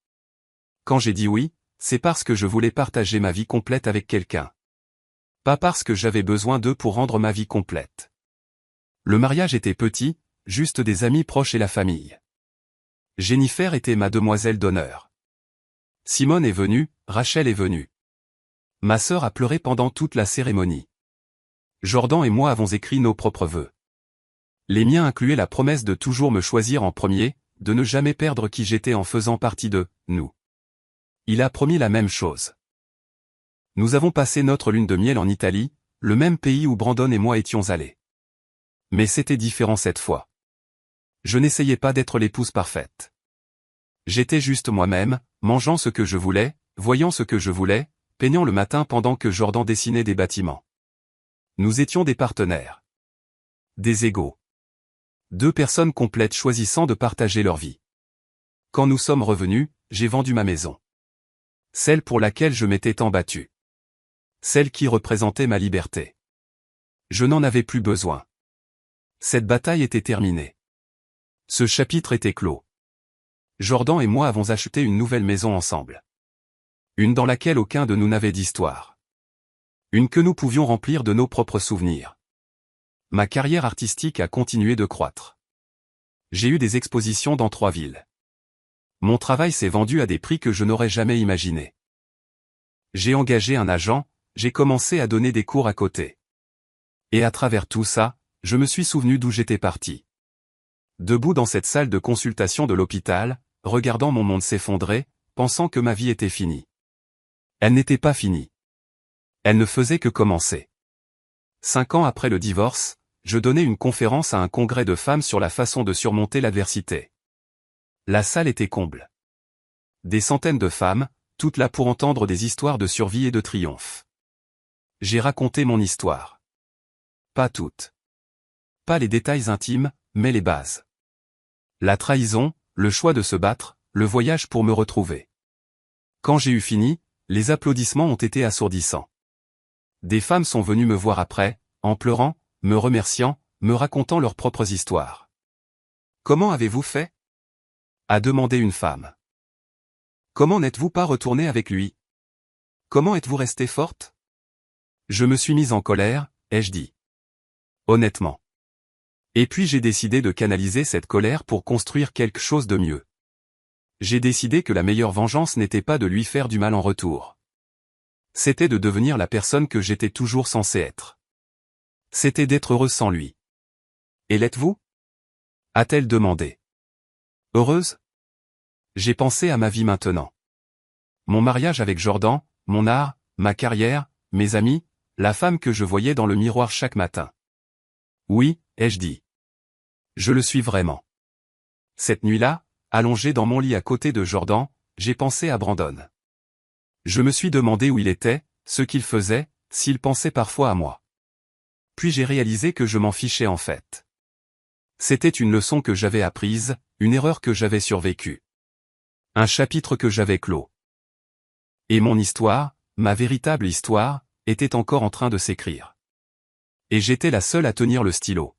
Quand j'ai dit oui, c'est parce que je voulais partager ma vie complète avec quelqu'un. Pas parce que j'avais besoin d'eux pour rendre ma vie complète. Le mariage était petit, juste des amis proches et la famille. Jennifer était ma demoiselle d'honneur. Simone est venue, Rachel est venue. Ma sœur a pleuré pendant toute la cérémonie. Jordan et moi avons écrit nos propres vœux. Les miens incluaient la promesse de toujours me choisir en premier, de ne jamais perdre qui j'étais en faisant partie de nous. Il a promis la même chose. Nous avons passé notre lune de miel en Italie, le même pays où Brandon et moi étions allés. Mais c'était différent cette fois. Je n'essayais pas d'être l'épouse parfaite. J'étais juste moi-même, mangeant ce que je voulais, voyant ce que je voulais, peignant le matin pendant que Jordan dessinait des bâtiments. Nous étions des partenaires. Des égaux. Deux personnes complètes choisissant de partager leur vie. Quand nous sommes revenus, j'ai vendu ma maison. Celle pour laquelle je m'étais tant battu. Celle qui représentait ma liberté. Je n'en avais plus besoin. Cette bataille était terminée. Ce chapitre était clos. Jordan et moi avons acheté une nouvelle maison ensemble. Une dans laquelle aucun de nous n'avait d'histoire. Une que nous pouvions remplir de nos propres souvenirs. Ma carrière artistique a continué de croître. J'ai eu des expositions dans 3 villes. Mon travail s'est vendu à des prix que je n'aurais jamais imaginés. J'ai engagé un agent, j'ai commencé à donner des cours à côté. Et à travers tout ça, je me suis souvenu d'où j'étais parti. Debout dans cette salle de consultation de l'hôpital, regardant mon monde s'effondrer, pensant que ma vie était finie. Elle n'était pas finie. Elle ne faisait que commencer. 5 ans après le divorce, je donnais une conférence à un congrès de femmes sur la façon de surmonter l'adversité. La salle était comble. Des centaines de femmes, toutes là pour entendre des histoires de survie et de triomphe. J'ai raconté mon histoire. Pas toutes. Pas les détails intimes, mais les bases. La trahison, le choix de se battre, le voyage pour me retrouver. Quand j'ai eu fini, les applaudissements ont été assourdissants. Des femmes sont venues me voir après, en pleurant, me remerciant, me racontant leurs propres histoires. « Comment avez-vous fait ?» a demandé une femme. « Comment n'êtes-vous pas retourné avec lui? Comment êtes-vous restée forte ?» Je me suis mise en colère, ai-je dit. Honnêtement. Et puis j'ai décidé de canaliser cette colère pour construire quelque chose de mieux. J'ai décidé que la meilleure vengeance n'était pas de lui faire du mal en retour. C'était de devenir la personne que j'étais toujours censé être. C'était d'être heureuse sans lui. Et l'êtes-vous? A-t-elle demandé. Heureuse? J'ai pensé à ma vie maintenant. Mon mariage avec Jordan, mon art, ma carrière, mes amis, la femme que je voyais dans le miroir chaque matin. Oui, ai-je dit. Je le suis vraiment. Cette nuit-là, allongé dans mon lit à côté de Jordan, j'ai pensé à Brandon. Je me suis demandé où il était, ce qu'il faisait, s'il pensait parfois à moi. Puis j'ai réalisé que je m'en fichais en fait. C'était une leçon que j'avais apprise, une erreur que j'avais survécue. Un chapitre que j'avais clos. Et mon histoire, ma véritable histoire, était encore en train de s'écrire. Et j'étais la seule à tenir le stylo.